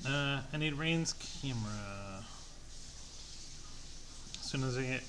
I need Rain's camera. As soon as I get...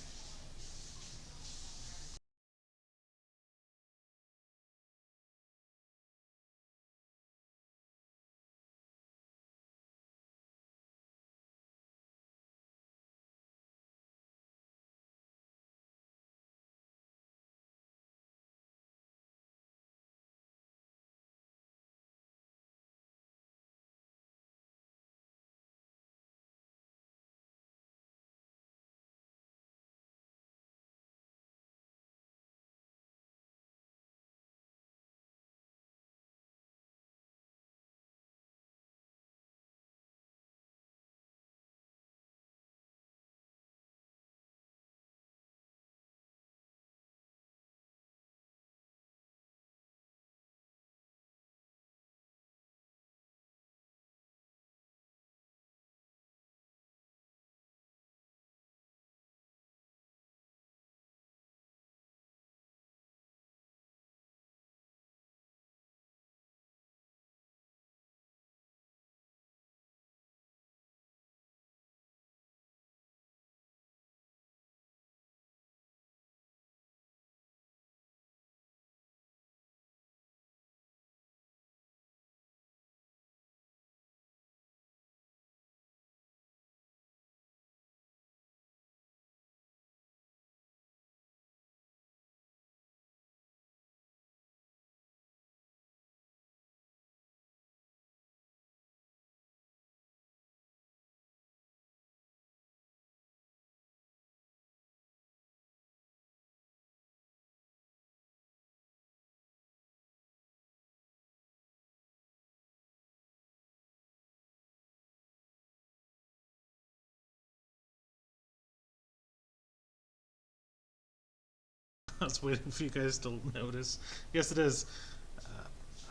I was waiting for you guys to notice. Yes, it is.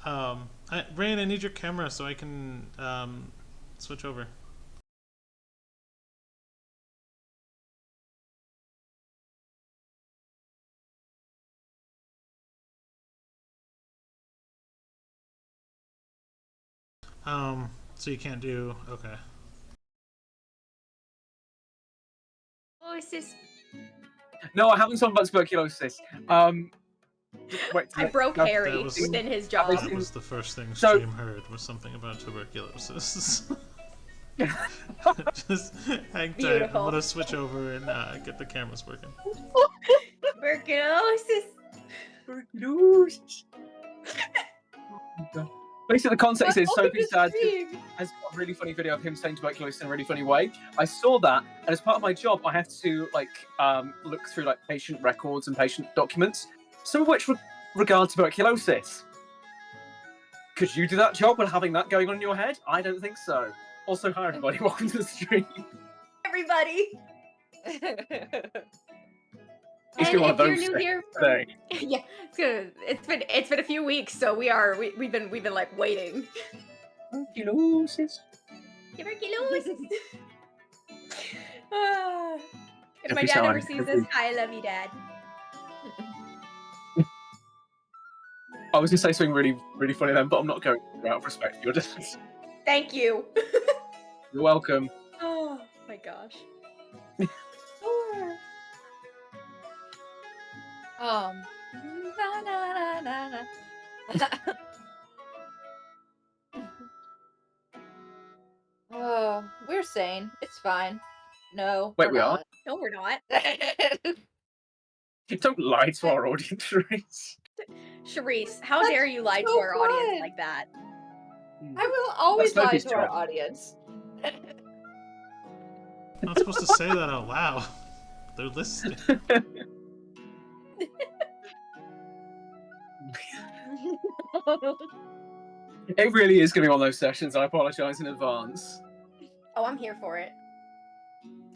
Rain, I need your camera so I can switch over. So you can't do... Okay. Oh, it's just... No, I haven't talked about tuberculosis. Wait, I broke no, Harry was- within his job. That was the first thing So- stream heard, was something about tuberculosis. Just hang tight. I'm Beautiful. gonna switch over and get the cameras working. Tuberculosis. Tuberculosis. Basically, the context is Sophie's dad Stream. has got a really funny video of him saying tuberculosis in a really funny way. I saw that, and as part of my job, I have to look through patient records and patient documents, some of which regard tuberculosis. Could you do that job while having that going on in your head? I don't think so. Also, hi everybody, welcome to the stream. Everybody. It's And one of if you're those new here, today. yeah, it's good. It's been a few weeks, so we've been like waiting. Tuberculosis. Tuberculosis. Ah. If my Every dad ever time, sees every- this, I love you, Dad. I was going to say something really, really funny then, but I'm not going to out of respect for your distance. Thank you. You're welcome. Oh my gosh. Na, na, na, na, na. Oh, we're sane. It's fine. No. Wait, we're we are? not. No, we're not. Don't lie to our audience, Reese. Charisse, how That's dare you lie to so our audience fun. like that? I will always That's lie Sophie's to our job. audience. I'm not supposed to say that out loud. They're listening. It really is going to be one of those sessions. I apologise in advance. Oh, I'm here for it.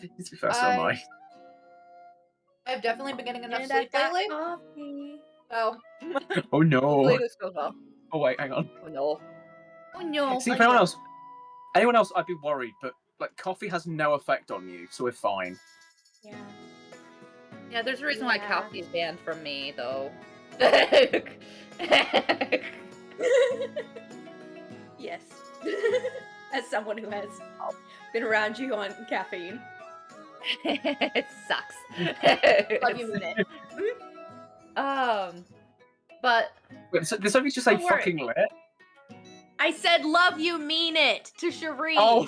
To be fair, so am I. I've definitely been getting enough And sleep I've got lately. coffee. So Oh no. hopefully this goes well. Oh wait, hang on. Oh no. Oh no. See, oh, if anyone no. else, I'd be worried. But coffee has no effect on you, so we're fine. Yeah. Yeah, there's a reason why Yeah. coffee is banned from me, though. Yes. As someone who has been around you on caffeine. It sucks. Love you, mean it. But Wait, so, did somebody just say Don't worry. fucking lit? I said love you, mean it to Charisse. Oh.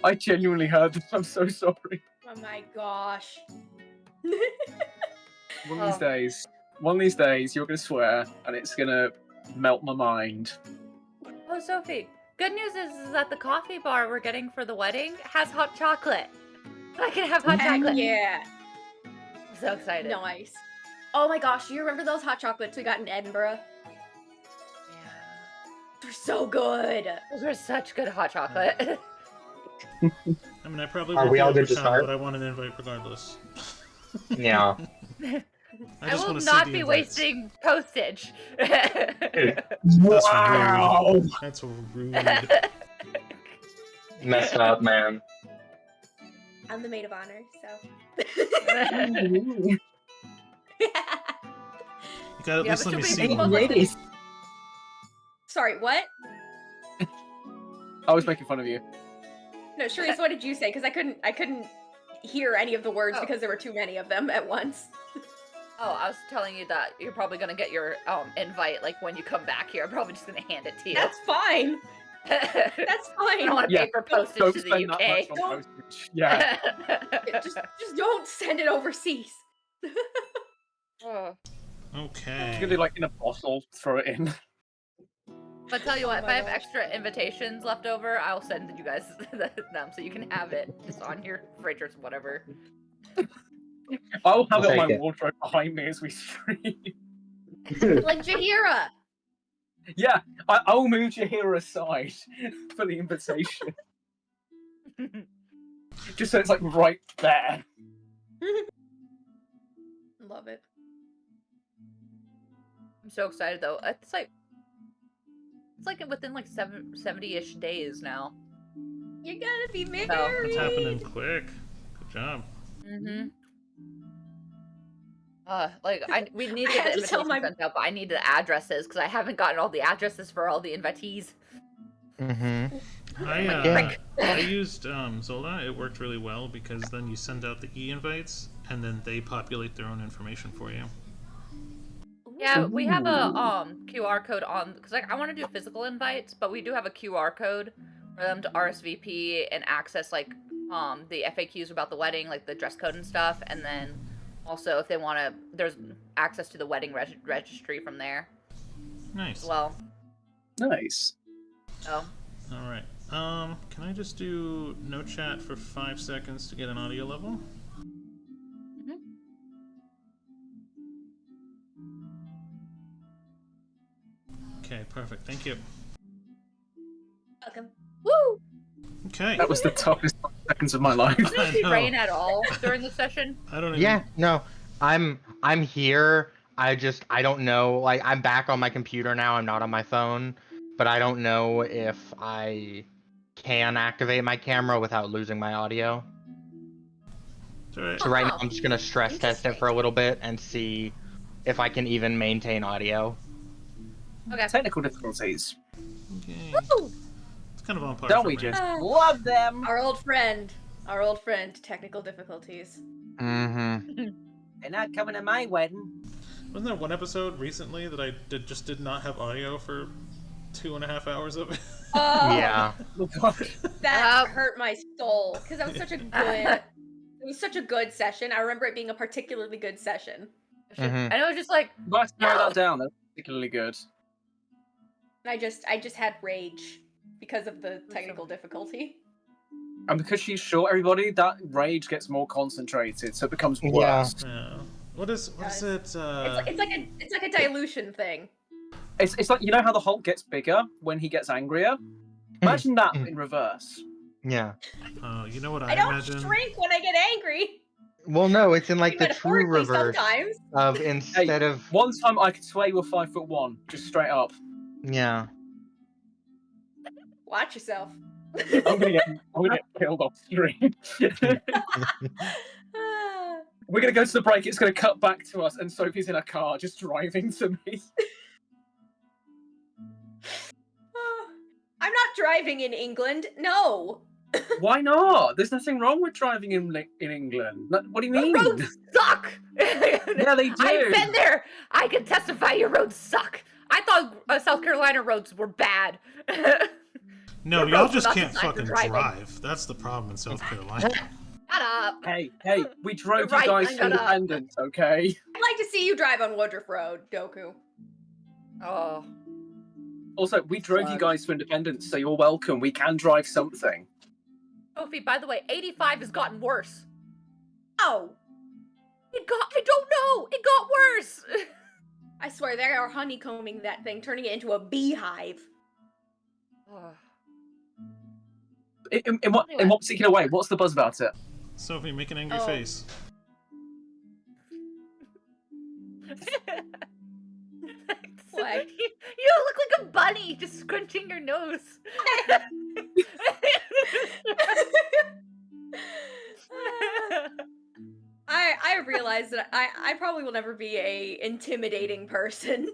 I genuinely heard this. I'm so sorry. Oh my gosh. One of these days, you're gonna swear, and it's gonna melt my mind. oh, Sophie, good news is that the coffee bar we're getting for the wedding has hot chocolate. I can have hot Heck chocolate. yeah. I'm so excited. Nice. Oh my gosh, do you remember those hot chocolates we got in Edinburgh? Yeah. They're so good. Those are such good hot chocolate. I mean, I probably Are won't we be all able good to come, start? but I want an invite regardless. Yeah. I just will wanna see not the be invites. wasting postage. Wow! That's rude. Messed up, man. I'm the maid of honor, so. You gotta at Yeah, least but let me she'll see be one. Ladies. Sorry, what? I was making fun of you. No, Charisse, what did you say? Because I couldn't hear any of the words Oh. because there were too many of them at once. Oh, I was telling you that you're probably gonna get your invite like when you come back here. I'm probably just gonna hand it to you. That's fine. That's I fine. don't want to Yeah, pay for postage Don't to the spend that UK. much on postage. Yeah. just don't send it overseas. Oh. Okay. You're gonna do like in a bottle, throw it in. But tell you Oh what, if my I have gosh. extra invitations left over, I'll send you guys them so you can have it just on your fridge or whatever. I'll have I'll it on my take it. wardrobe behind me as we stream. Like Jahira. Yeah, I will move Jahira aside for the invitation. Just so it's like right there. Love it. I'm so excited though. It's like within like 70-ish days now. You're gonna be married. It's happening quick. Good job. Mm-hmm. We need to I get had the to tell invitation my- sent out, but I need the addresses because I haven't gotten all the addresses for all the invitees. Mm-hmm. I used Zola. It worked really well because then you send out the e-invites and then they populate their own information for you. Yeah, we have a QR code on because like I want to do physical invites, but we do have a QR code for them to RSVP and access like the FAQs about the wedding, like the dress code and stuff, and then also if they want to, there's access to the wedding registry from there Nice. as well. Nice. So All right. Can I just do no chat for 5 seconds to get an audio level? Okay, perfect. Thank you. Welcome. woo! Okay. That was the toughest 5 seconds of my life. Did I she know. rain at all during the session? I don't even. Yeah, no, I'm here. I don't know. Like, I'm back on my computer now. I'm not on my phone, but I don't know if I can activate my camera without losing my audio. It's all right. So right now Oh, I'm just gonna stress test it for a little bit and see if I can even maintain audio. Okay. Technical difficulties. Okay. Woo! It's kind of on par Don't for we me. just love them? Our old friend, technical difficulties. Mm-hmm. They're not coming to my wedding. Wasn't there one episode recently that I just did not have audio for 2.5 hours of it? Oh, Yeah. Oh, God. that hurt my soul because that was such a good. It was such a good session. I remember it being a particularly good session. Mhm. And it was just like, Let's narrow that down. That's particularly good. And I just had rage because of the technical difficulty. And because she's short, everybody, that rage gets more concentrated, so it becomes Yeah. worse. Yeah. What is it? It's like a dilution thing. It's like, you know how the Hulk gets bigger when he gets angrier? Imagine that in reverse. Yeah. You know what I I don't imagine? shrink when I get angry. Well, no, it's in like the true Metaphorically reverse sometimes. of instead of One time I could sway with 5'1", just straight up. yeah. Watch yourself. I'm gonna get killed off screen. We're gonna go to the break. It's gonna cut back to us, and Sophie's in a car just driving to me. I'm not driving in England. No. Why not? There's nothing wrong with driving in England. What do you The mean? roads suck! Yeah, they do. I've been there! I can testify your roads suck! I thought South Carolina roads were bad. No, Your y'all roads are just not can't designed for fucking driving. drive. That's the problem in South Carolina. Shut up! Hey, we drove You're right, you guys I to got up. Independence, okay? I'd like to see you drive on Woodruff Road, Doku. Oh. Also, we drove you Fuck. guys to Independence, so you're welcome. We can drive something. Sophie, by the way, 85 has gotten worse. Oh, I don't know! It got worse! I swear they are honeycombing that thing, turning it into a beehive. In what particular way? What's the buzz about it? Sophie, make an angry Oh. face. What? You look like a bunny just scrunching your nose. I realize that I probably will never be a intimidating person.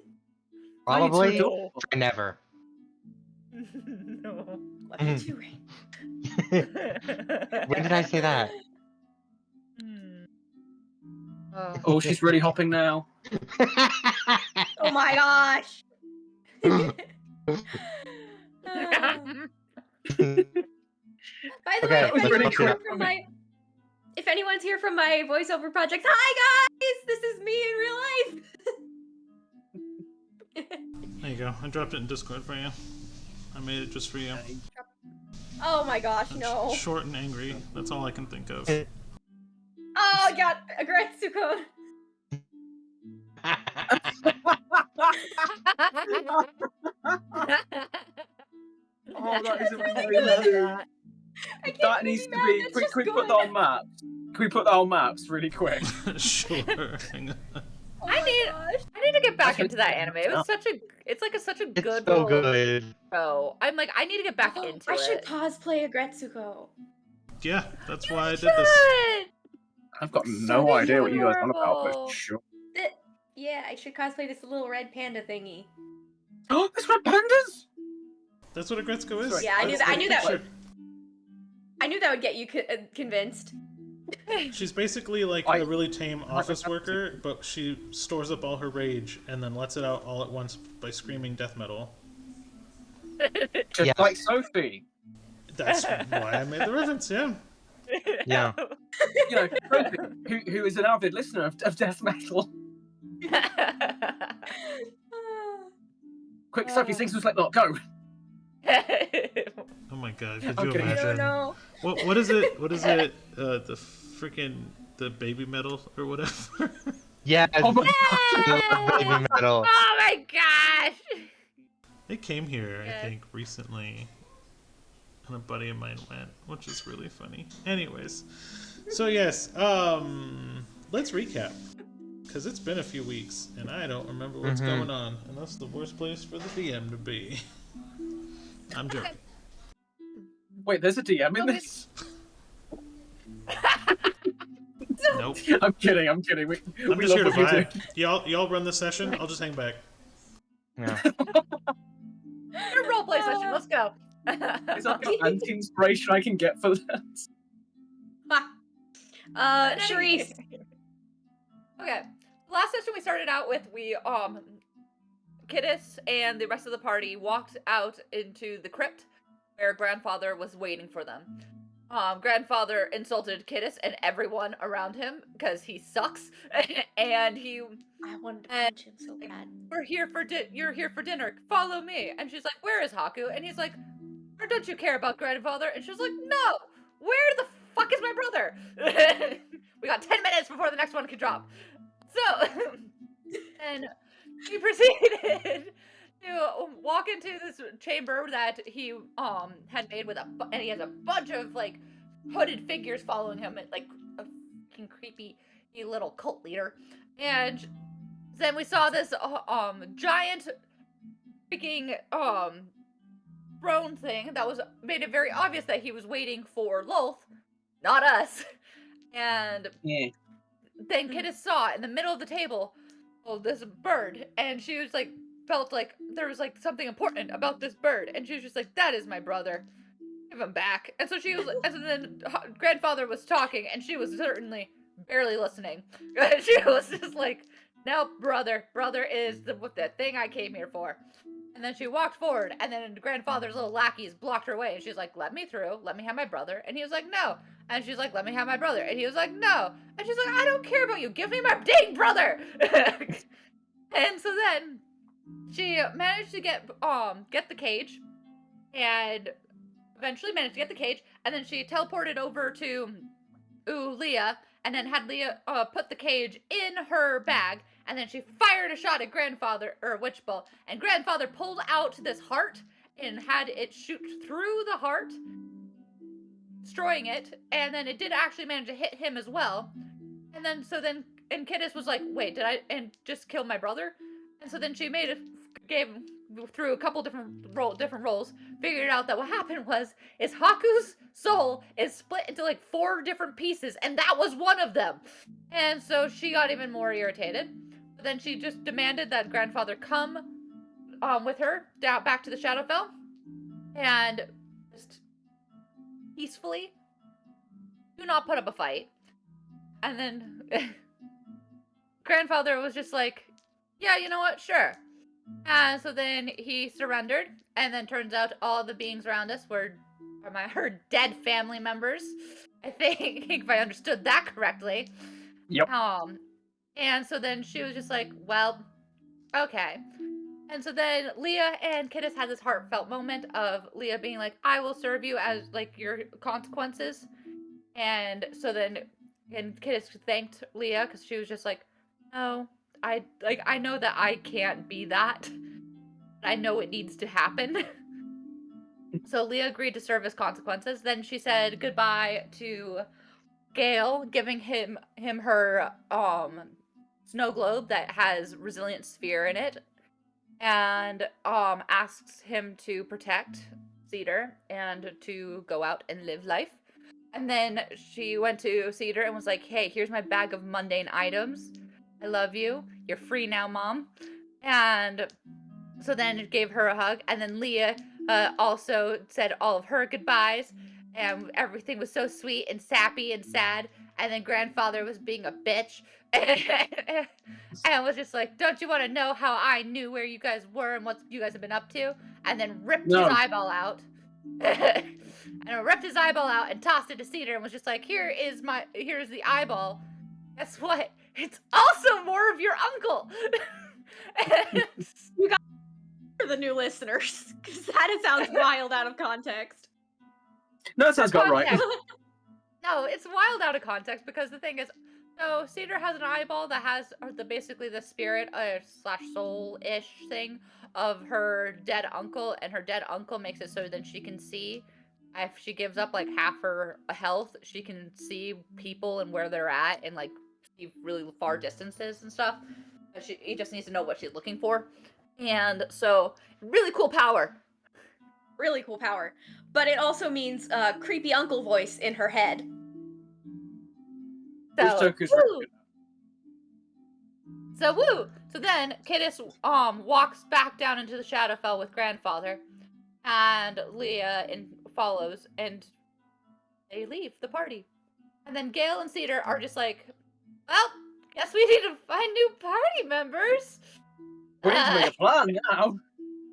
Probably. No. Never. No. Love you too, Rain. When did I say that? Oh, she's really hopping now. Oh my gosh. By the Okay, way, let's look from if anyone's here from my voiceover project, hi guys! This is me in real life. There you go. I dropped it in Discord for you. I made it just for you. Oh my gosh, It's no. short and angry. That's all I can think of. Oh, I got a Gretsuko. Oh, that is really amazing. I can't That be needs to mad, be. that's Can just we put good. that on maps? Can we put that on maps really quick? Sure. Hang on. Oh I my need to get back into that anime. It was such a It's good so little good. show. I'm like, I need to get back into I it. should cosplay a Gretsuko. Yeah, that's why I did Should. this. I've got It's no so idea what you guys are on about, adorable. but sure. Yeah, I should cosplay this little red panda thingy. Oh, there's red pandas! That's what a Gretzko is. Sorry. Yeah, I knew that. I knew that. Sure. I knew that would get you convinced. She's basically like I- a really tame office worker, but she stores up all her rage and then lets it out all at once by screaming death metal. Just Yeah. like Sophie. That's why I made the reference, yeah. Yeah. You know, Sophie, who is an avid listener of death metal. Quick, Sophie, sing some Slipknot, go! Oh my god, could I'm you kidding. imagine? No. What is it? What is it? The freaking the baby metal or whatever. Yeah. Oh my Baby metal. Oh my gosh! They came here, Yeah. I think, recently, and a buddy of mine went, which is really funny. Anyways, so yes, let's recap, because it's been a few weeks and I don't remember what's going on, and that's the worst place for the DM to be. I'm joking. Wait, there's a DM in this? Nope. I'm kidding. We I'm we just love here to what you do. vibe. Y'all run the session. I'll just hang back. Yeah. Your roleplay session. Let's go. Is that the anti-inspiration I can get for that? Sharice. Okay. Last session we started out with Kittis and the rest of the party walked out into the crypt where grandfather was waiting for them. Grandfather insulted Kittis and everyone around him because he sucks, and he I wanted to punch him so bad. you're here for dinner. Follow me. And she's like, where is Haku? And he's like, or don't you care about grandfather? And she's like, no. Where the fuck is my brother? We got 10 minutes before the next one can drop. So, and he proceeded to walk into this chamber that he had made with and he has a bunch of like hooded figures following him, like a fucking creepy little cult leader. And then we saw this giant freaking throne thing that was made it very obvious that he was waiting for Lolth, not us. And Yeah. then Kittis saw in the middle of the table, this bird, and she was like, felt like there was like something important about this bird, and she was just like, that is my brother. Give him back. And so she was, and so then grandfather was talking, and she was certainly barely listening. She was just like, no, brother is the thing I came here for. And then she walked forward, and then grandfather's little lackeys blocked her way, and she's like, let me through, let me have my brother. And he was like, no. And she's like, let me have my brother. And he was like, no. And she's like, I don't care about you, give me my dang brother. And so then she managed to get the cage, and eventually managed to get the cage, and then she teleported over to Leah, and then had Leah put the cage in her bag, and then she fired a shot at grandfather, or Witch Bull, and grandfather pulled out this heart and had it shoot through the heart, destroying it, and then it did actually manage to hit him as well. And then and Kittis was like, wait, did I just kill my brother? And so then she through a couple different roles, figured out that what happened is Haku's soul is split into like 4 different pieces, and that was one of them. And so she got even more irritated. But then she just demanded that grandfather come with her down back to the Shadowfell, and just peacefully do not put up a fight. And then grandfather was just like, yeah, you know what, sure. And so then he surrendered, and then turns out all the beings around us were her dead family members. I think if I understood that correctly. Yep. And so then she was just like, well, okay. And so then Leah and Kittis had this heartfelt moment of Leah being like, I will serve you as like your consequences. And so then Kittis thanked Leah because she was just like, no, I know that I can't be that. I know it needs to happen. So Leah agreed to serve as consequences. Then she said goodbye to Gale, giving him her snow globe that has resilient sphere in it, and asks him to protect Cedar and to go out and live life. And then she went to Cedar and was like, hey, here's my bag of mundane items. I love you. You're free now, Mom. And so then it gave her a hug. And then Leah also said all of her goodbyes. And everything was so sweet and sappy and sad. And then grandfather was being a bitch. And was just like, don't you want to know how I knew where you guys were and what you guys have been up to? And then ripped his eyeball out. And ripped his eyeball out and tossed it to Cedar and was just like, here's the eyeball. Guess what? It's also more of your uncle. You got for the new listeners, because that sounds wild out of context. No, that sounds about right. No, it's wild out of context because the thing is, so Cedar has an eyeball that has basically the spirit / soul-ish thing of her dead uncle, and her dead uncle makes it so then she can see. If she gives up like half her health, she can see people and where they're at and like see really far distances and stuff. But he just needs to know what she's looking for. And so, really cool power. Really cool power. But it also means creepy uncle voice in her head. So woo! So then Kittis walks back down into the Shadowfell with grandfather, and Leah follows, and they leave the party. And then Gale and Cedar are just like, well, guess we need to find new party members. We need to make a plan now.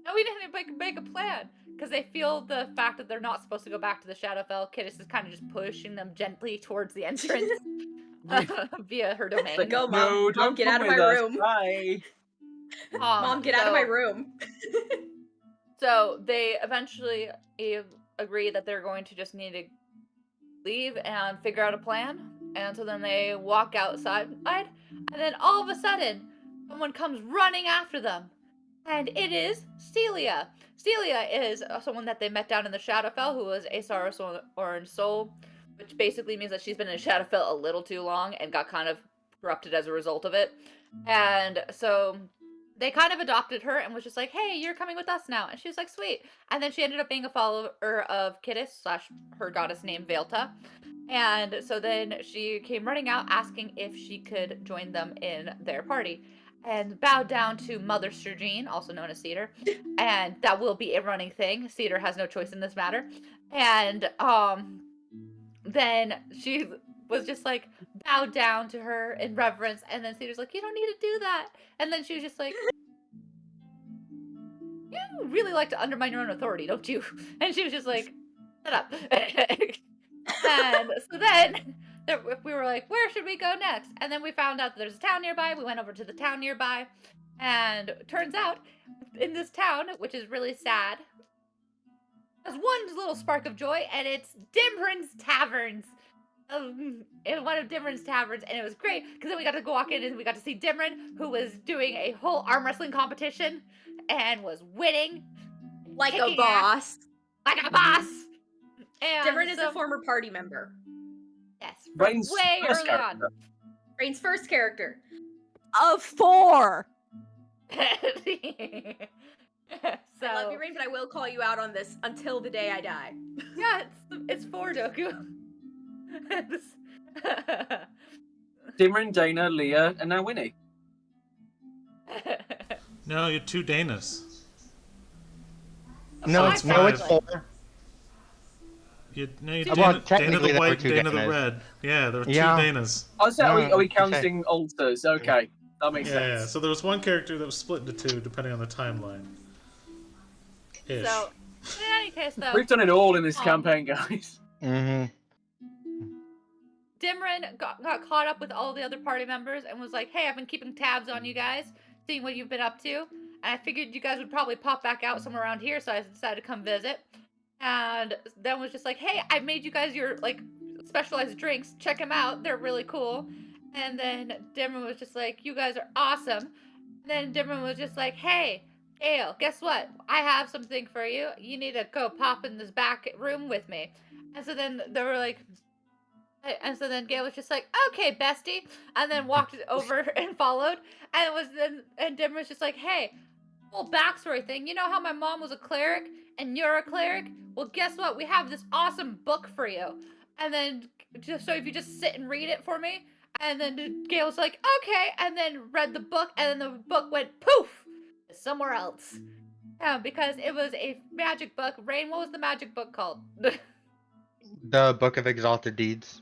No, we didn't make a plan. Because they feel the fact that they're not supposed to go back to the Shadowfell. Kittis is kind of just pushing them gently towards the entrance via her domain. Like, go, Mom. No, Mom, get out of my room. Bye. Mom, get out of my room. So they eventually agree that they're going to just need to leave and figure out a plan. And so then they walk outside, and then all of a sudden, someone comes running after them. And it is Celia. Celia is someone that they met down in the Shadowfell, who was Asaris Orange Soul, which basically means that she's been in Shadowfell a little too long and got kind of corrupted as a result of it. And so they kind of adopted her and was just like, hey, you're coming with us now. And she was like, sweet. And then she ended up being a follower of Kittis / her goddess named Velta. And so then she came running out asking if she could join them in their party and bowed down to Mother Sergine, also known as Cedar. And that will be a running thing. Cedar has no choice in this matter. And then she was just like bowed down to her in reverence. And then Cedar's like, you don't need to do that. And then she was just like, you really like to undermine your own authority, don't you? And she was just like, shut up. And so then we were like, where should we go next? And then we found out that there's a town nearby. We went over to the town nearby. And turns out, in this town, which is really sad, there's one little spark of joy, and it's Dimrin's Taverns. In one of Dimrin's taverns, and it was great because then we got to go walk in and we got to see Dimrin, who was doing a whole arm wrestling competition and was winning Like a kicking boss. ass, like a boss. And Dimrin is a former party member. yes, Rain's way first early on. character. Rain's first character. Of 4. So I love you, Rain, but I will call you out on this until the day I die. yeah, it's 4 Doku. Dimrin, Dana, Leah, and now Winnie. No, you're 2 Danas. No, it's no, it's five. 4. You're Well, Dana technically the there were white, 2 Dana the Danas. red. Yeah, there were 2 Yeah. Danas. Oh, so are we okay. counting alters? Okay, that makes Yeah, sense. so there was one character that was split into 2 depending on the timeline. Ish. So, in any case, though, We've done it all in this Um, campaign, guys. Mm-hmm. Dimrin got caught up with all the other party members and was like, hey, I've been keeping tabs on you guys, seeing what you've been up to. And I figured you guys would probably pop back out somewhere around here, so I decided to come visit. And then was just like, hey, I made you guys your, like, specialized drinks. Check them out. They're really cool. And then Dimrin was just like, you guys are awesome. And then Dimrin was just like, hey, Gale, guess what? I have something for you. You need to go pop in this back room with me. And so then they were like, and so then Gale was just like, okay, bestie, and then walked over and followed. And Dimmer was just like, hey, whole backstory thing. You know how my mom was a cleric and you're a cleric? Well, guess what? We have this awesome book for you. And then so if you just sit and read it for me. And then Gale was like, okay, and then read the book, and then the book went poof somewhere else. Yeah, because it was a magic book. Rain, what was the magic book called? The Book of Exalted Deeds.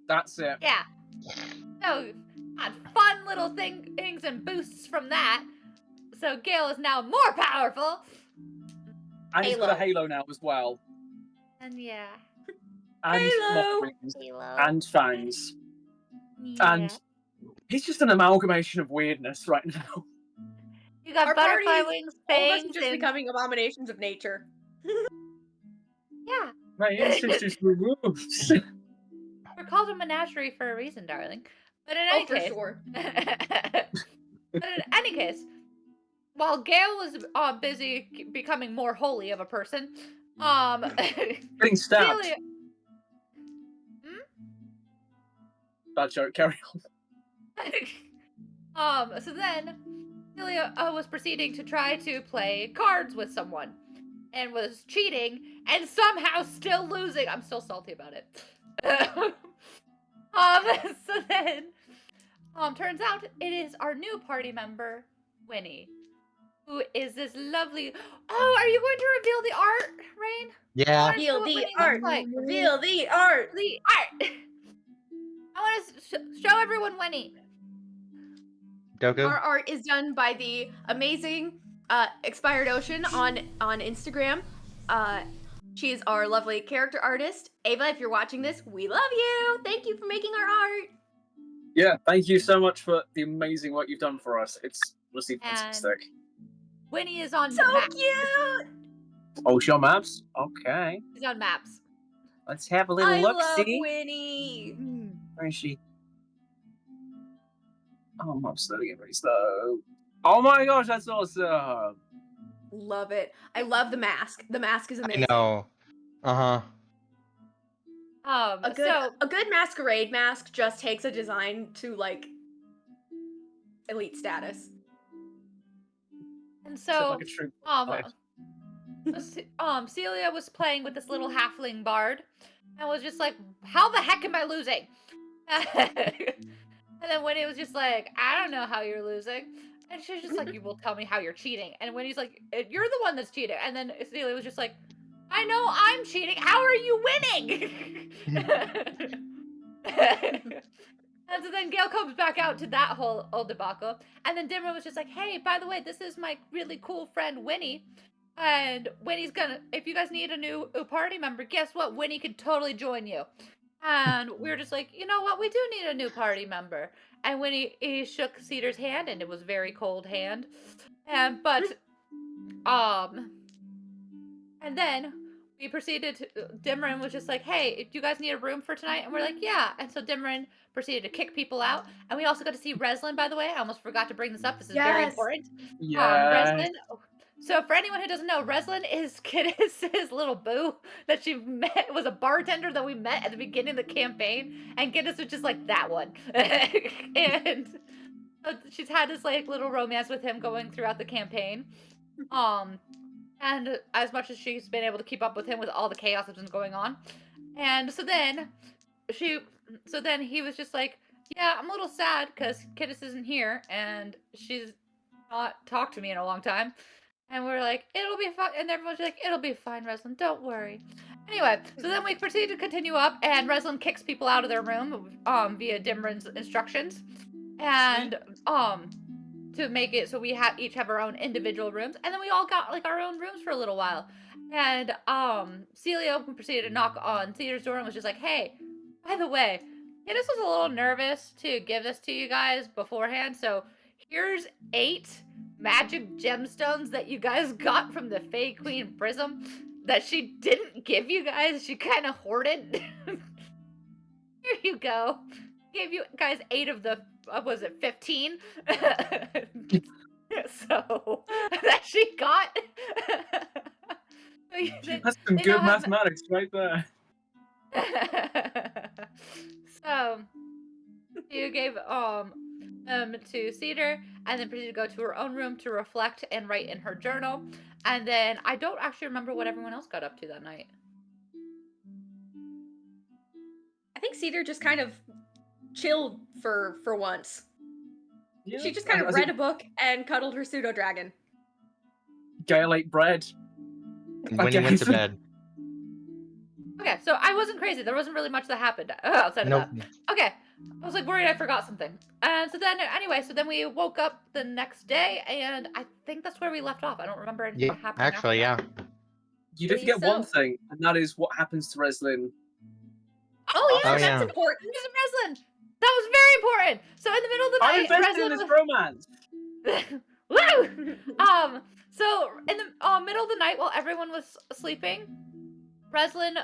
That's it. Yeah. So, had fun little things and boosts from that. So Gale is now more powerful. And he's got a Halo. halo now as well. And yeah. And Halo. mockeries Halo. and fangs. Yeah. And he's just an amalgamation of weirdness right now. You got Our party butterfly is wings, All of us fangs, are just and becoming abominations of nature. yeah. My instinct is removed. We're called a menagerie for a reason, darling. But in Oh, any for case, sure. but in any case, while Gale was busy becoming more holy of a person, Getting stabbed. Celia, Bad joke, carry on. so then Celia was proceeding to try to play cards with someone and was cheating and somehow still losing. I'm still salty about it. So then turns out it is our new party member, Winnie, who is this lovely. Oh, are you going to reveal the art, Rain? Yeah. Reveal what the Winnie looks art. like. Reveal the art. The art. I want to show everyone Winnie. Doku? Our art is done by the amazing Expired Ocean on Instagram. She is our lovely character artist. Ava, if you're watching this, we love you. Thank you for making our art. Yeah, thank you so much for the amazing work you've done for us. It's honestly And- fantastic. Winnie is on So maps. cute. Oh, show maps? Okay. She's on maps. Let's have a little I look. love See? Winnie. Where is she? Oh, I'm slowly getting slow. Oh my gosh, that's awesome. Love it. I love the mask. The mask is I amazing. know. Uh-huh. A good masquerade mask just takes a design to like elite status. And Said so, like a true Celia was playing with this little halfling bard, and was just like, "How the heck am I losing?" And then Winnie was just like, "I don't know how you're losing." And she's just like, "You will tell me how you're cheating." And Winnie's like, "You're the one that's cheating." And then Celia was just like, "I know I'm cheating. How are you winning?" And so then Gail comes back out to that whole old debacle. And then Dimmer was just like, "Hey, by the way, this is my really cool friend Winnie. And Winnie's gonna, if you guys need a new party member, guess what? Winnie could totally join you." And we were just like, "You know what? We do need a new party member." And when he shook Cedar's hand, and it was a very cold hand. And then we proceeded to, Dimrin was just like, "Hey, do you guys need a room for tonight?" And we're like, "Yeah." And so Dimrin proceeded to kick people out. And we also got to see Reslin, by the way. I almost forgot to bring this up. This is very Yes. important. Yeah. Reslin. So for anyone who doesn't know, Reslin is Kidis's little boo that she met. It was a bartender that we met at the beginning of the campaign, and Kidis was just like that one. And she's had this like little romance with him going throughout the campaign. And as much as she's been able to keep up with him with all the chaos that's been going on. And so then he was just like, "Yeah, I'm a little sad because Kidis isn't here and she's not talked to me in a long time." And we're like, "It'll be fine." And everyone's like, "It'll be fine, Reslin. Don't worry." Anyway, so then we proceed to continue up, and Reslin kicks people out of their room via Dimrin's instructions. And to make it so we each have our own individual rooms, and then we all got like our own rooms for a little while. And Celia proceeded to knock on Cedar's door and was just like, "Hey, by the way, Candace was a little nervous to give this to you guys beforehand, so here's 8 magic gemstones that you guys got from the Fey Queen Prism that she didn't give you guys. She kind of hoarded." Here you go. Gave you guys 8 of the, was it 15? So that she got. That's some good mathematics right there. So you gave to Cedar, and then proceeded to go to her own room to reflect and write in her journal. And then I don't actually remember what everyone else got up to that night. I think Cedar just kind of chilled for once. Yeah. She just kind of read a book and cuddled her pseudo dragon. Gail ate bread. When you went to bed. Okay, so I wasn't crazy. There wasn't really much that happened outside of that. Okay, I was like worried I forgot something. And so then, anyway, we woke up the next day, and I think that's where we left off. I don't remember anything happening. Actually, yeah. You did forget one thing, and that is what happens to Reslin. Oh yeah, that's important. Reslin. That was very important. So in the middle of the night, Reslin is romance. Woo! So in the middle of the night, while everyone was sleeping, Reslin,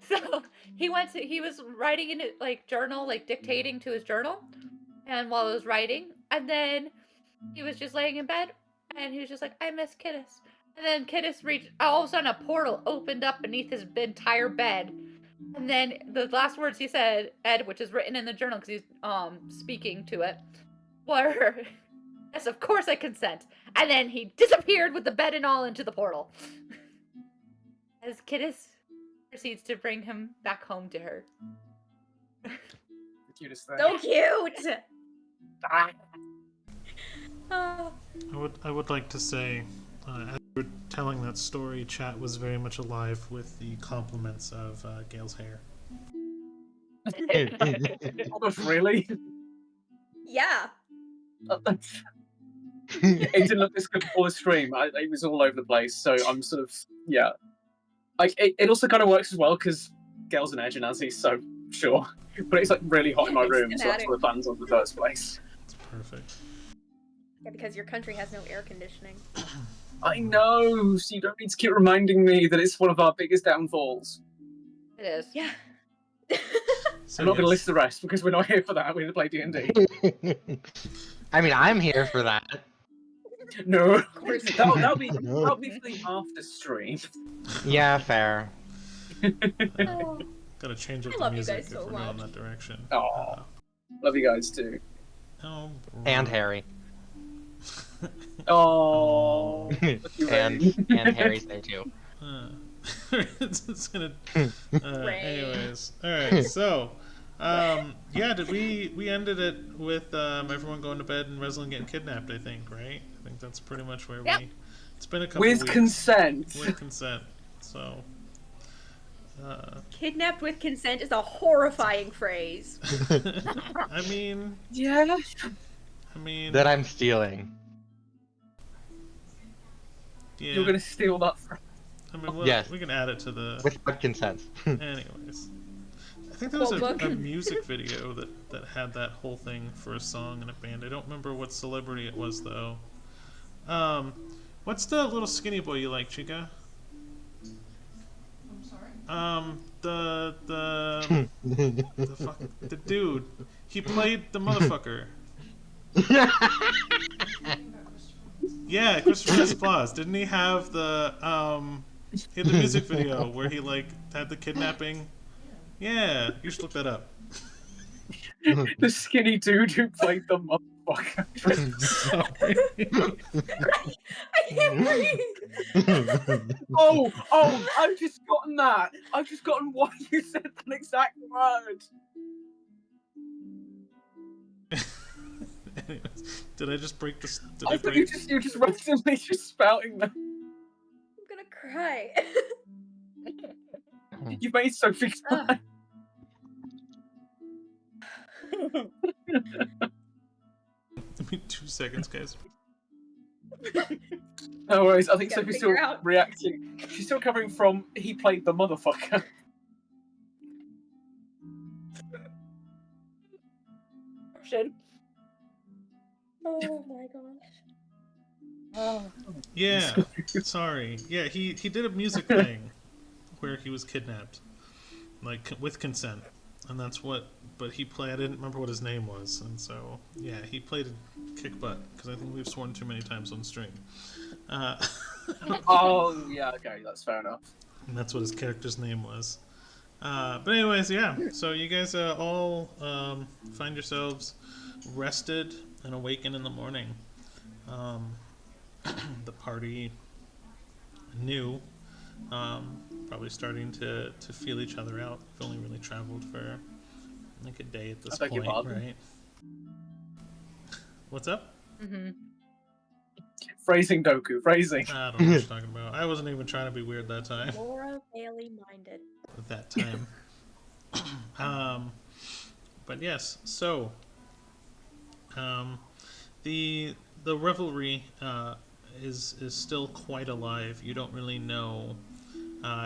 so he was writing in his like journal, like dictating to his journal, and while he was writing, and then he was just laying in bed, and he was just like, "I miss Kidis." And then Kidis reached, all of a sudden a portal opened up beneath his entire bed. And then the last words he said, Ed, which is written in the journal because he's speaking to it, were, "Yes, of course I consent." And then he disappeared with the bed and all into the portal. As Kidis proceeds to bring him back home to her. The cutest thing. So cute! I would like to say, as you were telling that story, chat was very much alive with the compliments of Gail's hair. Really? Yeah. It didn't look this good before the stream. It was all over the place, so I'm sort of, yeah. Like, it also kind of works as well, because Gail's an edge and Nazi, so sure. But it's like really hot in my room, so that's what the fans on the first place. It's perfect. Yeah, because your country has no air conditioning. I know, so you don't need to keep reminding me that it's one of our biggest downfalls. It is. Yeah. So I'm not going to list the rest, because we're not here for that. We're here to play D&D. I mean, I'm here for that. No. Of course. That'll be for the after stream. Yeah, fair. Gotta change up I the love you music guys if so we're going much. that direction. Aw. Love you guys too. Oh, And Harry. Oh. and Harry's there too. It's gonna. Anyways, all right. So, yeah, did we ended it with everyone going to bed and Reslin getting kidnapped? I think, right? I think that's pretty much where Yep. we. It's been a couple With weeks. consent. With consent. So. Kidnapped with consent is a horrifying phrase. I mean. Yeah. I mean. That I'm stealing. Yeah. You're gonna steal that from. I mean, Yes. we can add it to the. With consent. Anyways. I think there was Quote book. a music video that had that whole thing for a song in a band. I don't remember what celebrity it was though. What's the little skinny boy you like, Chica? I'm sorry? The dude. He played the motherfucker. Yeah, Christopher S. Claus. Didn't he have the he had the music video where he like had the kidnapping? Yeah, you should look that up. The skinny dude who played the motherfucker. Sorry. I can't breathe. Oh, I've just gotten that. I've just gotten why you said that exact word. Anyways, did I just break this? Did I I thought break? you just randomly just spouting them. I'm gonna cry. You made Sophie cry. Give me 2 seconds, guys. No worries, I think Gotta Sophie's figure still out. reacting. She's still covering from he played the motherfucker. Oh my gosh. Yeah, sorry. Yeah, he did a music thing where he was kidnapped, like with consent, and that's what. But he played. I didn't remember what his name was, and so yeah, he played kick butt because I think we've sworn too many times on stream. Oh, yeah, okay, that's fair enough. And that's what his character's name was. But anyways, yeah. So you guys all find yourselves rested and awakened in the morning. The party new, probably starting to feel each other out. We've only really traveled for like a day at this I beg your point, pardon? right? What's up? Mm-hmm. Phrasing, Doku, phrasing. I don't know what you're talking about. I wasn't even trying to be weird that time. Laura Bailey minded. At that time. But yes, so the revelry is still quite alive. You don't really know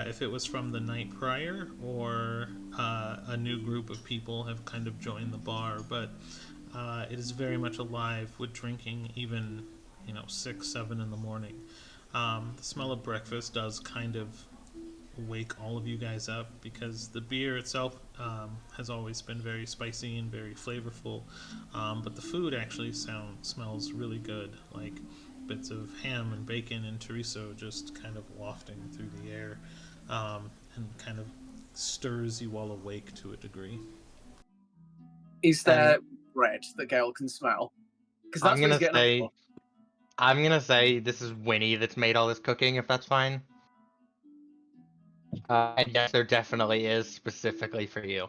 if it was from the night prior or a new group of people have kind of joined the bar, but it is very much alive with drinking even 6, 7 in the morning. The smell of breakfast does kind of wake all of you guys up because the beer itself has always been very spicy and very flavorful, but the food actually smells really good, like bits of ham and bacon and chorizo just kind of wafting through the air, and kind of stirs you all awake to a degree. Is there bread that Gale can smell? Because that's what he's getting at. I'm gonna say this is Winnie that's made all this cooking, if that's fine. And yes, there definitely is, specifically for you.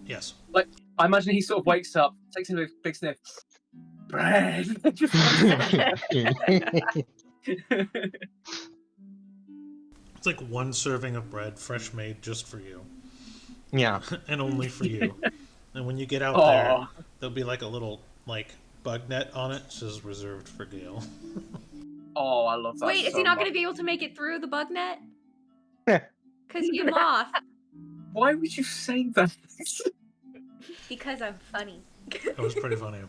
Yes. Like, I imagine he sort of wakes up, takes a big sniff. Bread! Just It's like one serving of bread, fresh made just for you. Yeah. And only for you. And when you get out Aw. there, there'll be like a little bug net on it, just reserved for Gale. Oh, I love that. Wait, is so he not much. going to be able to make it through the bug net? Yeah. Because you moth. Why would you say that? Because I'm funny. That was pretty funny.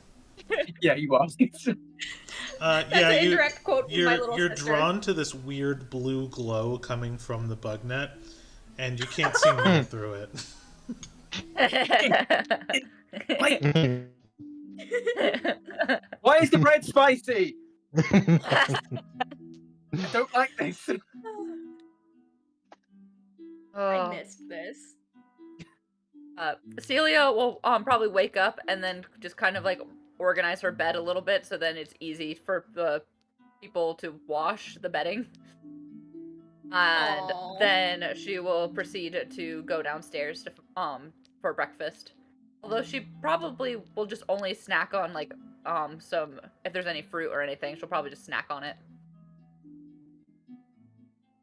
Yeah, you are. That's Yeah, an indirect quote from my little you're sister. drawn to this weird blue glow coming from the bug net, and you can't see moving through it. Wait, why is the bread spicy? I don't like this. I missed this. Celia will probably wake up and then just kind of like organize her bed a little bit so then it's easy for the people to wash the bedding. And Aw. then she will proceed to go downstairs to for breakfast. Although she probably will just only snack on like some, if there's any fruit or anything, she'll probably just snack on it.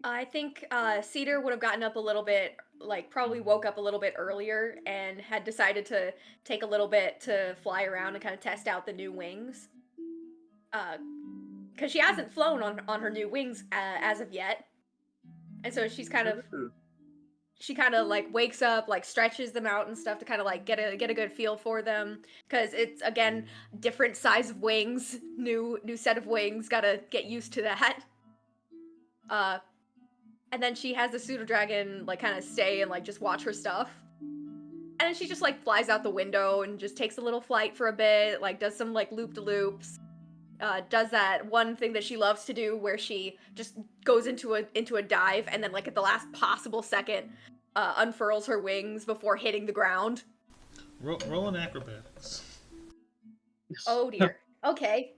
I think Cedar would have gotten up a little bit, like probably woke up a little bit earlier and had decided to take a little bit to fly around and kind of test out the new wings. Because she hasn't flown on her new wings as of yet, and so she kind of like wakes up, like stretches them out and stuff to kind of like get a good feel for them, because it's again different size of wings, new set of wings, gotta get used to that. And then she has the pseudo dragon like kind of stay and like just watch her stuff. And then she just like flies out the window and just takes a little flight for a bit, like does some like loop-de-loops. Does that one thing that she loves to do where she just goes into a dive and then like at the last possible second unfurls her wings before hitting the ground. Roll an acrobatics. Oh dear. Okay.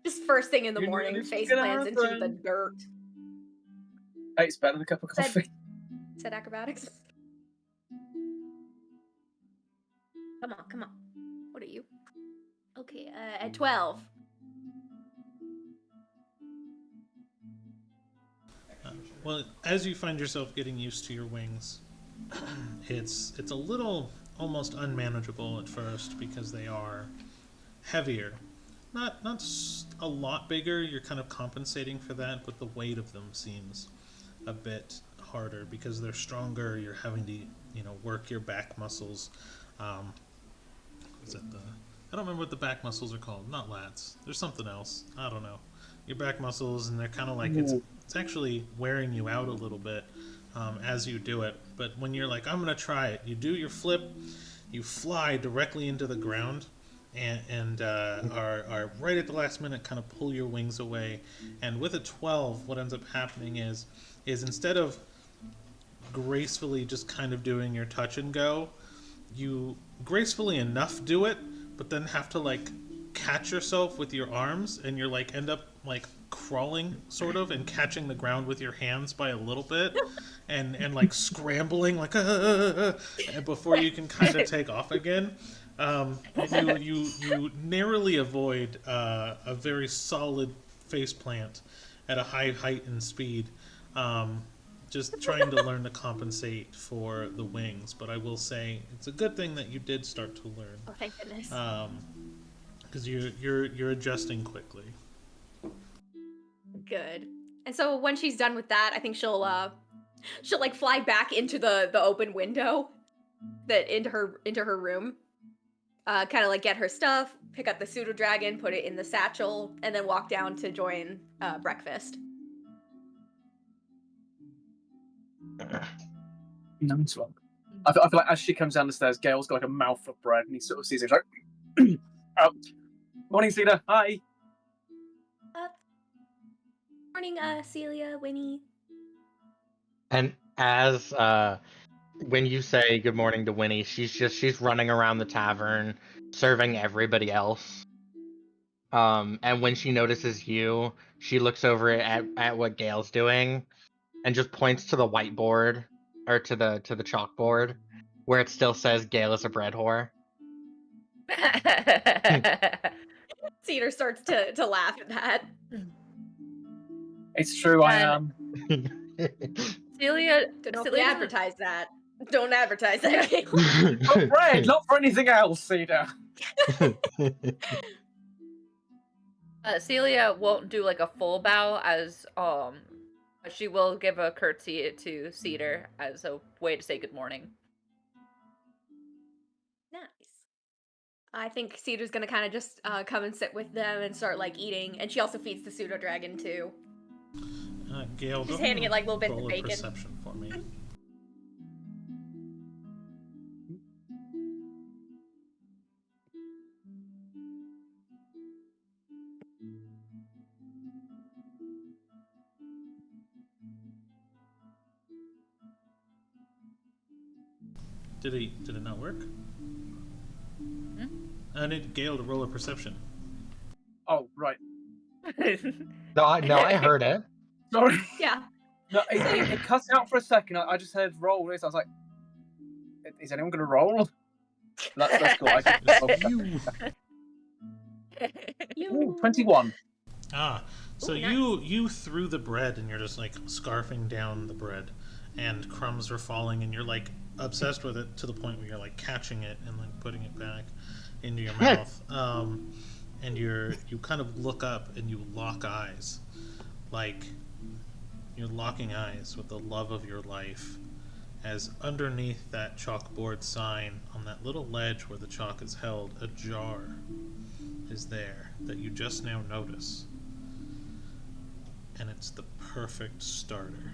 Just first thing in the You knew morning, this was face gonna plants into the happen. dirt. Hey, it's better than a cup of coffee. Said acrobatics. Come on. What are you? Okay, at 12. Well, as you find yourself getting used to your wings, it's a little almost unmanageable at first because they are heavier. Not a lot bigger. You're kind of compensating for that, but the weight of them seems a bit harder because they're stronger. You're having to work your back muscles. Is it I don't remember what the back muscles are called. Not lats. There's something else. I don't know. Your back muscles, and they're kind of like it's actually wearing you out a little bit as you do it. But when you're like, I'm gonna try it, you do your flip, you fly directly into the ground, and are right at the last minute kind of pull your wings away. And with a 12, what ends up happening is instead of gracefully just kind of doing your touch and go, you gracefully enough do it, but then have to like catch yourself with your arms, and you're like end up like crawling sort of and catching the ground with your hands by a little bit, and like scrambling like before you can kind of take off again. You narrowly avoid a very solid face plant at a high height and speed. Just trying to learn to compensate for the wings, but I will say it's a good thing that you did start to learn. Oh, thank goodness. Because you're adjusting quickly. Good. And so when she's done with that, I think she'll like fly back into the open window that into her room. Kind of like get her stuff, pick up the pseudo dragon, put it in the satchel, and then walk down to join breakfast. Nice one. I feel like as she comes down the stairs, Gail's got like a mouthful of bread, and he sort of sees it. He's like, "Morning, Cedar. Hi." Morning, Celia, Winnie. And as when you say good morning to Winnie, she's running around the tavern serving everybody else. And when she notices you, she looks over at what Gail's doing and just points to the whiteboard or to the chalkboard where it still says Gail is a bread whore. Cedar starts to laugh at that. It's true, I am. Celia, Don't know if we Celia doesn't- advertise that. Don't advertise that. For bread, not for anything else, Cedar. Celia won't do like a full bow as but she will give a curtsy to Cedar as a way to say good morning. Nice. I think Cedar's gonna kind of just come and sit with them and start like eating, and she also feeds the pseudo dragon too. Gail, She's go handing ahead it like little bits roll of a bacon. perception for me. Did it not work? I need Gale to roll a perception. Oh, right. No, I heard it. Sorry. Yeah. No, it cut out for a second. I just heard roll this. I was like, is anyone going to roll? That's cool. I can Ooh, 21. Ah, so Ooh, nice. you threw the bread and you're just like scarfing down the bread, and crumbs are falling, and you're like obsessed with it to the point where you're like catching it and like putting it back into your mouth. And you kind of look up and you lock eyes, like you're locking eyes with the love of your life, as underneath that chalkboard sign on that little ledge where the chalk is held, a jar is there that you just now notice. And it's the perfect starter.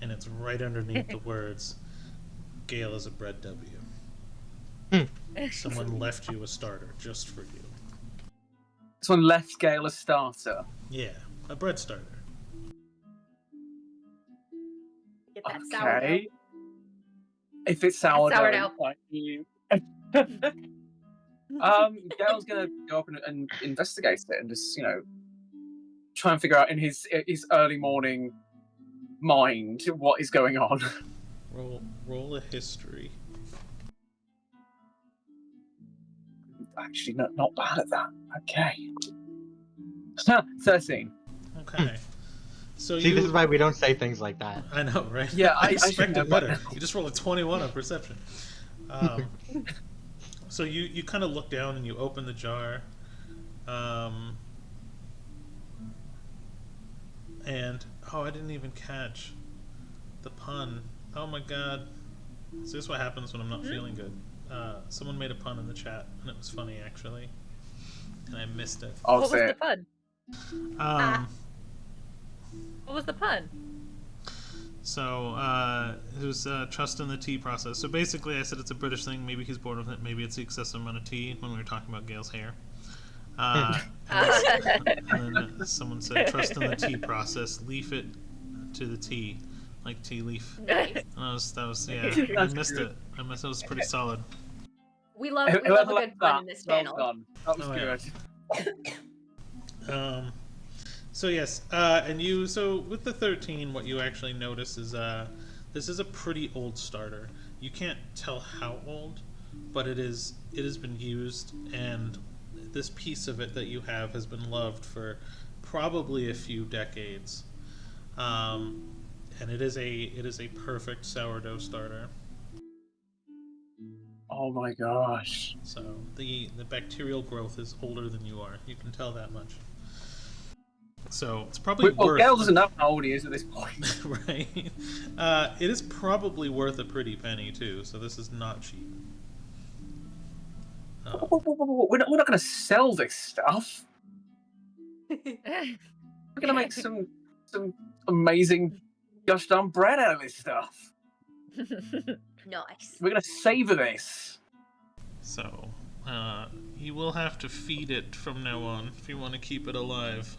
And it's right underneath the words, Gale is a bread W. Someone left you a starter just for you. Someone left Gale a starter. Yeah, a bread starter. Get that sourdough. Okay. If it's sourdough, sourdough. like you. Gale's gonna go up and investigate it and just, try and figure out in his early morning mind what is going on. Roll a history. Actually, not bad at that. Okay. 13. Okay. So See, this is why we don't say things like that. I know, right? Yeah, I expected shouldn't have better. done You just rolled a 21 on perception. So you kind of look down and you open the jar, and I didn't even catch the pun. Oh my god! So this is what happens when I'm not feeling good. Someone made a pun in the chat, and it was funny actually, and I missed it. I'll What was say the it. pun? What was the pun? So it was trust in the tea process. So basically, I said it's a British thing. Maybe he's bored with it. Maybe it's the excessive amount of tea when we were talking about Gale's hair. And then someone said, trust in the tea process. Leaf it to the tea, like tea leaf. Nice. And that was yeah. I missed good. it. I missed it. It was pretty solid. We love a Whoever good left pun that, in this well channel. done. That was Oh, yeah. good. So yes, and so with the 13, what you actually notice is this is a pretty old starter. You can't tell how old, but it has been used, and this piece of it that you have has been loved for probably a few decades. And it is a perfect sourdough starter. Oh my gosh. So the bacterial growth is older than you are. You can tell that much. So it's probably Well, worth. Gale doesn't know how old he is at this point. Right. It is probably worth a pretty penny too. So this is not cheap. We're not going to sell this stuff. We're going to make some amazing gosh darn bread out of this stuff. Nice. We're going to savor this. So you will have to feed it from now on if you want to keep it alive.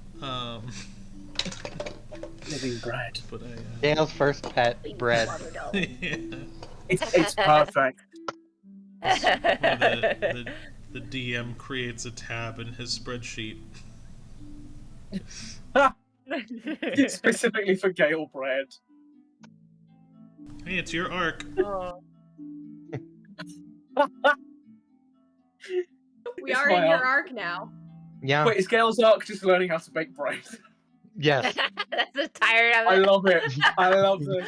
Living bread. But Daniel's first pet, bread. yeah. It's perfect. The DM creates a tab in his spreadsheet. Specifically for Gale bread. Hey, it's your arc. Oh. We It's are my in your arc. arc now. Yeah. Wait, is Gale's arc just learning how to bake bread? Yes. That's so tired of I it. love it. I love this.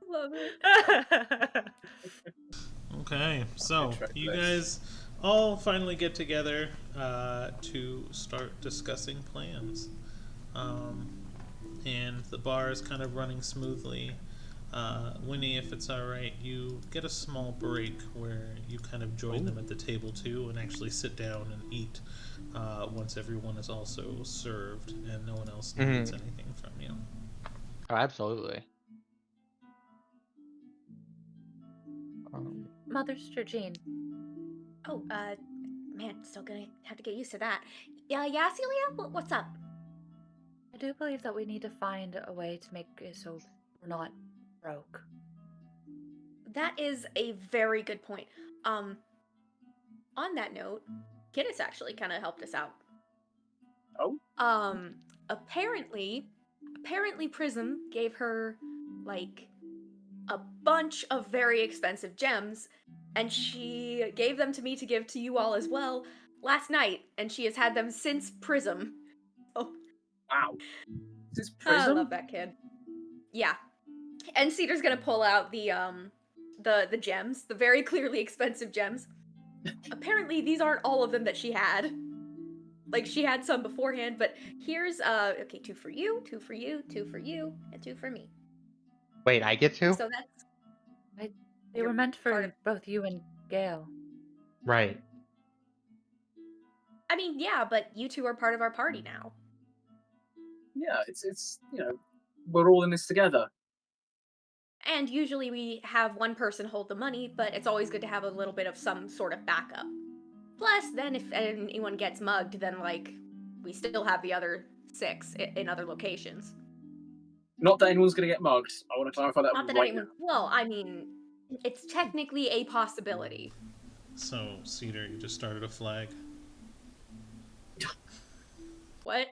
Love it. Okay, so you guys all finally get together to start discussing plans. And the bar is kind of running smoothly. Winnie, if it's alright, you get a small break where you kind of join them at the table too and actually sit down and eat once everyone is also served and no one else needs anything from you. Oh, absolutely. Mother Sturgeon. Oh, man, still gonna have to get used to that. Yeah, Celia? What's up? I do believe that we need to find a way to make it so we're not broke. That is a very good point. On that note, Kidis actually kind of helped us out. Oh? Apparently Prism gave her like a bunch of very expensive gems, and she gave them to me to give to you all as well last night, and she has had them since Prism. Oh, Wow. Is this I Prism? love that kid. Yeah. And Cedar's gonna pull out the gems, the very clearly expensive gems. Apparently these aren't all of them that she had. Like she had some beforehand, but here's okay, 2 for you, 2 for you, 2 for you, and 2 for me. Wait, I get to? So that's They were You're meant part for of- both you and Gail. Right. I mean, yeah, but you two are part of our party now. Yeah, it's we're all in this together. And usually we have one person hold the money, but it's always good to have a little bit of some sort of backup. Plus, then if anyone gets mugged, then like we still have the other 6 in other locations. Not that anyone's gonna get mugged. I want to clarify that Not that right anyone. now. Well, I mean, it's technically a possibility. So, Cedar, you just started a flag. What?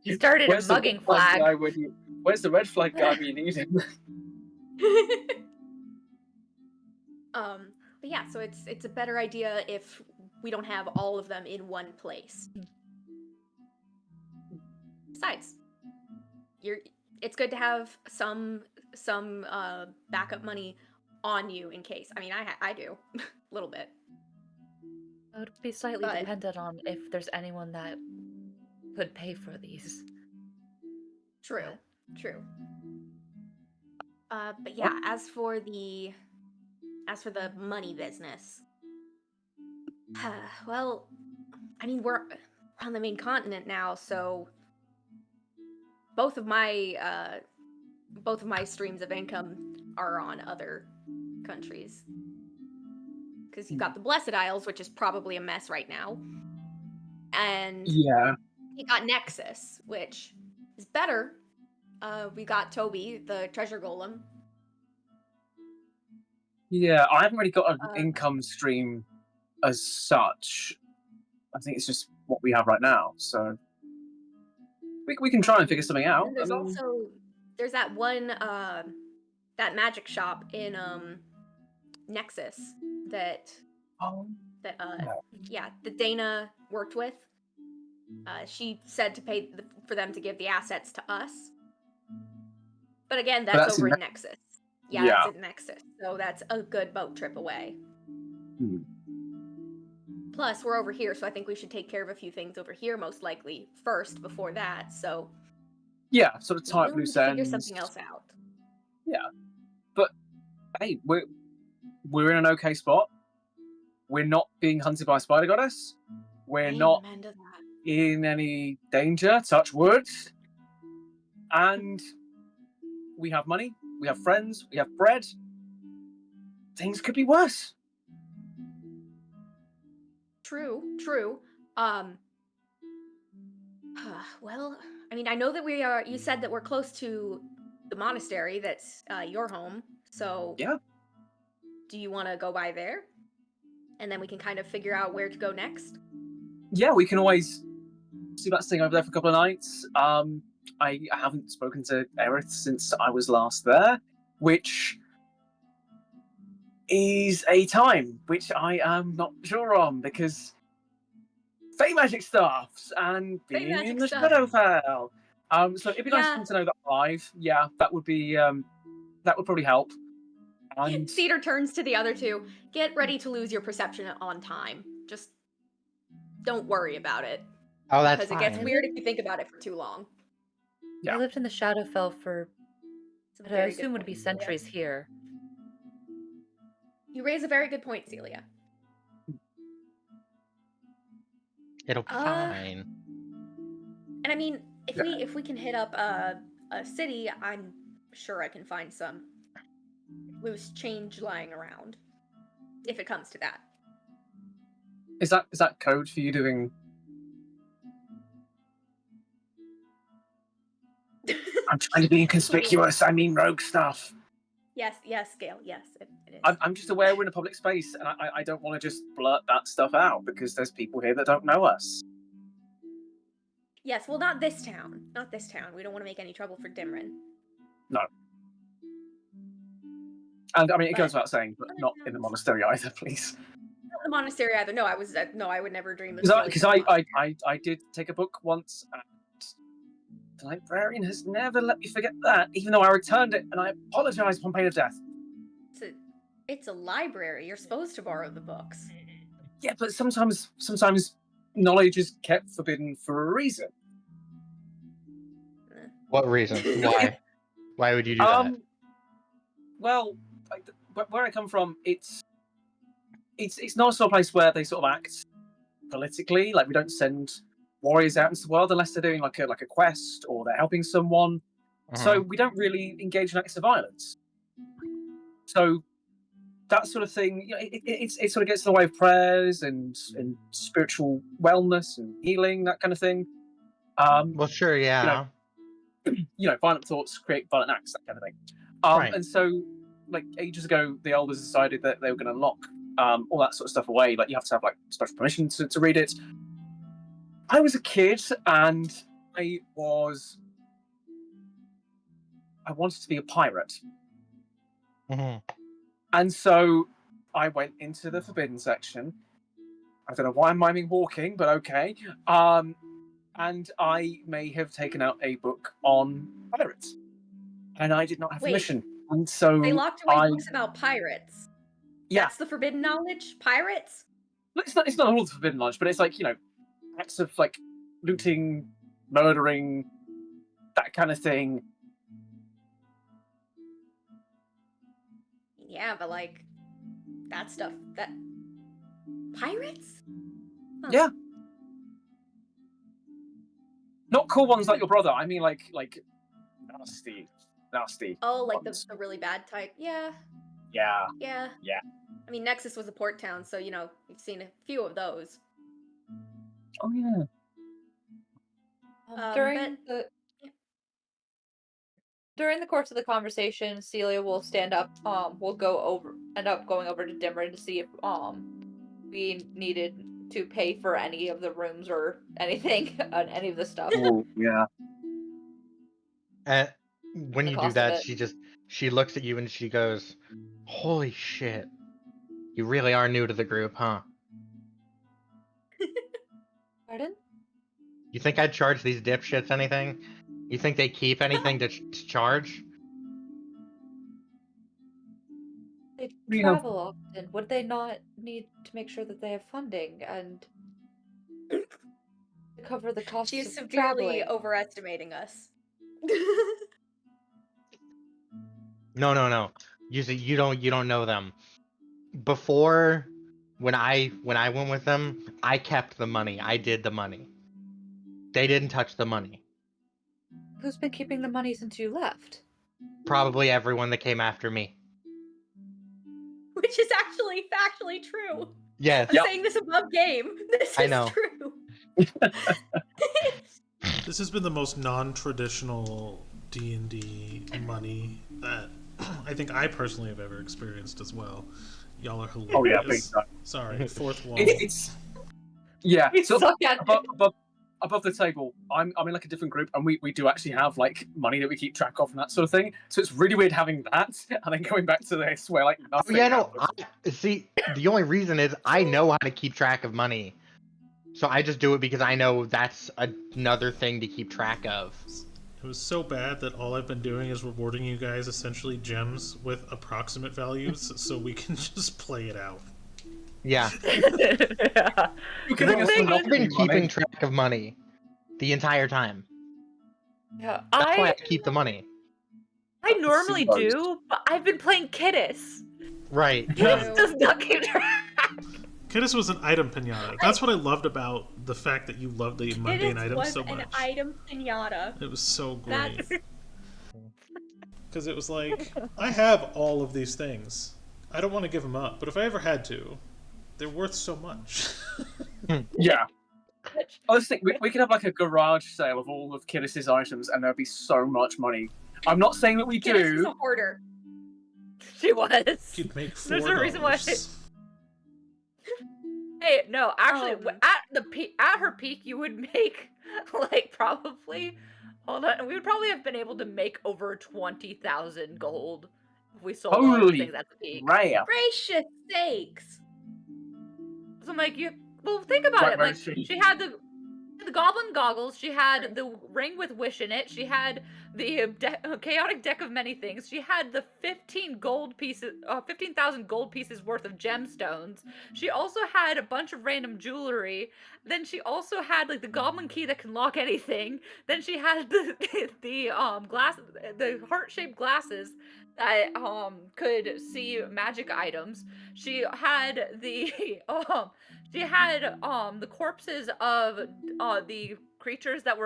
You started Where's a the mugging red flag flag. guy when you? Where's the red flag guy when you need him? But yeah, so it's a better idea if we don't have all of them in one place. Besides, it's good to have some backup money on you in case. I mean, I do a little bit. It would be slightly But- dependent on if there's anyone that could pay for these. True. But yeah, as for the money business, well, I mean we're on the main continent now, so both of my streams of income are on other countries. Because you've got the Blessed Isles, which is probably a mess right now, and Yeah. you got Nexus, which is better. We got Toby, the treasure golem. Yeah, I haven't really got an Uh, income stream as such. I think it's just what we have right now. So we can try and figure something out. And there's also that one that magic shop in Nexus that Oh, yeah, that Dana worked with. She said to pay for them to give the assets to us. But again, But that's that's over in in Nexus. Yeah, Yeah. that's in Nexus. So that's a good boat trip away. Hmm. Plus, we're over here, so I think we should take care of a few things over here most likely first before that. So Yeah, sort of we tie up will need loose to figure ends. something else out. But hey, we're in an okay spot. We're not being hunted by a spider goddess. We're not Amen to that. in any danger. Touch wood. And we have money. We have friends. We have bread. Things could be worse. True. Well, I mean, I know that we are. You said that we're close to the monastery. That's your home. So Yeah. do you want to go by there, and then we can kind of figure out where to go next? Yeah, we can always see about staying over there for a couple of nights. I haven't spoken to Aerith since I was last there, which is a time which I am not sure on because Fey magic stuffs and Fey being magic in the stuff. Shadowfell. So it'd be nice Yeah. for them to know that I'm alive. Yeah, that would be that would probably help. And Cedar turns to the other two. Get ready to lose your perception on time. Just don't worry about it. Oh, that's Because it gets fine. weird if you think about it for too long. Yeah. I lived in the Shadowfell for It's a what I very good assume would point, be Celia. centuries here. You raise a very good point, Celia. It'll be fine. And I mean, Yeah. if we can hit up a city, I'm sure I can find some loose change lying around. If it comes to that. Is that code for you doing? I'm trying to be inconspicuous. I mean rogue stuff. Yes, Gail. Yes, it is. I'm just aware we're in a public space, and I don't want to just blurt that stuff out because there's people here that don't know us. Yes, well, not this town. Not this town. We don't want to make any trouble for Dimrin. No. And I mean, it goes But without saying, but not in the monastery either, please. not the monastery either. No, I would never dream of Because stealing from I did take a book once, and the librarian has never let me forget that, even though I returned it, and I apologise upon pain of death. It's a library. You're supposed to borrow the books. Yeah, but sometimes knowledge is kept forbidden for a reason. What reason? Why? Why would you do that? Well, where I come from, it's not a sort of place where they sort of act politically. Like, we don't send warriors out into the world unless they're doing like a quest or they're helping someone. So we don't really engage in acts of violence. So that sort of thing, you know, it sort of gets in the way of prayers and spiritual wellness and healing, that kind of thing. Well, sure, yeah. Violent thoughts create violent acts, that kind of thing. Right. And so, like, ages ago, the elders decided that they were going to lock all that sort of stuff away. Like, you have to have like special permission to read it. I was a kid, and I wanted to be a pirate. And so I went into the forbidden section. I don't know why I'm miming walking, but okay. And I may have taken out a book on pirates. And I did not have permission. And so they locked away books about pirates. Yeah. That's the forbidden knowledge? Pirates? It's not all the forbidden knowledge, but it's like, acts of like looting, murdering, that kind of thing. Yeah, but like that stuff, that pirates? Huh. Yeah. Not cool ones like your brother. I mean like nasty. Oh, like ones. the really bad type. Yeah. Yeah. Yeah. Yeah. I mean, Nexus was a port town, so we've seen a few of those. Oh yeah. During the course of the conversation, Celia will stand up. We'll end up going over to Dimmer to see if we needed to pay for any of the rooms or anything on any of the stuff. Oh yeah. And when The you do cost of that, it. she looks at you and she goes, "Holy shit. You really are new to the group, huh? Pardon? You think I'd charge these dipshits anything? You think they keep anything to charge?" They travel often. Would they not need to make sure that they have funding and to cover the costs She's of severely traveling? overestimating us. No. You don't know them. Before, when I went with them, I kept the money. I did the money. They didn't touch the money. Who's been keeping the money since you left? Probably everyone that came after me. Which is actually factually true. Yes. I'm saying this above game. This I is know. true. This has been the most non-traditional D&D money that I think I personally have ever experienced as well. Y'all are hilarious. Oh yeah, big time. Sorry, fourth wall. It's yeah. We So suck at it. above the table, I'm in like a different group, and we do actually have like money that we keep track of and that sort of thing. So it's really weird having that, and then going back to this where like nothing. Yeah, no. happens. See, the only reason is I know how to keep track of money, so I just do it because I know that's another thing to keep track of. It was so bad that all I've been doing is rewarding you guys essentially gems with approximate values so we can just play it out. Yeah. Yeah. I've been keeping track of money the entire time. Yeah, That's why I keep the money. I normally do, but I've been playing Kiddus. Right. Kiddus does not keep track. Kiddus was an item pinata. That's what I loved about the fact that you loved the mundane Kiddus items was so much. an item pinata. It was so great. That's... Because it was like, I have all of these things. I don't want to give them up, but if I ever had to, they're worth so much. Yeah. I was thinking we could have like a garage sale of all of Kiddus's items, and there'd be so much money. I'm not saying that we Kiddus is do. a hoarder. She was. You'd make $4. There's a reason why. Hey, no, actually, at her peak, you would make like probably. Hold on, we would probably have been able to make over 20,000 gold if we sold all the Holy things at the peak. rare. Gracious sakes! So I'm like, well, think about Right, it. where Like, is she? she had the goblin goggles. She had the ring with wish in it. She had the chaotic deck of many things. She had the 15,000 gold pieces worth of gemstones. She also had a bunch of random jewelry. Then she also had like the goblin key that can lock anything. Then she had the heart-shaped glasses that could see magic items. She had the the corpses of the creatures that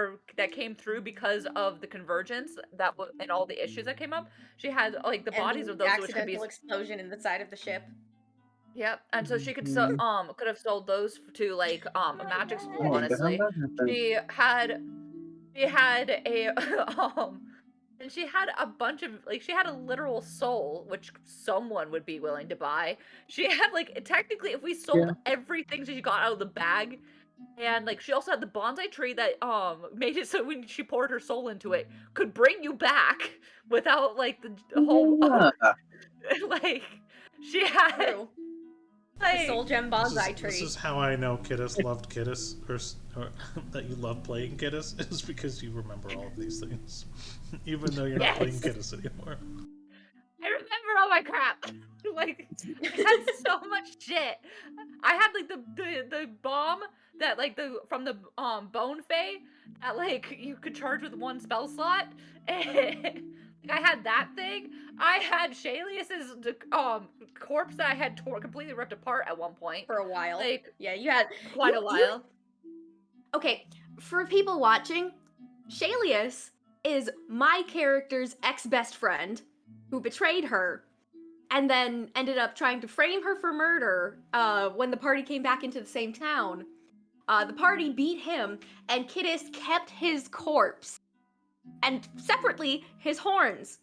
came through because of the convergence and all the issues that came up. She had like the bodies of those which could be accidental explosion in the side of the ship. Yep, and so she could could have sold those to like a magic school. Oh, Honestly, she had a and she had a bunch of she had a literal soul which someone would be willing to buy. She had like technically if we sold everything she got out of the bag, and like she also had the bonsai tree that made it so when she poured her soul into it could bring you back without like the whole like she had True. The like soul gem bonsai tree. This is how I know Kittis loved Kittis, or that you love playing Kittis, is because you remember all of these things, even though you're not playing Kittis anymore. I remember all my crap. Like I had so much shit. I had like the bomb that like from the bone fae that like you could charge with one spell slot. And I had that thing. I had Shalius's corpse that I had completely ripped apart at one point. For a while. Like Yeah, you had quite a while. Okay, for people watching, Shalius is my character's ex-best friend who betrayed her and then ended up trying to frame her for murder when the party came back into the same town. The party beat him, and Kittis kept his corpse. And separately, his horns.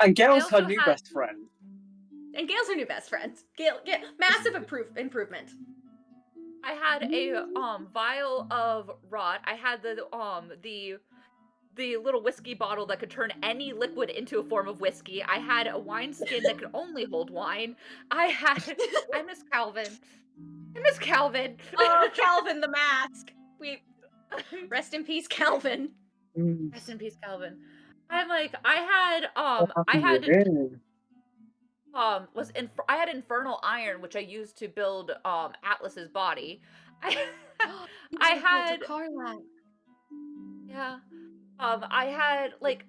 And Gail's her also new had- best friend. And Gail's her new best friend. Gail, massive improvement. I had a vial of rot. I had the little whiskey bottle that could turn any liquid into a form of whiskey. I had a wine skin that could only hold wine. I miss Calvin. I miss Calvin. Oh, Calvin the mask. Rest in peace, Calvin. Rest in peace, Calvin. I'm like, I had infernal iron, which I used to build Atlas's body. I had yeah. I had like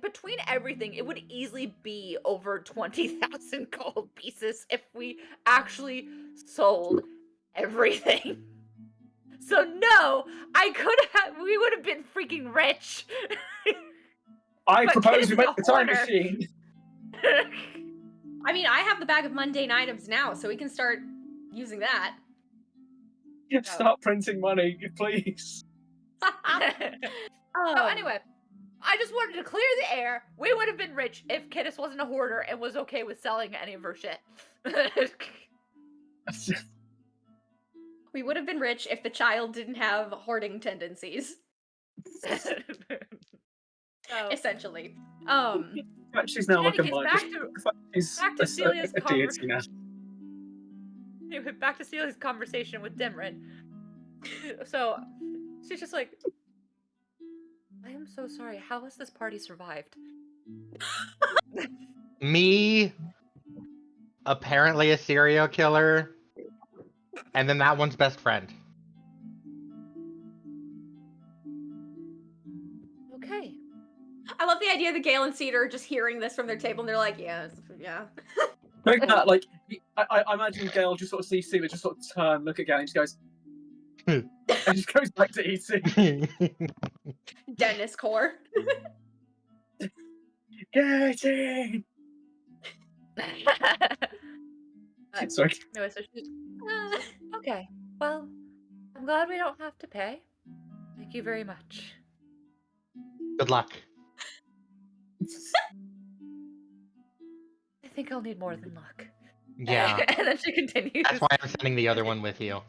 between everything, it would easily be over 20,000 gold pieces if we actually sold everything. So no, we would have been freaking rich. I But propose we Kittis make the the time hoarder. machine. I mean, I have the bag of mundane items now, so we can start using that. Start printing money, please. So anyway, I just wanted to clear the air. We would have been rich if Kittis wasn't a hoarder and was okay with selling any of her shit. We would have been rich if the child didn't have hoarding tendencies, So, essentially. She's now in like any a case, monk. She's back to Celia's a deity now. anyway, back to Celia's conversation with Dimrin. So she's just like, I am so sorry. How has this party survived? Me, apparently a serial killer, and then that one's best friend. Okay. I love the idea that Gale and Cedar are just hearing this from their table and they're like, yeah. Look that, like, I imagine Gail just sort of sees Celia just sort of turn, look at Gail, and just goes, and just goes back to eating. Dennis core. Get in! Sorry. Anyway, so she's okay. Well, I'm glad we don't have to pay. Thank you very much. Good luck. think I'll need more than luck. Yeah. And then she continues. That's why I'm sending the other one with you.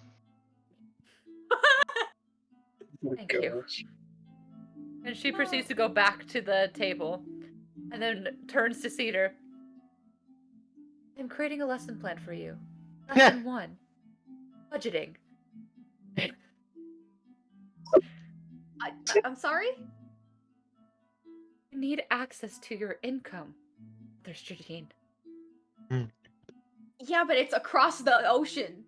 Thank you. And she proceeds to go back to the table and then turns to Cedar. I'm creating a lesson plan for you. Lesson 1. Budgeting. I'm sorry? You need access to your income. There's Jardine. Yeah, but it's across the ocean.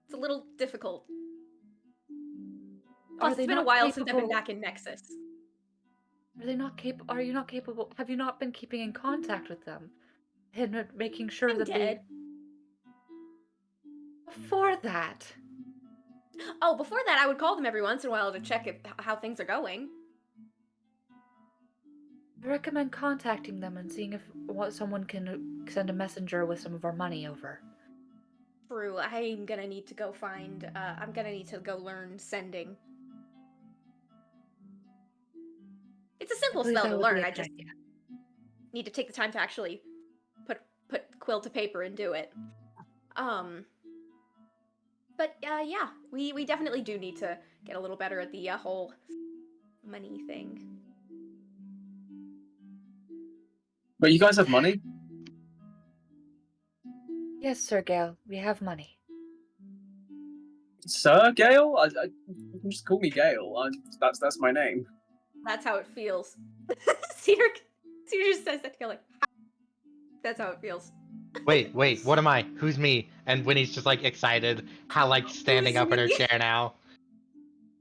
It's a little difficult. Plus, it's been a while since I've been back in Nexus. Are they not capable? Are you not capable? Have you not been keeping in contact with them? And making sure I'm that dead. Before that. Oh, before that, I would call them every once in a while to check how things are going. I recommend contacting them and seeing if someone can send a messenger with some of our money over. True, I'm gonna need to go find, I'm gonna need to go learn sending. It's a simple spell to learn, I just need to take the time to actually put quill to paper and do it. But yeah, we definitely do need to get a little better at the whole money thing. But you guys have money? Yes, Sir Gale, we have money. Sir Gale? You can just call me Gale. That's my name. That's how it feels. Cedar just says that to go like, that's how it feels. Wait, what am I? Who's me? And Winnie's just like excited, how like standing up in her chair now.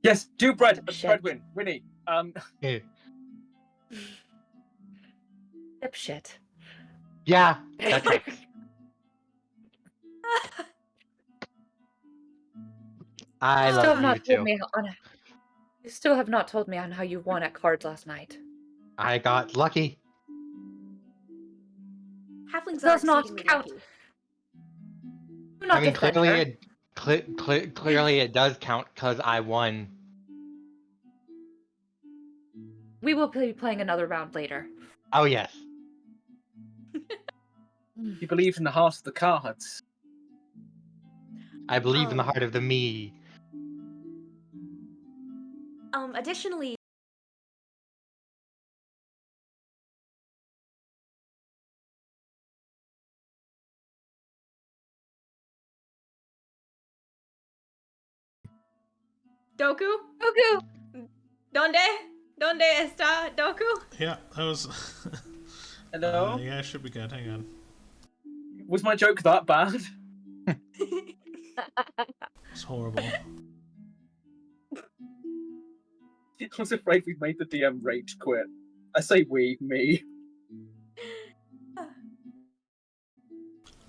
Yes, do bread. Shit. Breadwin. Winnie. Dipshit. Yeah, that's it. I love you too. You still have not told me on how you won at cards last night. I got lucky. Halflings Does are not exceedingly count. lucky. Do not I mean, defend clearly her. clearly it does count because I won. We will be playing another round later. Oh yes. You believe in the heart of the cards. I believe in the heart of the me. Additionally, Doku? ¿Dónde está Doku? Yeah, that was. Hello? Yeah, I should be good. Hang on. Was my joke that bad? It's horrible. I was afraid we'd made the DM rage quit. I say we, me.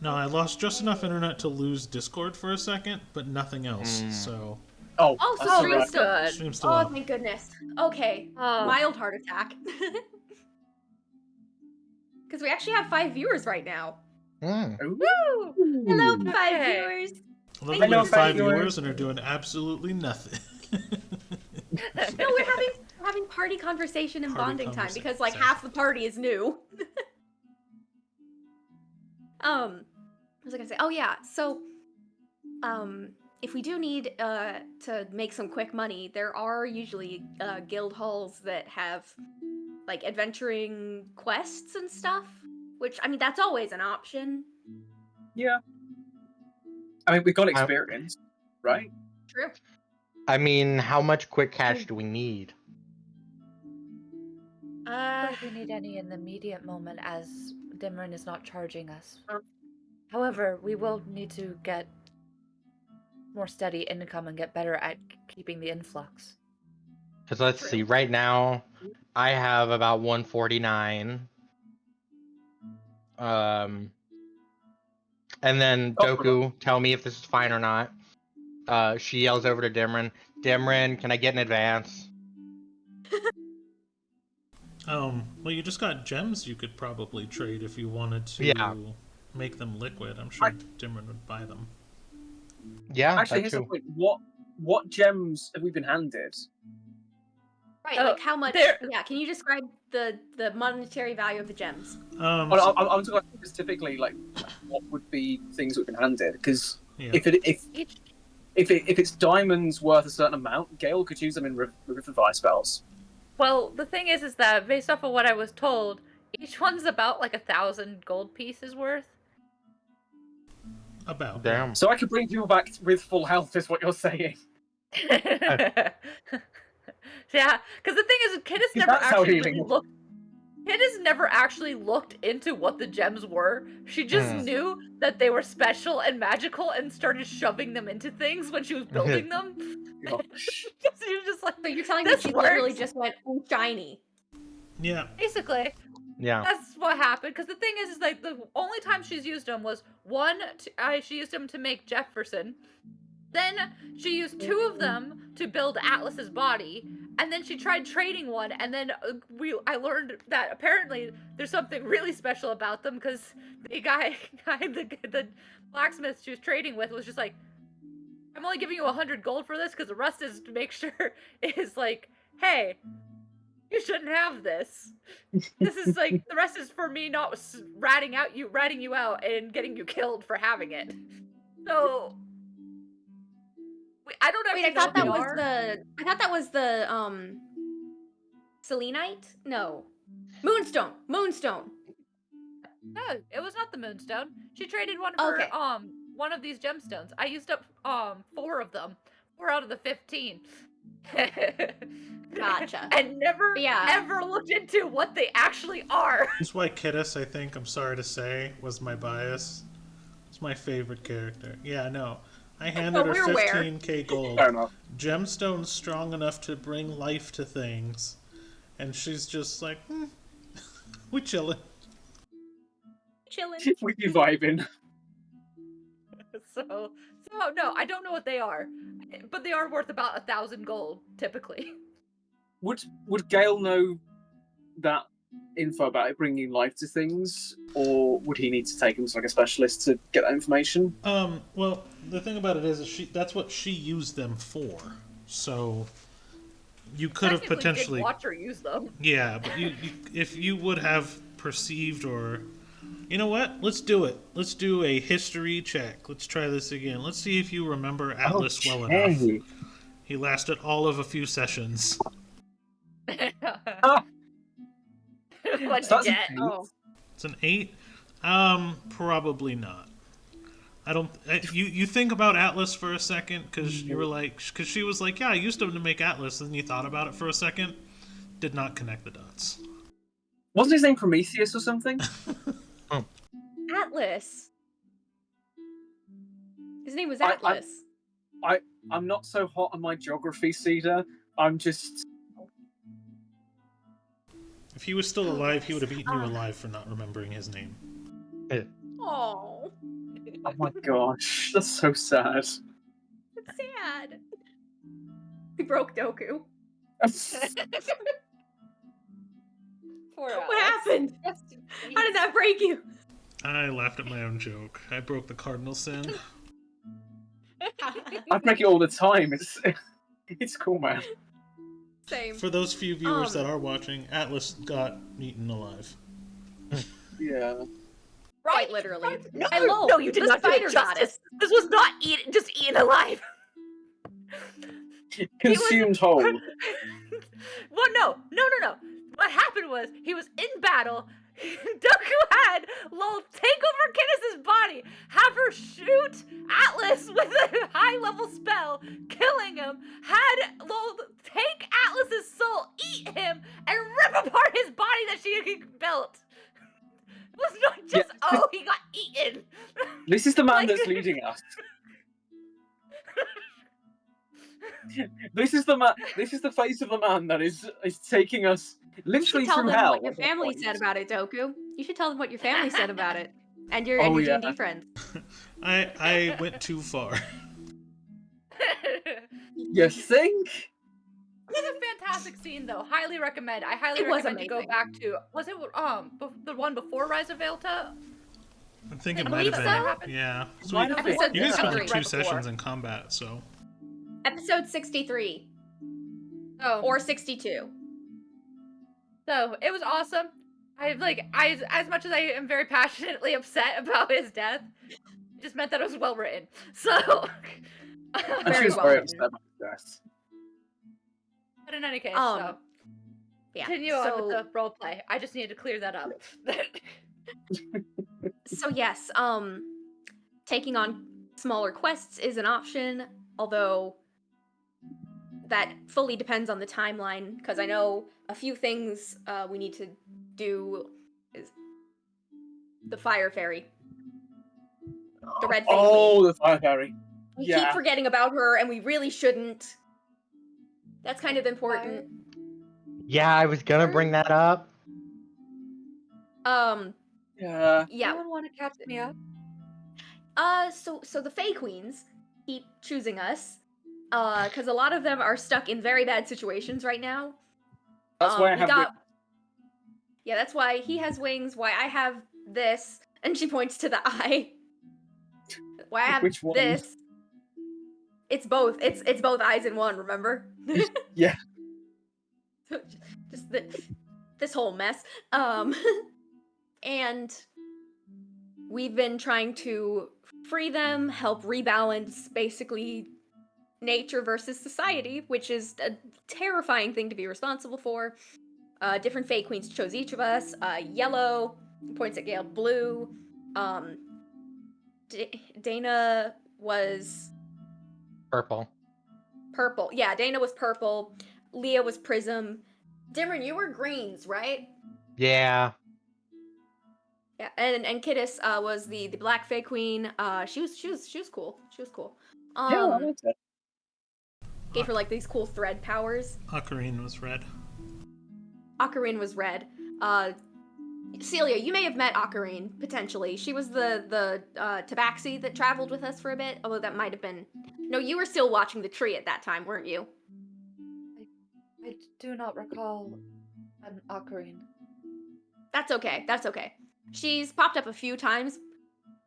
No, I lost just enough internet to lose Discord for a second, but nothing else. So. Oh, so stream's still good. Stream's still Oh, up. thank goodness. Okay, mild heart attack. Because we actually have 5 viewers right now. Mm. Woo! Hello, 5 viewers. I love Thank that we you have for 5 viewers. viewers and are doing absolutely nothing. No, we're having party conversation and Party bonding time because conversation. like half the party is new. What was I gonna say? Oh yeah, so if we do need to make some quick money, there are usually guild halls that have like adventuring quests and stuff. Which I mean, that's always an option. Yeah. I mean, we've got experience, right? True. I mean, how much quick cash do we need? If we need any in the immediate moment, as Dimrin is not charging us. However, we will need to get more steady income and get better at keeping the influx. Because let's see, right now, I have about 149. And then Doku, tell me if this is fine or not. She yells over to Dimrin, Dimrin, can I get an advance? Well, you just got gems you could probably trade if you wanted to make them liquid. I'm sure Dimrin would buy them. Yeah, actually, here's the point. What gems have we been handed? Right, Oh, like how much? there- Yeah, can you describe the monetary value of the gems? Well, I'm talking specifically like what would be things that have been handed because Yeah. Each if it's diamonds worth a certain amount, Gale could use them in revivify spells. Well, the thing is that based off of what I was told, each one's about like 1,000 gold pieces worth. About. Damn. So I could bring people back with full health, is what you're saying. Yeah, because the thing is, Kid has never That's how actually healing really is. looked. Kid has never actually looked into what the gems were. She just knew that they were special and magical and started shoving them into things when she was building them. Gosh. She was just like, So you're telling me this she literally works. just went, "Ooh, shiny." Yeah. Basically, Yeah. that's what happened. Because the thing is like the only time she's used them was she used them to make Jefferson. Then she used 2 of them to build Atlas's body, and then she tried trading one, and then I learned that apparently there's something really special about them because the guy the blacksmith she was trading with was just like, I'm only giving you 100 gold for this because the rest is to make sure is like, hey, you shouldn't have this. This is like the rest is for me not ratting you out and getting you killed for having it. So. I don't actually Wait, I thought that know was what they are. I thought that was the selenite? No. Moonstone. Moonstone. No, it was not the moonstone. She traded one Okay. for one of these gemstones. I used up 4 of them. 4 out of the 15. Gotcha. And never ever looked into what they actually are. That's why Kidus, I think, I'm sorry to say, was my bias. It's my favorite character. Yeah, no. I handed her we're aware. 15k gold. Fair enough. Gemstones strong enough to bring life to things. And she's just like, we chillin'. Chillin'. We be vibing. So no, I don't know what they are, but they are worth about 1,000 gold typically. Would Gale know that info about it bringing life to things, or would he need to take him to like a specialist to get that information? Well, the thing about it is that's what she used them for. So you could have Technically potentially did watch her use them. Yeah, but you if you would have perceived or you know what? Let's do it. Let's do a history check. Let's try this again. Let's see if you remember Atlas well enough. He lasted all of a few sessions. What'd So you that's get? an 8. Oh. It's an 8. Probably not. I don't. You think about Atlas for a second because you were like, because she was like, yeah, I used them to make Atlas, and you thought about it for a second. Did not connect the dots. Wasn't his name Prometheus or something? Atlas. His name was Atlas. I'm not so hot on my geography, Cedar. I'm just. If he was still alive, he would have eaten you alive for not remembering his name. Oh. Oh my gosh, that's so sad. It's sad. We broke Doku. Poor What happened? Rest in peace. How did that break you? I laughed at my own joke. I broke the cardinal sin. I break it all the time. It's cool, man. Same. For those few viewers that are watching, Atlas got eaten alive. Yeah. Quite literally. No, Hello, no, you did the not do spider it justice. goddess. This was not just eaten alive. Consumed whole. Well, no. What happened was he was in battle. Doku had Lol take over Kidus's body, have her shoot Atlas with a high-level spell, killing him, had Lol take Atlas's soul, eat him, and rip apart his body that she had built. It was not just, he got eaten. This is the man Like- that's leading us. This is the man. This is the face of the man that is taking us You literally should tell through them hell. what your at that family point. said about it, Doku. You should tell them what your family said about it. And your Oh, yeah. D&D friends. I went too far. You think? It was a fantastic scene, though. Highly recommend. I highly It was recommend you go amazing. back to. Was it the one before Rise of Velta? I think it I might have believe been. so. Yeah. So Might have been. you guys spent like Episode 2 right before. sessions in combat, so. Episode 63. Oh, or 62. so it was awesome. As much as I am very passionately upset about his death, it just meant that it was well written. So, And she Very was well very written. upset about his death. but in any case, Um, Yeah. continue on with the role play. I just needed to clear that up. So yes, taking on smaller quests is an option, although that fully depends on the timeline, because I know a few things we need to do is the Fire Fairy. The Red Fae Oh, Queen. the Fire Fairy. We Yeah. keep forgetting about her, and we really shouldn't. That's kind of important. Yeah, I was gonna bring that up. Yeah. Yeah. Anyone want to catch me up? So the Fae Queens keep choosing us, because a lot of them are stuck in very bad situations right now. That's why I We have got. Yeah, that's why he has wings. Why I have this, and she points to the eye. Why I have Which one? this. It's both. It's both eyes in one. Remember? Yeah. Just this whole mess. And we've been trying to free them, help rebalance basically nature versus society, which is a terrifying thing to be responsible for. Different Fae Queens chose each of us. Yellow points at Gale. Blue. Dana was Purple. purple. Yeah, Dana was purple. Leah was prism. Dimron, you were greens, right? Yeah. Yeah, and Kittis was the black Fae Queen. She was cool. She was cool. Yeah, I liked it. Gave her like these cool thread powers. Ocarine was red. Ocarine was red. Celia, you may have met Ocarine potentially. She was the tabaxi that traveled with us for a bit. Although that might have been. No, you were still watching the tree at that time, weren't you? I do not recall an ocarine. That's okay. That's okay. She's popped up a few times.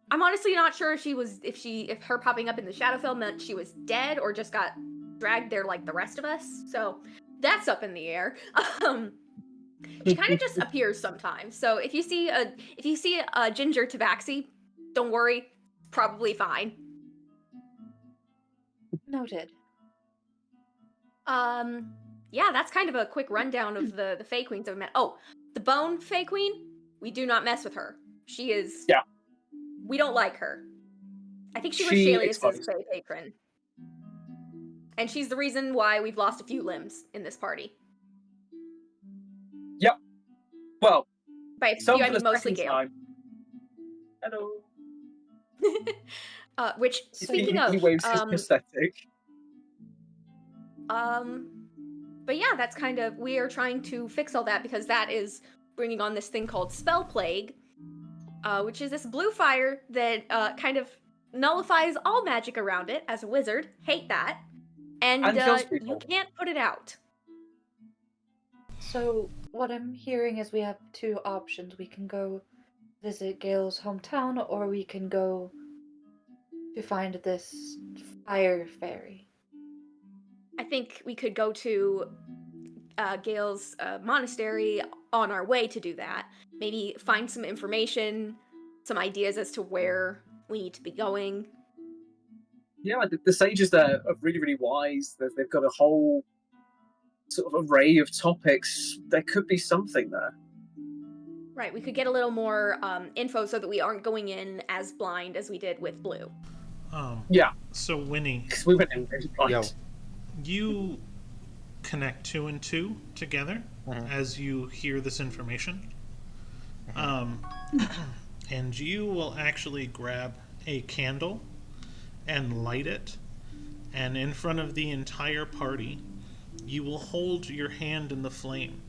I'm honestly not sure if her popping up in the Shadowfell meant she was dead or just got dragged there like the rest of us. So that's up in the air. She kind of just appears sometimes. So if you see a ginger tabaxi, don't worry, probably fine. Noted. Yeah, that's kind of a quick rundown of the Fae Queens that we met. Oh, the Bone Fae Queen, we do not mess with her. She is. Yeah. We don't like her. I think she was She Shalius's exposed. Fae patron. And she's the reason why we've lost a few limbs in this party. Yep. Well, By a some few, I for mean the mostly second Gale. time. Hello. Which, speaking He of, waves his prosthetic. but yeah, that's kind of, we are trying to fix all that because that is bringing on this thing called Spell Plague, which is this blue fire that kind of nullifies all magic around it as a wizard. Hate that. And kills you people. can't put it out. So what I'm hearing is we have two options. We can go visit Gale's hometown, or we can go to find this fire fairy. I think we could go to Gale's monastery on our way to do that. Maybe find some information, some ideas as to where we need to be going. Yeah, the sages there are really, really wise. They've got a whole sort of array of topics. There could be something there. Right, we could get a little more info so that we aren't going in as blind as we did with Blue. Yeah. So Winnie, Because we went in blind. Yo. you connect 2 and 2 together as you hear this information. And you will actually grab a candle and light it, and in front of the entire party, you will hold your hand in the flame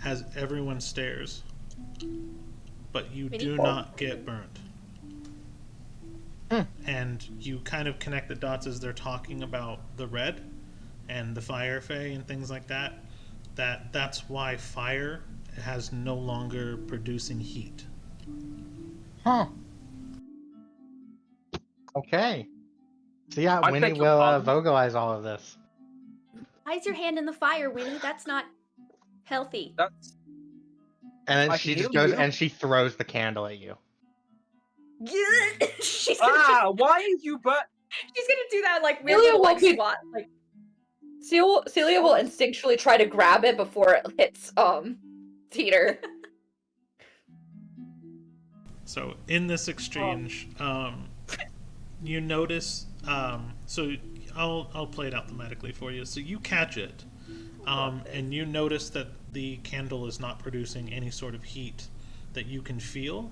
as everyone stares, but you do not get burned. And you kind of connect the dots as they're talking about the red and the fire fae and things like that. That's why fire has no longer producing heat. Huh. Okay. So yeah, I Winnie beg your will pardon? vocalize all of this. Why is your hand in the fire, Winnie? That's not healthy. That's And then I she can just heal goes you. and she throws the candle at you. she's gonna why are you but she's gonna do that like weird Celia little like won't be- swat. Like Celia will instinctually try to grab it before it hits Teeter. So in this exchange, you notice. So I'll play it out thematically for you. So you catch it, and you notice that the candle is not producing any sort of heat that you can feel,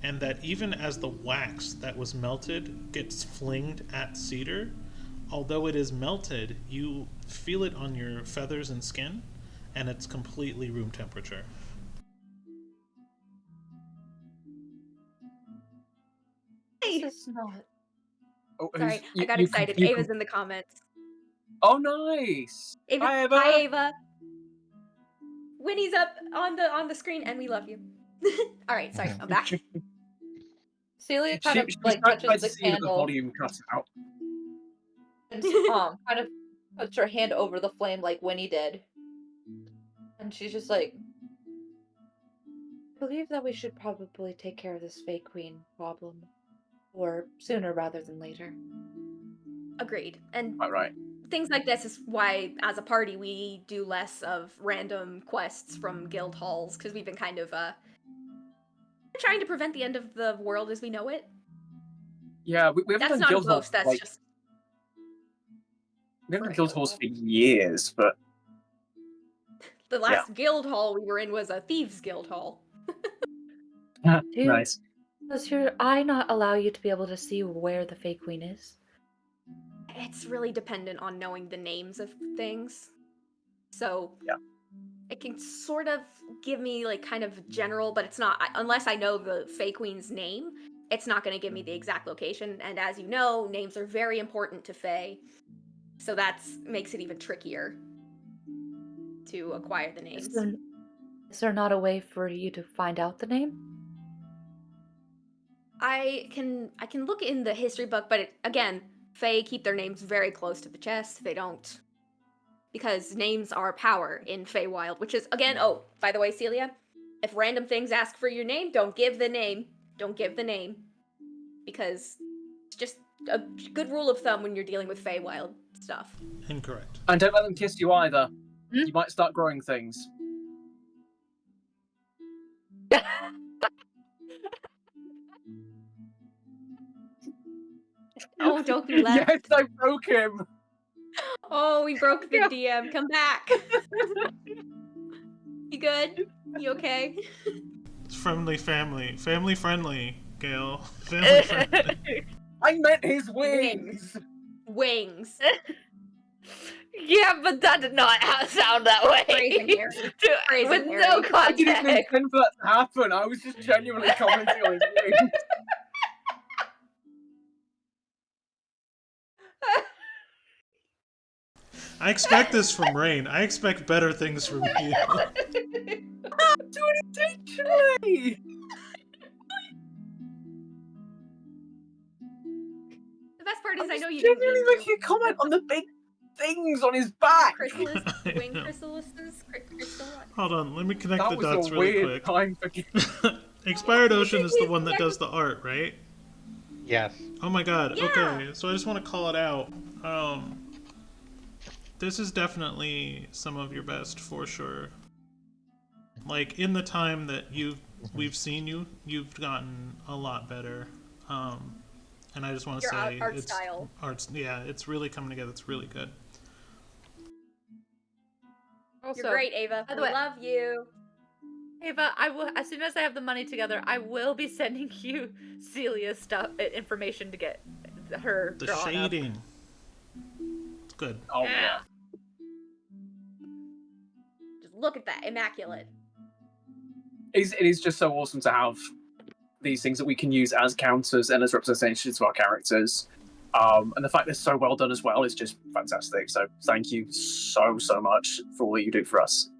and that even as the wax that was melted gets flinged at Cedar, although it is melted, you feel it on your feathers and skin, and it's completely room temperature. This is not. Oh, sorry, you- I got you excited. can- you Ava's can- in the comments. Oh, nice. Ava, Hi, Ava. hi Ava. Winnie's up on the screen, and we love you. All right, sorry, I'm back. Celia kind of She like tried touches to the see the candle volume cut out. and kind of puts her hand over the flame like Winnie did. And she's just like, I believe that we should probably take care of this fake queen problem. Or sooner rather than later. Agreed. And All right. things like this is why, as a party, we do less of random quests from guild halls, because we've been kind of trying to prevent the end of the world as we know it. Yeah, we haven't That's done not a guild halls. boast. That's Like, just we haven't for done a guild guild halls hall. for years, but the last guild hall we were in was a thieves guild hall. nice. Does your eye not allow you to be able to see where the fake queen is? It's really dependent on knowing the names of things. So Yeah. it can sort of give me like kind of general, but it's not unless I know the Fae Queen's name. It's not going to give me the exact location. And as you know, names are very important to Fae, so that's makes it even trickier to acquire the names. Is there not a way for you to find out the name? I can look in the history book, but again, Fae keep their names very close to the chest. They don't, because names are power in Feywild, which is again. Oh, by the way, Celia, if random things ask for your name, don't give the name. Don't give the name, because it's just a good rule of thumb when you're dealing with Feywild stuff. Incorrect. And don't let them kiss you either. Hmm? You might start growing things. Oh, Doku left. Yes, I broke him. Oh, we broke the DM. Come back. You good? You okay? It's friendly family. Family friendly, Gail. Family friendly. I meant his wings. Wings. Yeah, but that did not sound that way. Phrasing, Harry. Phrasing, With Harry. no I didn't context. intend for that to happen. I was just genuinely commenting on his wings. I expect this from Rain. I expect better things from you. Do it intentionally. The best part is I know you Genuinely didn't mean making a comment on the big things on his back. Chrysalis, I wing know. chrysalises, crystal. Hold on, let me connect That the was dots a really weird quick. time for Expired Ocean is the one that does the art, right? Yes. Oh my god, Yeah. okay. So I just want to call it out. This is definitely some of your best for sure. Like in the time that we've seen you, you've gotten a lot better. And I just want to Your say art it's style. yeah, it's really coming together. It's really good. Also, You're great, Ava. by the We way- love you. Ava, I will, as soon as I have the money together, I will be sending you Celia's stuff, information to get her The drawn up. shading. It's good. Oh yeah. Just look at that, immaculate. It is just so awesome to have these things that we can use as counters and as representations of our characters. And the fact they're so well done as well is just fantastic. So thank you so much for all you do for us.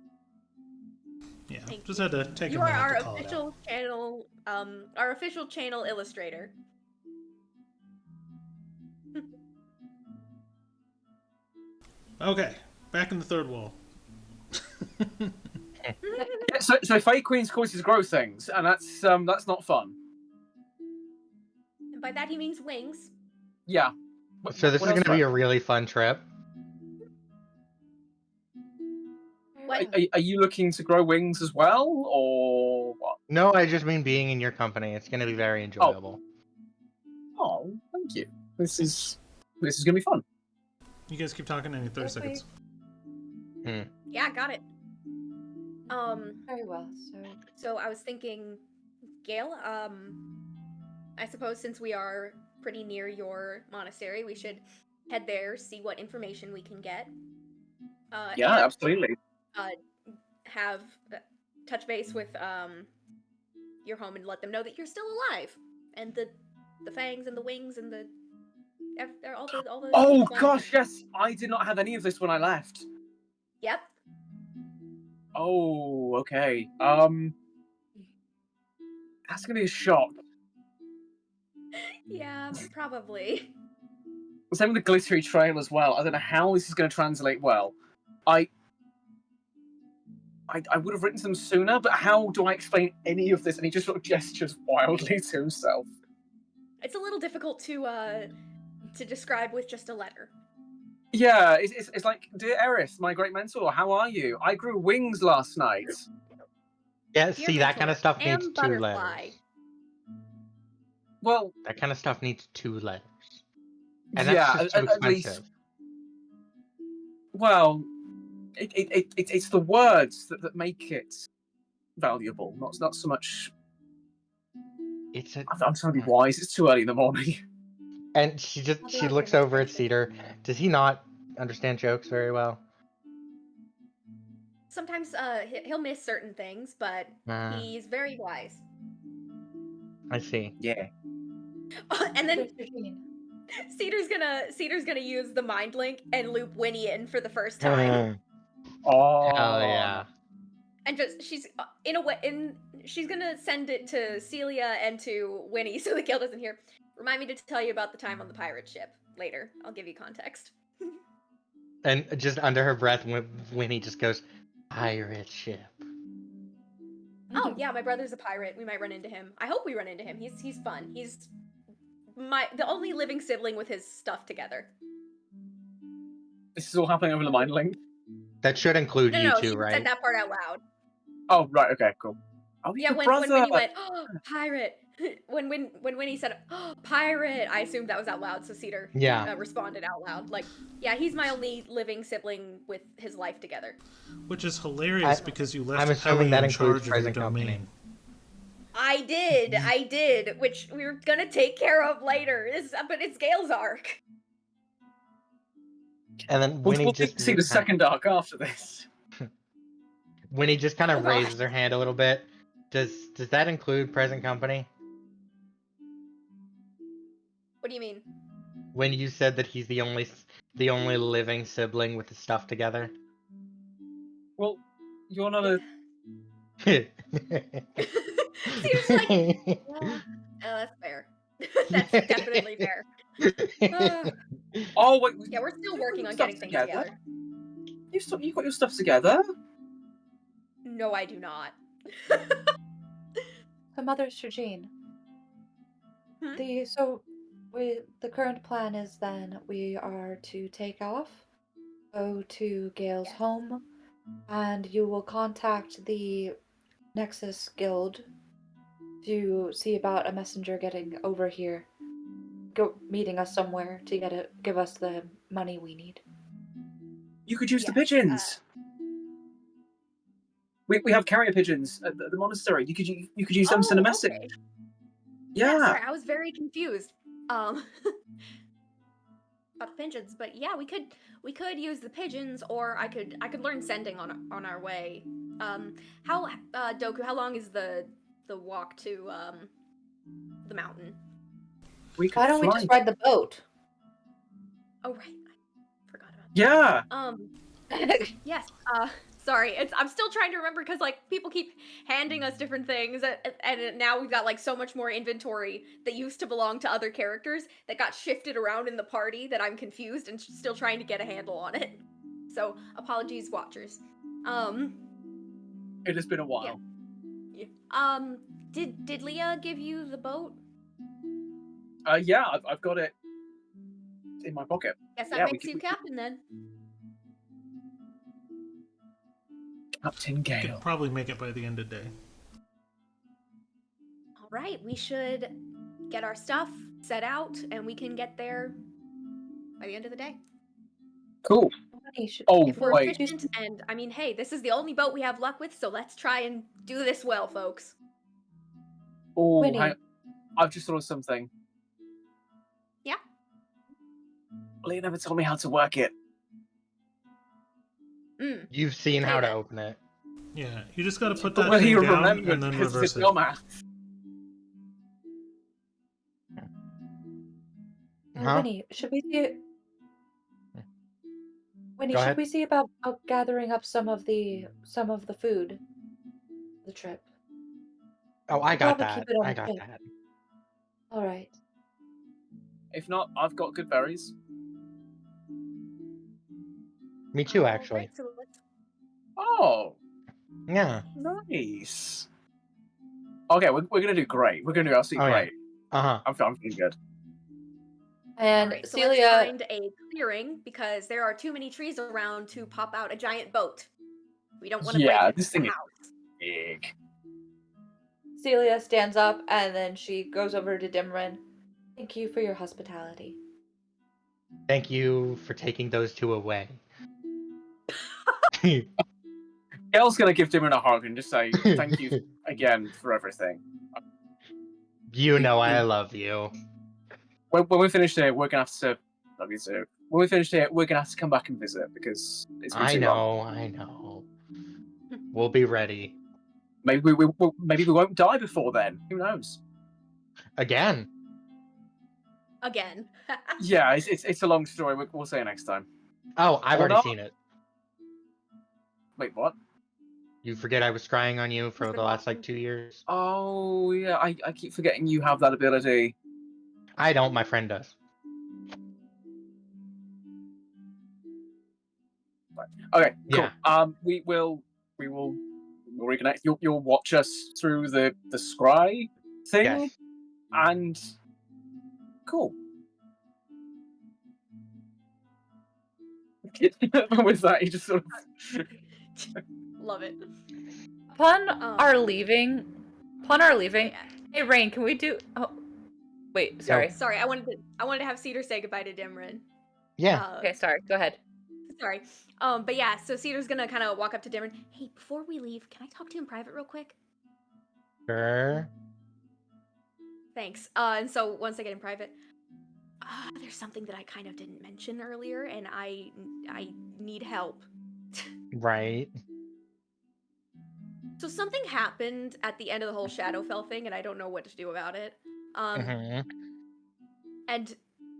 Yeah, Thank just had to take You a are minute our to call it out. official channel, our official channel illustrator. Okay, Back in the third wall. Yeah, so Fey Queen's courses grow things, and that's not fun. And by that he means wings. Yeah. So this is What else going to be do a really fun trip. What? Are you looking to grow wings as well, or what? No, I just mean being in your company. It's going to be very enjoyable. Oh, thank you. This is gonna be fun. You guys keep talking. I need 30 seconds. Yeah, got it. Very well. So I was thinking, Gail, I suppose since we are pretty near your monastery, we should head there, see what information we can get. Yeah, and, absolutely. have touch base with your home and let them know that you're still alive, and the fangs and the wings and the all the Oh fun gosh, things. yes. I did not have any of this when I left. Yep. Oh, okay. That's gonna be a shock. Yeah, probably. Same with the glittery trail as well. I don't know how this is going to translate well. I would have written to them sooner, but how do I explain any of this? And he just sort of gestures wildly to himself. It's a little difficult to describe with just a letter. Yeah, it's like, dear Eris, my great mentor, how are you? I grew wings last night. Yeah, Dear see, that kind of mentor, stuff needs am 2 butterfly. letters. Well, That kind of stuff needs 2 letters. And yeah, that's just too at least. expensive. Well, it's the words that make it valuable, not so much. I'm trying to be wise. It's too early in the morning. And she looks over at Cedar. Does he not understand jokes very well? Sometimes he'll miss certain things, but he's very wise. I see. Yeah. And then Cedar's gonna use the mind link and loop Winnie in for the first time. Oh. Hell yeah. And just she's she's gonna send it to Celia and to Winnie so that Gail doesn't hear. Remind me to tell you about the time on the pirate ship later. I'll give you context. And just under her breath, Winnie just goes, pirate ship. Oh yeah, my brother's a pirate. We might run into him. I hope we run into him. He's fun. He's the only living sibling with his stuff together. This is all happening over the mind link? That should include you No, two, she right? said that part out loud. Oh, right, okay, cool. Oh, Yeah, when Winnie went, oh, pirate. When Winnie said, oh, pirate, I assumed that was out loud, so Cedar responded out loud. Like, yeah, he's my only living sibling with his life together. Which is hilarious because you left I'm assuming Ellie that in includes charge of your present company. domain. I did, which we were gonna take care of later. But it's Gale's arc. And then we'll Winnie just see the second arc after this. Winnie just kind of raises her hand a little bit. Does that include present company? What do you mean? When you said that he's the only living sibling with the stuff together. Well, you're not a. Cedar's like, yeah, that's fair. That's definitely fair. Oh wait, yeah, we're still working on getting things together. You got your stuff together? No, I do not. So, Mother Shujin, the current plan is then we are to take off, go to Gale's home, and you will contact the Nexus Guild to see about a messenger getting over here, meeting us somewhere to give us the money we need. You could use the pigeons. We have carrier pigeons at the monastery. You could use them to send a message. Okay. Yeah. Sorry, I was very confused. About the pigeons, but yeah, we could use the pigeons, or I could learn sending on our way. How Doku? How long is the walk to the mountain? Why don't we just ride the boat? Oh right, I forgot about that. Yeah. Yes. Sorry, I'm still trying to remember because like people keep handing us different things, and now we've got like so much more inventory that used to belong to other characters that got shifted around in the party that I'm confused and still trying to get a handle on it. So apologies, watchers. It has been a while. Did Leah give you the boat? Yeah, I've got it in my pocket. Guess that Yeah, makes you captain then. Captain You Gale. could probably make it by the end of the day. All right, we should get our stuff set out, and we can get there by the end of the day. Cool. Winnie, should, Oh, If we're wait. efficient, and I mean, hey, this is the only boat we have luck with, so let's try and do this well, folks. Oh, Winnie. I've just thought of something. Yeah? Leah never told me how to work it. You've seen Okay, how to then. open it. Yeah, you just gotta put But that whether thing you down remember and then because reverse it's a it. dumbass. Huh? Winnie, should we see? Winnie, Go should ahead. we see about gathering up some of the food? The trip. Oh, I We'll got probably that. keep it on I the got ship. that. All right. If not, I've got good berries. Me too, All actually. right, so let's. Oh, Yeah. nice. Okay, we're gonna do great. We're gonna do absolutely Oh, yeah. great. Uh-huh. I'm feeling good. And Alright, so let's Celia, find a clearing because there are too many trees around to pop out a giant boat. We don't want to Yeah, break into this the thing is house. big. Celia stands up and then she goes over to Dimrin. Thank you for your hospitality. Thank you for taking those two away. Gail's gonna give Dimon a hug and just say thank you again for everything. You know I love you. When we finish here, we're gonna have to. Love you too. When we finish here, we're gonna have to come back and visit because it's been too long. I know. We'll be ready. Maybe maybe we won't die before then. Who knows? Again. Again. Yeah, it's a long story. We'll say it next time. Oh, I've Or already not. seen it. Wait, what? You forget I was crying on you for the last, like, 2 years? Oh yeah, I keep forgetting you have that ability. I don't, my friend does. Okay, cool. Yeah. We'll reconnect. You'll watch us through the scry thing, Yes. and cool. With that, he just sort of. Love it. Upon Um, our leaving, Yeah. hey Rain, can we do? Oh, wait, sorry. Sorry, I wanted to have Cedar say goodbye to Dimrin. Yeah. Okay, sorry. Go ahead. Sorry. But yeah, so Cedar's gonna kind of walk up to Dimrin. Hey, before we leave, can I talk to you in private real quick? Sure. Thanks. And so once I get in private, there's something that I kind of didn't mention earlier, and I need help. Right. So something happened at the end of the whole Shadowfell thing, and I don't know what to do about it. Mm-hmm. And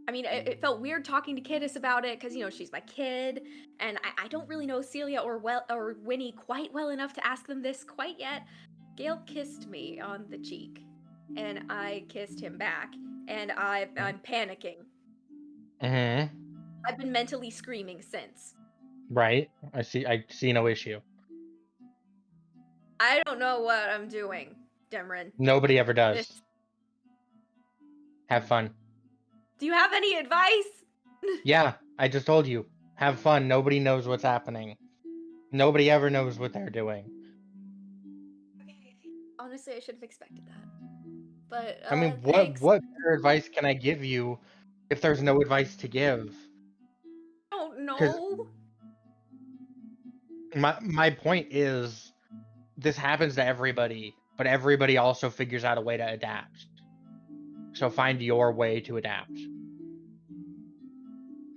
I mean, it felt weird talking to Kiddis about it because she's my kid, and I don't really know Celia or Winnie quite well enough to ask them this quite yet. Gale kissed me on the cheek, and I kissed him back, and I'm panicking. Mm-hmm. I've been mentally screaming since. Right. I see no issue. I don't know what I'm doing, Demrin. Nobody ever does. This... Have fun. Do you have any advice? Yeah, I just told you. Have fun. Nobody knows what's happening. Nobody ever knows what they're doing. Okay. Honestly, I should have expected that. But I mean, thanks. what better advice can I give you if there's no advice to give? I don't 'Cause know. my point is, this happens to everybody, but everybody also figures out a way to adapt. So find your way to adapt.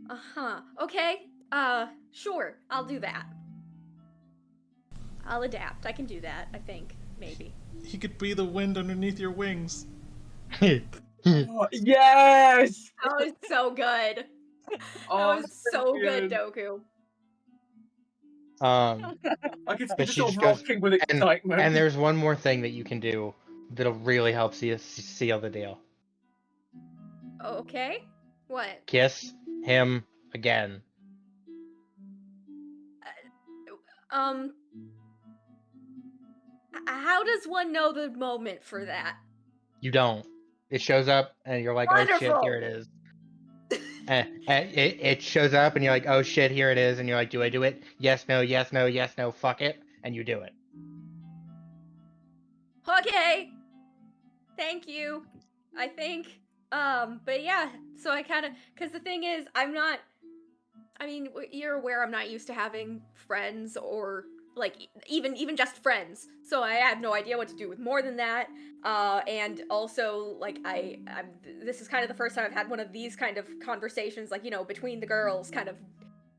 Uh-huh. Okay. Sure. I'll do that. I'll adapt. I can do that, I think. Maybe. He could be the wind underneath your wings. Oh, yes. That was so good. Oh, That was so good, Doku. I can see But the she sort of just goes, rocking with excitement. and there's one more thing that you can do that'll really help seal the deal. Okay. What? Kiss him again. Um, how does one know the moment for that? You don't. It shows up, and you're like, oh shit, here it is. And it shows up, and you're like, oh shit, here it is, and you're like, do I do it? Yes, no, yes, no, yes, no, fuck it, and you do it. Okay. Thank you. I think. But yeah, so I kind of, because the thing is, I mean, you're aware I'm not used to having friends or like even just friends. So I have no idea what to do with more than that. And also like this is kind of the first time I've had one of these kind of conversations, like between the girls kind of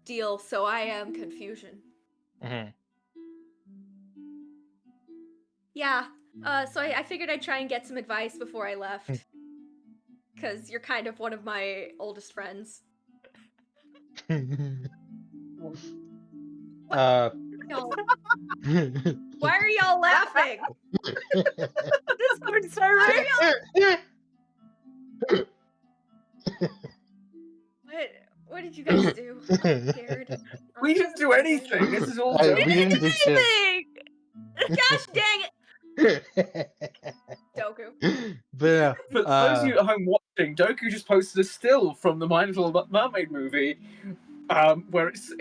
deal. So I am confusion. Mm-hmm. Yeah. So I figured I'd try and get some advice before I left. Because you're kind of one of my oldest friends. No. Why are y'all laughing? Discord server. What did you guys do? I'm scared. We didn't do anything. This is all Doku. We didn't do shit. Gosh dang it, Doku. But For those of you at home watching, Doku just posted a still from the My Little Mermaid movie, where it's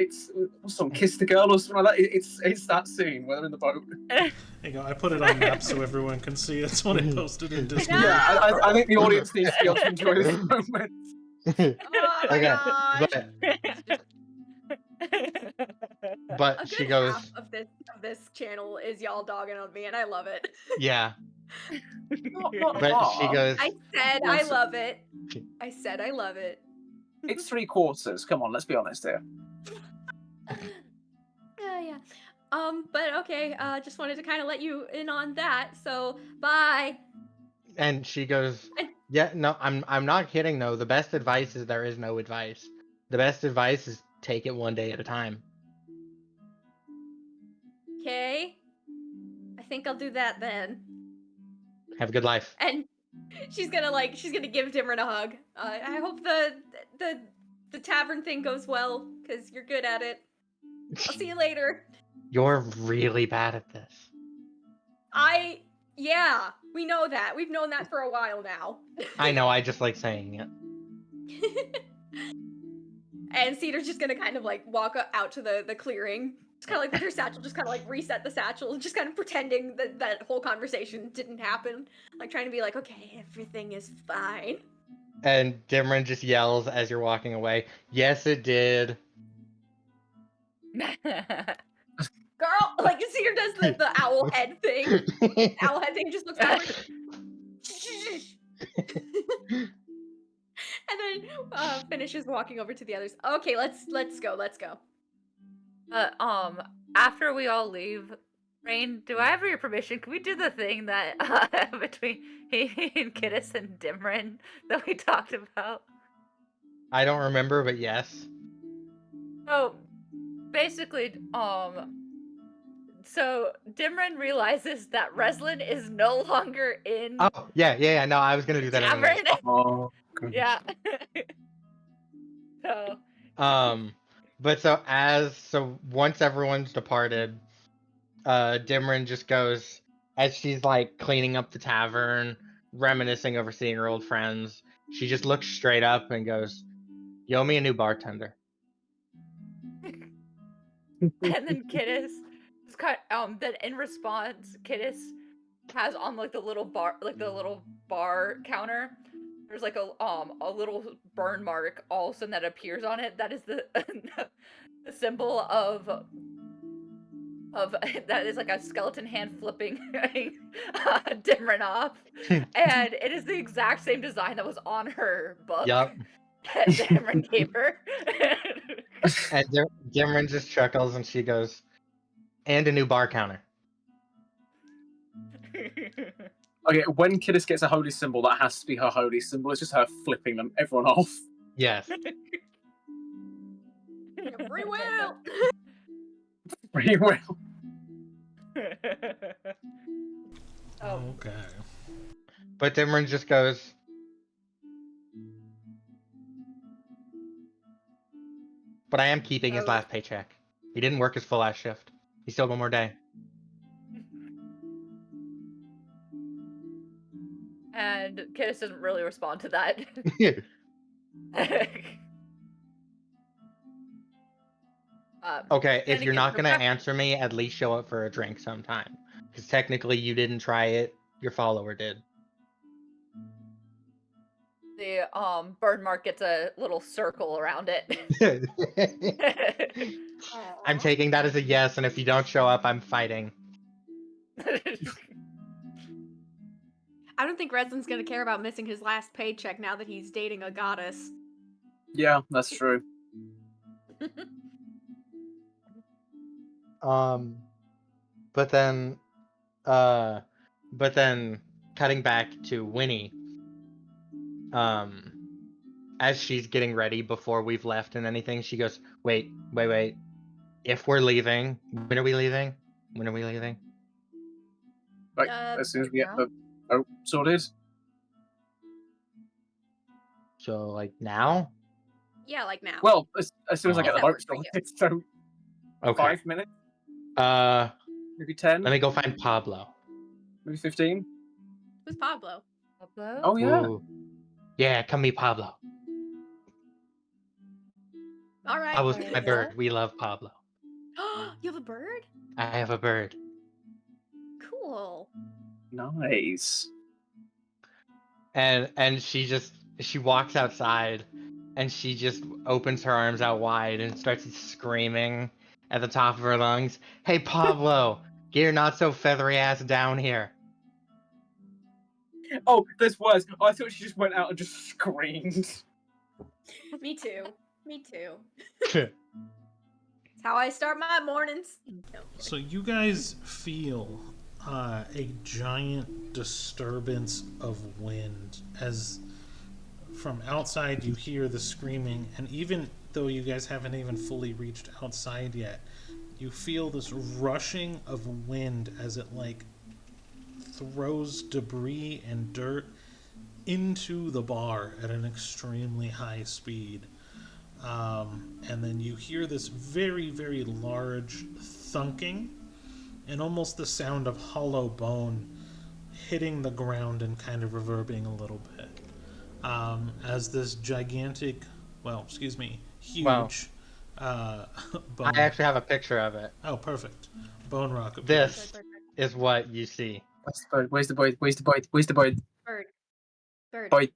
some kiss the girl or something like that. It's that scene where they're in the boat. There you go. I put it on map so everyone can see. It's what I posted in Discord. Yeah, I think the audience needs to be able to enjoy this moment. Oh my gosh. but A she good goes, half of this channel is y'all dogging on me, and I love it. yeah. Not But she goes, I said I love it. I said I love it. It's 3/4. Come on, let's be honest here. Yeah. But okay, just wanted to kind of let you in on that. So, bye. and she goes, yeah, no, I'm not kidding though. The best advice is there is no advice. The best advice is take it one day at a time. Okay. I think I'll do that then. Have a good life. And she's gonna give Dimron a hug. I hope the tavern thing goes well, because you're good at it. I'll see you later. You're really bad at this. Yeah, we know that. We've known that for a while now. I know, I just like saying it. And Cedar's just gonna kind of like walk out to the clearing. Just kind of like with her satchel, just kind of like reset the satchel, just kind of pretending that whole conversation didn't happen. Like trying to be like, okay, everything is fine. And Dimron just yells as you're walking away, yes, it did. Girl, like Cedar does the owl head thing. Owl head thing just looks kind of like and then finishes walking over to the others. Okay, let's go. After we all leave, Rain, do I have your permission? Can we do the thing that between Kittis and Dimron that we talked about? I don't remember, but yes. So basically, so Dimron realizes that Reslin is no longer in. Oh, yeah. No, I was gonna do that anyway. Oh, goodness. Yeah. So. But so once everyone's departed, Dimron just goes, as she's like cleaning up the tavern, reminiscing over seeing her old friends, she just looks straight up and goes, you owe me a new bartender. And then Kittis is then in response, Kittis has on like the little bar counter, there's like a little burn mark all of a sudden that appears on it. That is the the symbol of that is like a skeleton hand flipping Dimron off. And it is the exact same design that was on her book. Yep. That Dimron gave her. And Dimron just chuckles and she goes, and a new bar counter. Okay, when Kittis gets a holy symbol, that has to be her holy symbol. It's just her flipping them everyone off. Yes. Free will. Free will. Okay. But Dimron just goes, but I am keeping his last paycheck. He didn't work his full ass shift. He still have one more day. And Kittis doesn't really respond to that. Okay, if Sandy you're gets not her gonna breath- answer me, at least show up for a drink sometime. Because technically you didn't try it, your follower did. the bird mark gets a little circle around it. I'm taking that as a yes, and if you don't show up, I'm fighting. I don't think Redzen's gonna care about missing his last paycheck now that he's dating a goddess. Yeah, that's true. But then cutting back to Winnie, as she's getting ready before we've left and anything, she goes, wait. If we're leaving, when are we leaving? Like, as soon as we get the boat sorted. So, like, now? Yeah, like now. Well, as soon as I Oh. get the If that boat works for you. sorted, so Okay. 5 minutes, Let maybe 10, me go find Pablo. maybe 15. Who's Pablo? Pablo? Oh yeah. Ooh. Yeah, come meet Pablo. All right. Pablo's Kittis. my bird. We love Pablo. You have a bird? I have a bird. Cool. Nice. And she walks outside and she just opens her arms out wide and starts screaming at the top of her lungs, "Hey Pablo, get your not so feathery ass down here." Oh, there's worse. I thought she just went out and just screamed. Me too. It's how I start my mornings. No. So you guys feel a giant disturbance of wind as from outside you hear the screaming, and even though you guys haven't even fully reached outside yet, you feel this rushing of wind as it like throws debris and dirt into the bar at an extremely high speed. And then you hear this very, very large thunking and almost the sound of hollow bone hitting the ground and kind of reverberating a little bit. As this gigantic, huge bone. I actually have a picture of it. Oh, perfect. Bone rock appears. This is what you see. Where's the boy? Where's the boy? Where's the boy? Bird. Boy.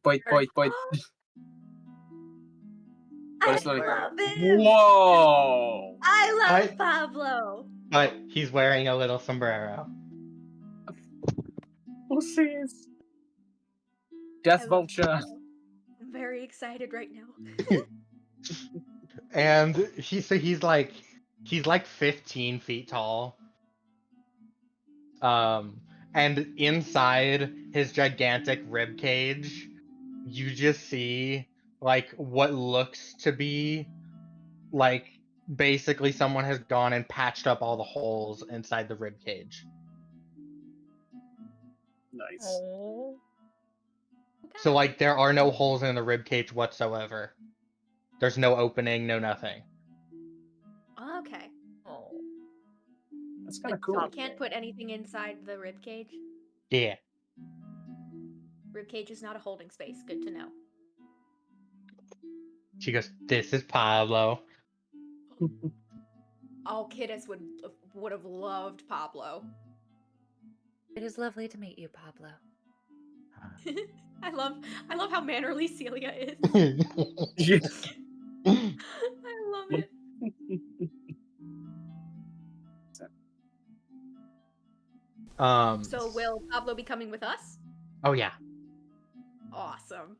I Slowly. love him. Whoa! I love I- Pablo. But he's wearing a little sombrero. We'll see. Death I love Vulture. Pablo. I'm very excited right now. And he's like 15 feet tall. And inside his gigantic rib cage, you just see like what looks to be like basically someone has gone and patched up all the holes inside the rib cage. Nice. Oh. So like there are no holes in the rib cage whatsoever. There's no opening, no nothing. Okay. Oh. That's kind of So cool. we can't put anything inside the rib cage. Yeah. Rib cage is not a holding space. Good to know. She goes, "This is Pablo." All Kittis would have loved Pablo. It is lovely to meet you, Pablo. I love how mannerly Celia is. Yeah. I love it. So will Pablo be coming with us? Oh yeah. Awesome.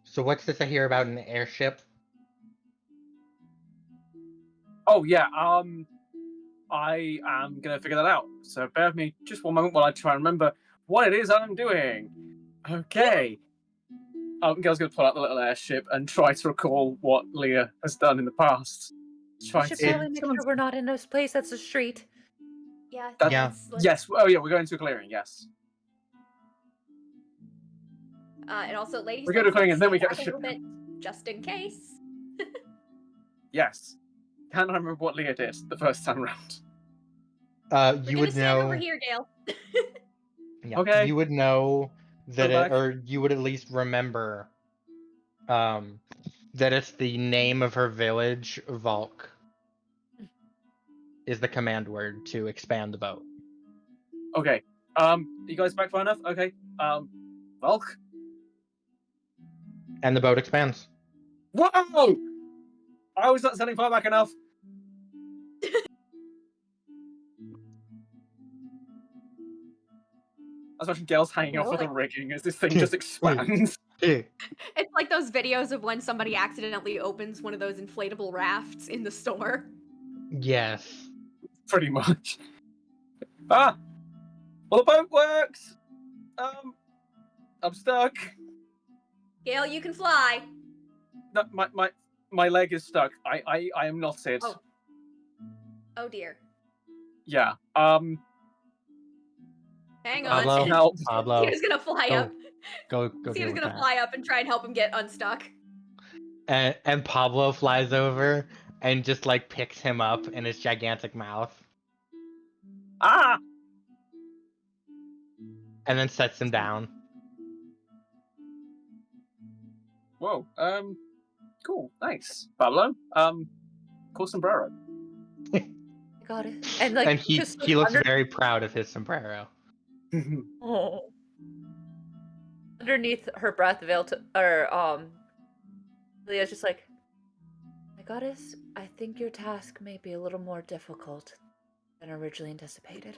So what's this I hear about an airship? Oh yeah. I am gonna figure that out. So bear with me just one moment while I try and remember what it is I'm doing. Okay. Girl's gonna pull out the little airship and try to recall what Leah has done in the past. We should probably make sure we're not in a place that's a street. Yeah. Yeah. Yes. Oh yeah, we're going to a clearing. Yes. And also, ladies, We go to let's clearing and then we stay get back the a little ship. bit, just in case. Yes. Can I remember what Leah did the first time around? We're You gonna would stand over know. here, Gale. Yeah, Okay. you would know that Go back. or you would at least remember, that it's the name of her village. Volk is the command word to expand the boat. Okay. You guys back far enough? Okay. Volk. And the boat expands. Whoa! I was not standing far back enough. I was watching Gale's hanging off of the rigging as this thing just expands. It's like those videos of when somebody accidentally opens one of those inflatable rafts in the store. Yes. Pretty much. Ah! Well, the boat works! I'm stuck. Gale, you can fly. No, my leg is stuck. I am knotted. Oh. Oh dear. Yeah. Hang on. Pablo, Help. Pablo, Cena's gonna fly go, up. go give Cena's him a gonna tap. fly up and try and help him get unstuck. And Pablo flies over and just like picks him up in his gigantic mouth, Ah! and then sets him down. Whoa. Cool. Nice. Pablo. Cool sombrero. Got it. And like And he just looks very proud of his sombrero. Oh. Underneath her breath, Leah's just like, My goddess, I think your task may be a little more difficult than originally anticipated.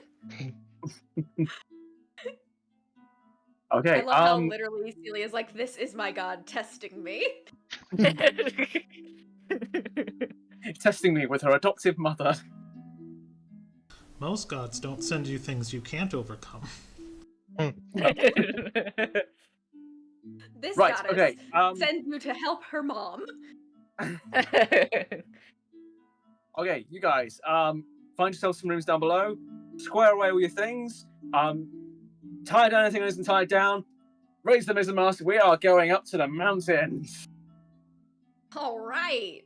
Okay. I love how literally Celia's like, this is my god testing me. testing me with her adoptive mother. Most gods don't send you things you can't overcome. This Right, goddess okay, sends you to help her mom. Okay, you guys, find yourself some rooms down below, square away all your things, tie down anything that isn't tied down, raise the mizzenmast, we are going up to the mountains. All right.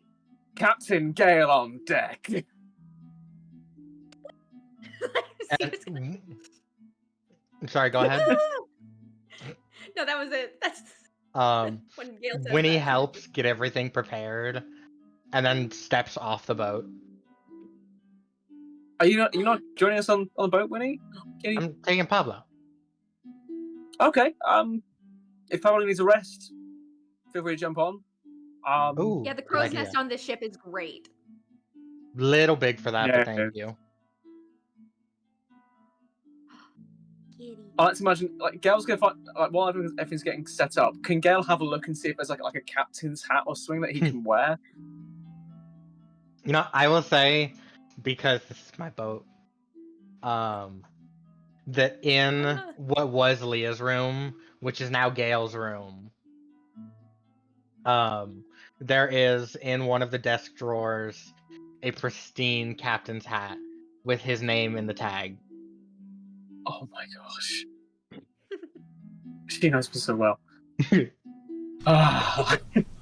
Captain Gale on deck. Seriously. Sorry, go ahead. No, that was it. That's when Gale says Winnie that. helps get everything prepared, and then steps off the boat. Are you not joining us on the boat, Winnie? I'm taking Pablo. Okay, if Pablo needs a rest, feel free to jump on. Ooh, Yeah, the good crow's idea. nest on this ship is great. Little big for that, but Yeah. thank you. Kitty. I like to imagine, like, Gale's gonna find, like, while everything's getting set up, can Gale have a look and see if there's like a captain's hat or something that he can wear? You know, I will say, because this is my boat, that in what was Leah's room, which is now Gale's room, there is in one of the desk drawers a pristine captain's hat with his name in the tag. Oh my gosh. She knows me so well.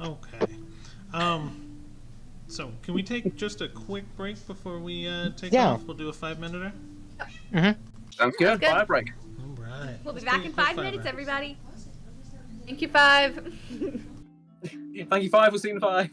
Okay. So, can we take just a quick break before we take Yeah. off? We'll do a 5-minute. Sounds good. good. Fire break. All right. We'll be Let's back take a in quick 5 minutes, break. everybody. Thank you, 5. Thank you, 5, for scene 5.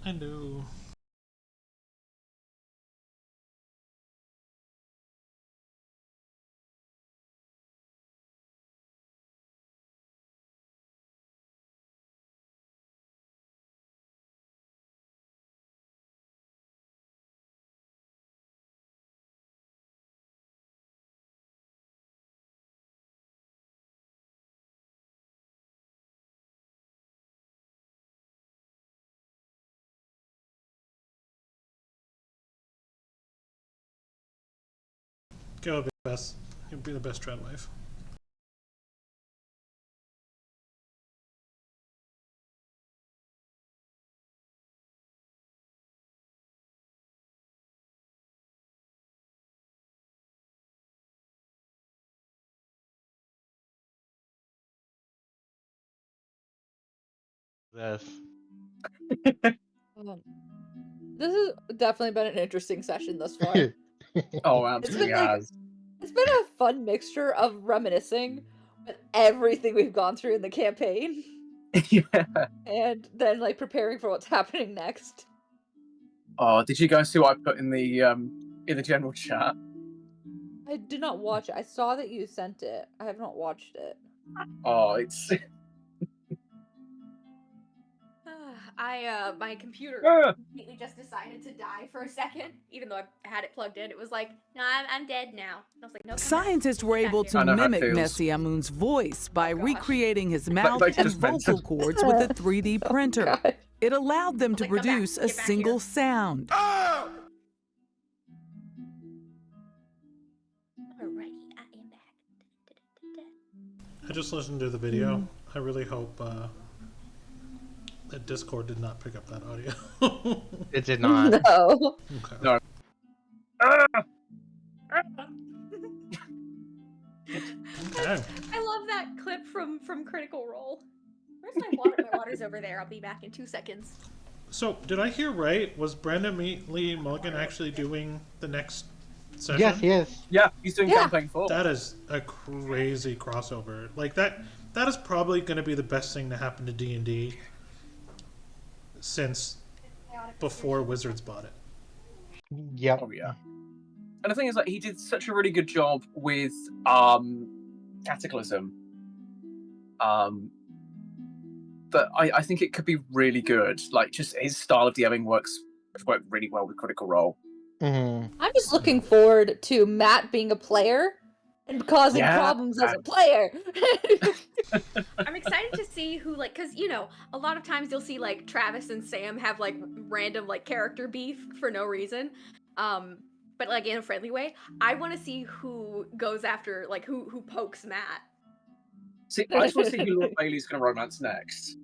I know. Go be the best. You'll be the best trad wife. This. This has definitely been an interesting session thus far. Oh, It's absolutely been like has. it's been a fun mixture of reminiscing with everything we've gone through in the campaign, Yeah. and then like preparing for what's happening next. Oh, did you guys see what I put in the general chat? I did not watch it. I saw that you sent it. I have not watched it. Oh, it's My computer Ah! completely just decided to die for a second, even though I had it plugged in. It was like, no, I'm dead now. I was like, no. Come Scientists were back. able Get to I know how it mimic feels. Messiamun's voice by Oh, gosh. recreating his mouth like and just meant to- vocal cords with a 3D printer. God. It allowed them to Like, come back. produce a Get back single here. sound. Alrighty, I am back. I just listened to the video. I really hope that Discord did not pick up that audio. It did not. No. Okay. No. Ah! Okay. I love that clip from Critical Role. Where's my water? My water's over there. I'll be back in 2 seconds. So, did I hear right? Was Brandon Lee Mulligan actually doing the next session? Yes, he is. Yeah, he's doing Yeah. campaign 4. That is a crazy crossover. Like that is probably going to be the best thing to happen to D&D since before Wizards bought it. Yep. Oh yeah. And the thing is, like, he did such a really good job with Cataclysm. That I think it could be really good. Like, just his style of DMing worked really well with Critical Role. Mm-hmm. I'm just looking forward to Matt being a player and causing Yeah. problems as a player. I'm excited to see who, like, because, you know, a lot of times you'll see, like, Travis and Sam have, like, random, like, character beef for no reason. But, like, in a friendly way. I want to see who goes after, like, who pokes Matt. See, I just want to see who Lord Bailey's going to romance next.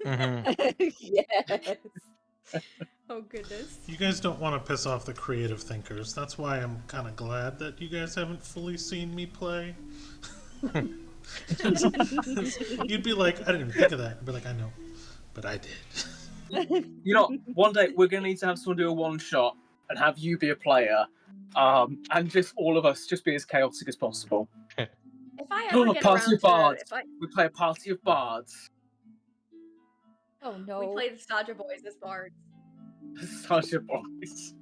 Mm-hmm. Yes. Oh, goodness. You guys don't want to piss off the creative thinkers. That's why I'm kind of glad that you guys haven't fully seen me play. You'd be like, I didn't even think of that. I'd be like, I know, but I did. You know, one day we're going to need to have someone do a one-shot and have you be a player, and just all of us just be as chaotic as possible. If I ever get around Party of to, Bards. if I, We play a party of bards. Oh no. we play the Saja Boys as bards. Sasha boys.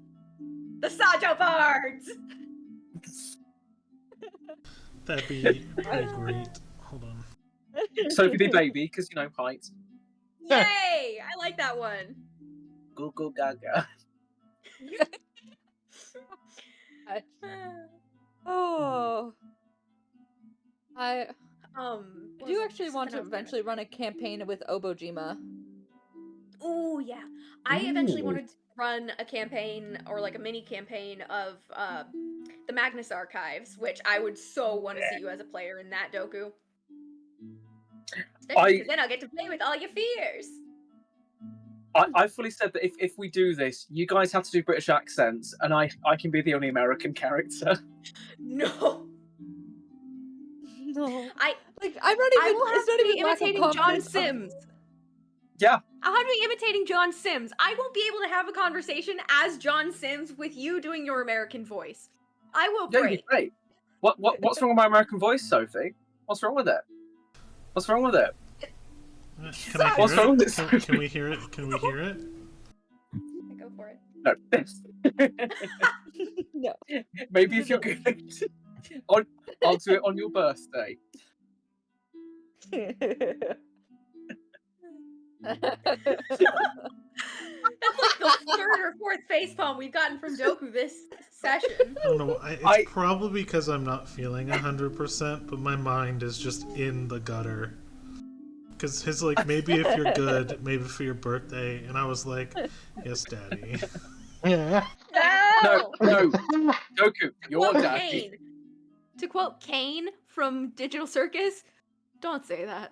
The Saja Bards! That'd be pretty great. Hold on. Sophie the baby, because you know height. Yay! I like that one. Go go gaga. Oh. I What do was I actually just want to gonna- eventually run a campaign with Obojima. Ooh, yeah. I eventually wanted to run a campaign or like a mini campaign of the Magnus Archives, which I would so want to see you as a player in that, Doku. Because then I'll get to play with all your fears. I fully said that if we do this, you guys have to do British accents, and I can be the only American character. No. No. I I'm not even. I will have It's not to be even lack of imitating John confidence. Sims. Yeah. I'll have to be imitating John Sims. I won't be able to have a conversation as John Sims with you doing your American voice. I will Yeah, break. great. What's wrong with my American voice, Sophie? What's wrong with it? What's wrong with it? Can I hear What's wrong with it? this? Can we hear it? Can we hear it? No. No. Maybe if you're good. I'll do it on your birthday. That's like the third or fourth facepalm we've gotten from Doku this session. I don't know. It's probably because I'm not feeling 100%, but my mind is just in the gutter. Because his like, maybe if you're good, maybe for your birthday, and I was like, yes, daddy. Yeah. No, Doku, your Quote daddy. Kane. To quote Kane from Digital Circus, don't say that.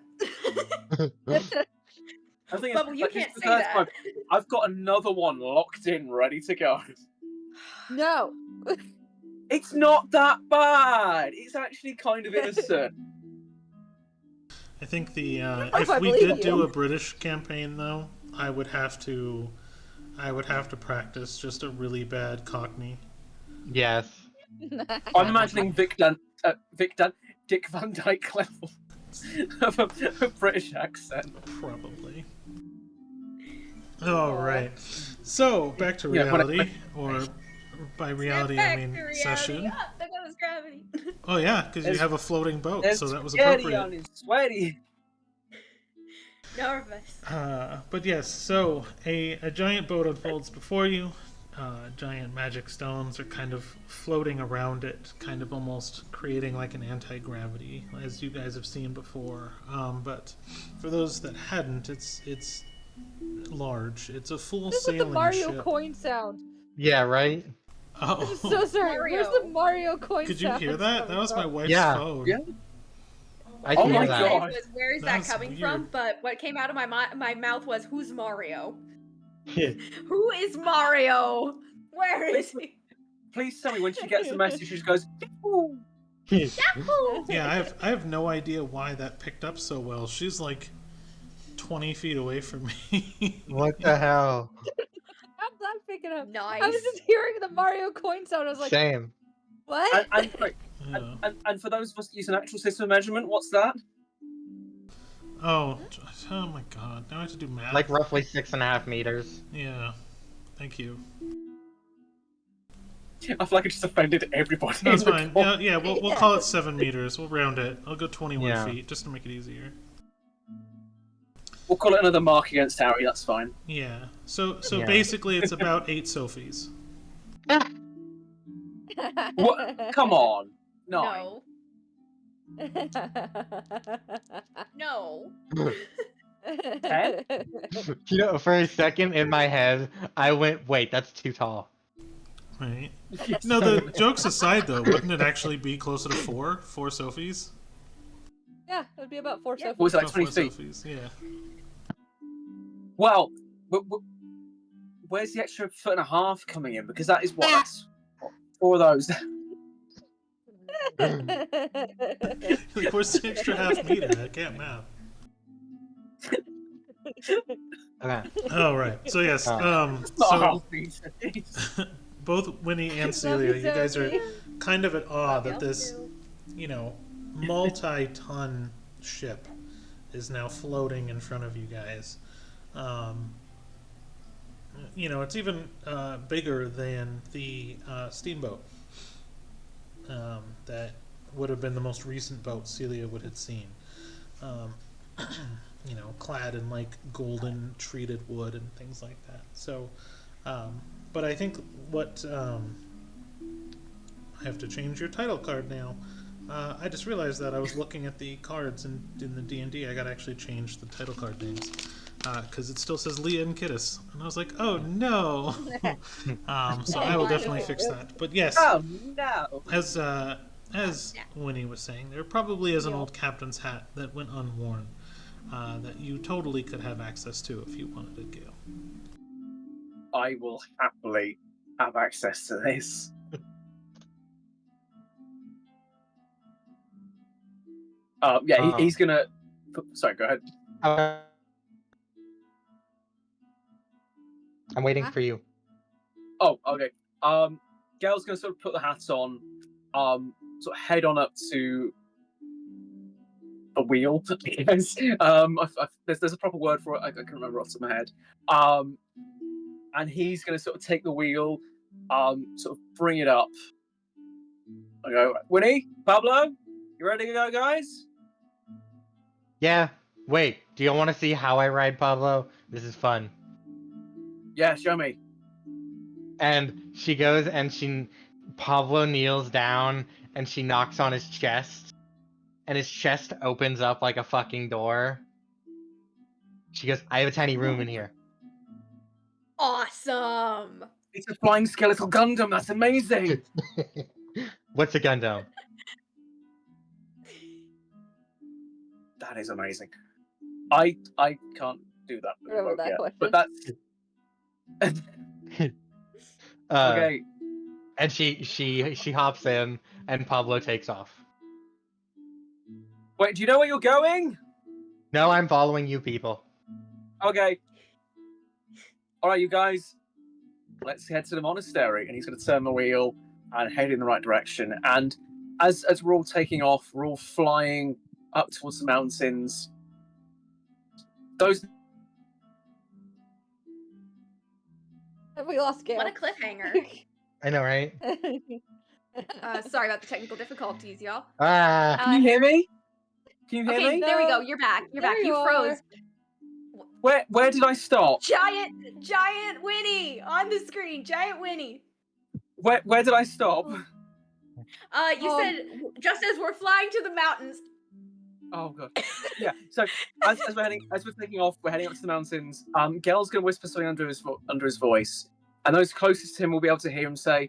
I think Bubble, you this can't is the say first that. time. I've got another one locked in, ready to go. No. It's not that bad. It's actually kind of innocent. I think the if if I we believe did do you. a British campaign though, I would have to practice just a really bad Cockney. Yes. I'm imagining Dick Van Dyke level of a British accent. Probably. All right. So back to reality, or by reality I mean session. Oh, there goes gravity. Oh yeah, because you have a floating boat, There's so that was spaghetti on appropriate. his sweaty. Nervous. But yes, so a giant boat unfolds before you. Giant magic stones are kind of floating around it, kind of almost creating like an anti-gravity, as you guys have seen before. But for those that hadn't, it's large. It's a full This is sailing the Mario ship. coin sound. Yeah, right? Oh, I'm so sorry. Mario. Where's the Mario coin could you sound? hear that? That was my wife's Yeah. phone. Yeah. I Oh hear my that. God. Where is that That's coming weird. from? But what came out of my mouth was, "Who's Mario? Who is Mario? Where is he?" Please tell me when she gets a message, she just goes, "Ooh." Yeah, I have no idea why that picked up so well. She's like 20 feet away from me. What the hell? How'd that pick it up? Nice. I was just hearing the Mario coin sound. I was like, Same. what? Yeah. And for those of us that use an actual system of measurement, what's that? Oh my god. Now I have to do math. Like roughly 6.5 meters. Yeah. Thank you. I feel like I just offended everybody. No, it's in the fine. call. Yeah, we'll call it 7 meters. We'll round it. I'll go 21 Yeah. feet just to make it easier. We'll call it another mark against Harry, that's fine. Yeah. So Yeah. basically it's about 8 Sophies. What? Come on. No. No. Ten? You know, for a second in my head, I went, wait, that's too tall. Right. No, the jokes aside though, wouldn't it actually be closer to 4 Sophies? Yeah, it would be about 4 Yeah. Sophies. What was it, like About 20 4 feet? Sophies, yeah. Well, where's the extra 1.5 coming in? Because that is what? That's 4 of those. Like, where's the extra half meter? I can't math. Okay. Oh, right. So yes, Not a so half meter, jeez. both Winnie and Love Celia, you, you guys are Sophie. kind of at awe Love that y'all this, too. you know, multi-ton ship is now floating in front of you guys. You know, it's even bigger than the steamboat that would have been the most recent boat Celia would have seen. You know, clad in like golden treated wood and things like that. So, but I think what I have to change your title card now. I just realized that I was looking at the cards in the D&D. I got to actually change the title card names because it still says Leah and Kittis, and I was like, oh no. So I will definitely fix that. But yes, Oh no! as Winnie was saying, there probably is an old captain's hat that went unworn that you totally could have access to if you wanted to, Gale. I will happily have access to this. Yeah, he's gonna. Sorry, go ahead. I'm waiting for you. Oh, okay. Gail's gonna sort of put the hat on, sort of head on up to the wheel. Yes. There's a proper word for it. I can't remember off the top of my head. and he's going to sort of take the wheel, sort of bring it up. I go, Winnie, Pablo, you ready to go, guys? Yeah. Wait, do you want to see how I ride Pablo? This is fun. Yeah, show me. And she goes and Pablo kneels down and she knocks on his chest. And his chest opens up like a fucking door. She goes, I have a tiny room in here. Awesome. It's a flying skeletal Gundam. That's amazing. What's a Gundam? That is amazing. I can't do that with Remember remote that yet, question. but that's okay. And she hops in and Pablo takes off. Wait, do you know where you're going? No, I'm following you people. Okay. All right, you guys. Let's head to the monastery. And he's going to turn the wheel and head in the right direction. And as we're all taking off, we're all flying up towards the mountains. Those. We lost Gail. What a cliffhanger. I know, right? Sorry about the technical difficulties, y'all. Can you hear me? Can you hear Okay, me? there we go. No. You're back. You're There back. you You froze. Where did I stop? Giant Winnie on the screen. Giant Winnie. Where did I stop? You said just as we're flying to the mountains. Oh god. Yeah. So as we're taking off, we're heading up to the mountains. Gel's gonna whisper something under his voice, and those closest to him will be able to hear him say,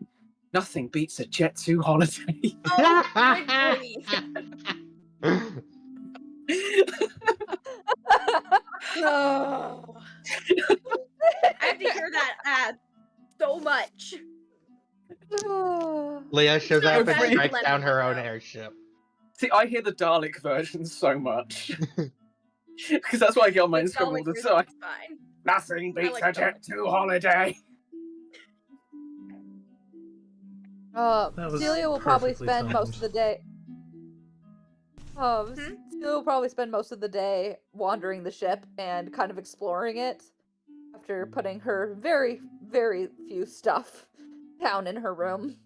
"Nothing beats a Jet 2 holiday." Oh, good grief. Oh. I have to hear that ad so much. Leah shows up and That is strikes lemon down her own though. airship. See, I hear the Dalek version so much because that's what I get on my It's Instagram all the time. fine. Nothing beats like a Jet 2 holiday. was Celia will probably perfectly spend most timed. of the day. Celia will probably spend most of the day wandering the ship and kind of exploring it after putting her very, very few stuff down in her room.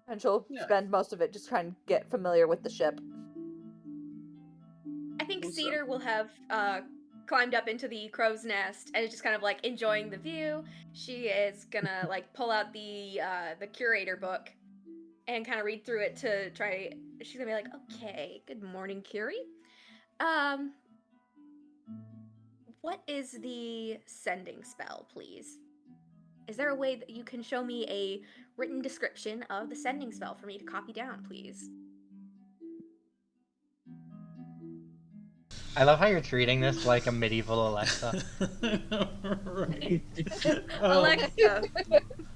And she'll spend most of it just trying to get familiar with the ship. I think Cedar will have climbed up into the crow's nest and is just kind of like enjoying the view. She is gonna like pull out the curator book and kind of read through it to try. She's gonna be like, "Okay, good morning, Curie. What is the sending spell, please? Is there a way that you can show me a written description of the sending spell for me to copy down, please?" I love how you're treating this like a medieval Alexa. Right. Alexa.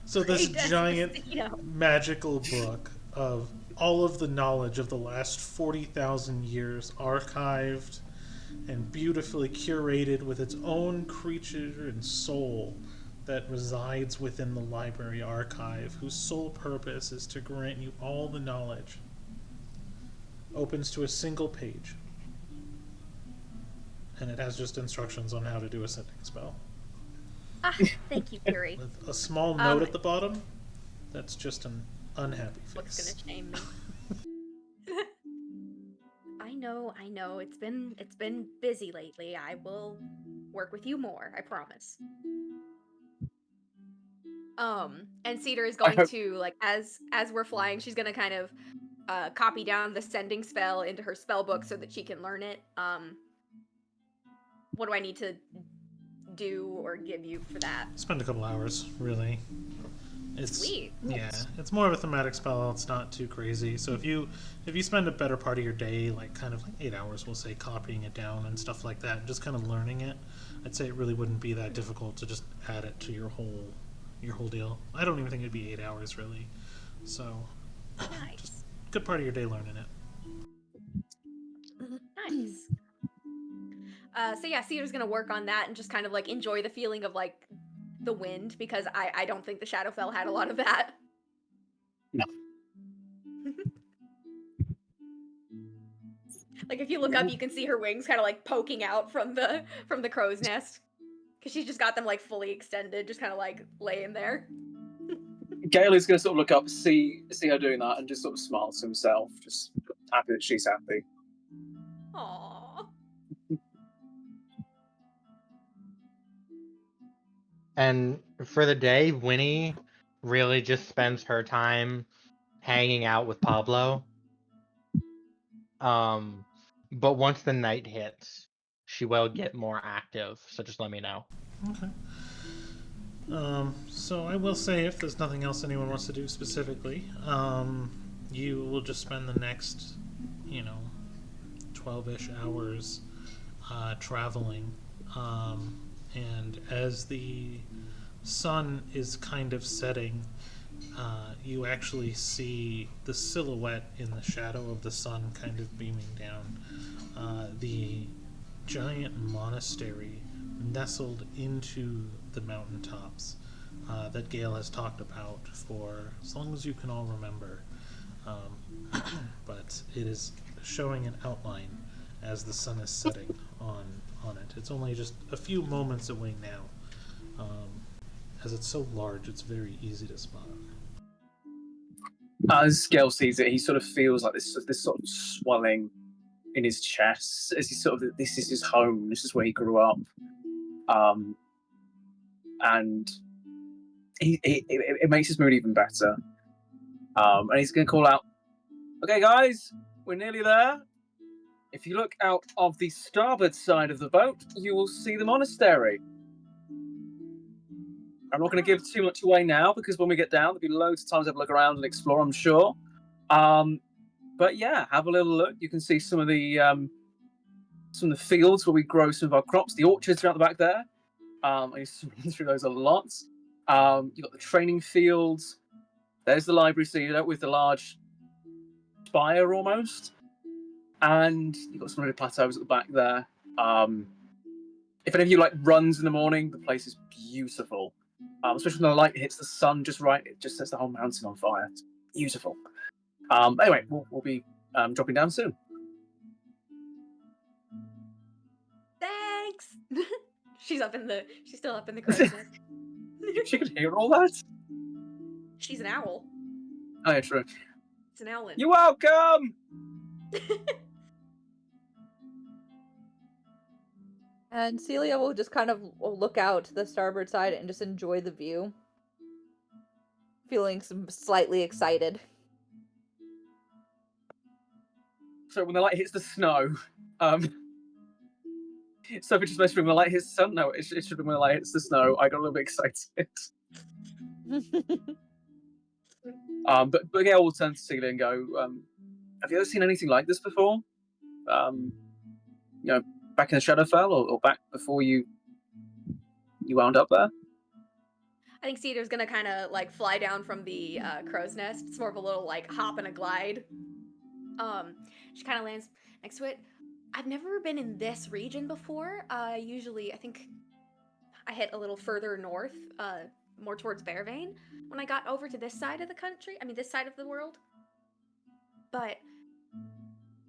So this Hey, giant Despacito. magical book of all of the knowledge of the last 40,000 years archived and beautifully curated with its own creature and soul that resides within the library archive, whose sole purpose is to grant you all the knowledge, opens to a single page. And it has just instructions on how to do a sending spell. Ah, thank you, Curie. With a small note at the bottom that's just an unhappy face. What's gonna shame me? I know. It's been busy lately. I will work with you more, I promise. And Cedar is going to, like, as we're flying, she's gonna kind of copy down the sending spell into her spell book so that she can learn it. What do I need to do or give you for that? Spend a couple hours, really. It's, Sweet. Yeah, it's more of a thematic spell. It's not too crazy. So if you spend a better part of your day, like kind of like 8 hours, we'll say, copying it down and stuff like that, and just kind of learning it, I'd say it really wouldn't be that difficult to just add it to your whole deal. I don't even think it'd be 8 hours really. So Nice. just good part of your day learning it. Nice. So yeah, Cedar's gonna work on that and just kind of like enjoy the feeling of like the wind, because I don't think the Shadowfell had a lot of that. No. Like if you look up, you can see her wings kind of like poking out from the crow's nest. Because she's just got them like fully extended, just kind of like laying there. Gale is going to sort of look up, see her doing that, and just sort of smile to himself, just happy that she's happy. Aww. And for the day, Winnie really just spends her time hanging out with Pablo. But once the night hits, she will get more active. So just let me know. Okay. So I will say, if there's nothing else anyone wants to do specifically, you will just spend the next, 12-ish hours traveling. And as the sun is kind of setting, you actually see the silhouette in the shadow of the sun kind of beaming down. The giant monastery nestled into the mountaintops that Gale has talked about for as long as you can all remember. But it is showing an outline as the sun is setting on it. It's only just a few moments away now. As it's so large, it's very easy to spot. As Gale sees it, he sort of feels like this sort of swelling in his chest as he sort of, this is his home, this is where he grew up. And it makes his mood even better. And he's going to call out, okay, guys, we're nearly there. If you look out of the starboard side of the boat, you will see the monastery. I'm not going to give too much away now, because when we get down, there'll be loads of times to have a look around and explore, I'm sure. But yeah, have a little look. You can see some of the fields where we grow some of our crops. The orchards are out the back there. I used to run through those a lot. You've got the training fields. There's the library, so with the large spire almost. And you've got some of the plateaus at the back there. If any of you like runs in the morning, the place is beautiful. Especially when the light hits the sun just right, it just sets the whole mountain on fire. It's beautiful. Anyway, we'll be dropping down soon. Thanks. She's still up in the crow's nest. She could hear all that? She's an owl. Oh, yeah, true. It's an owlin. You're welcome! And Celia will just kind of look out to the starboard side and just enjoy the view, feeling slightly excited. So when the light hits the snow, Sophie just messaged me, when the light hits the sun. No, it should be when the light hits the snow. I got a little bit excited. But Gail will turn to Celia and go, have you ever seen anything like this before? Back in the Shadowfell, or back before you wound up there? I think Cedar's gonna kind of like fly down from the crow's nest. It's more of a little like hop and a glide. She kind of lands next to it. I've never been in this region before. Usually, I think I hit a little further north, more towards Bearvane, when I got over to this side of the country. I mean, this side of the world. But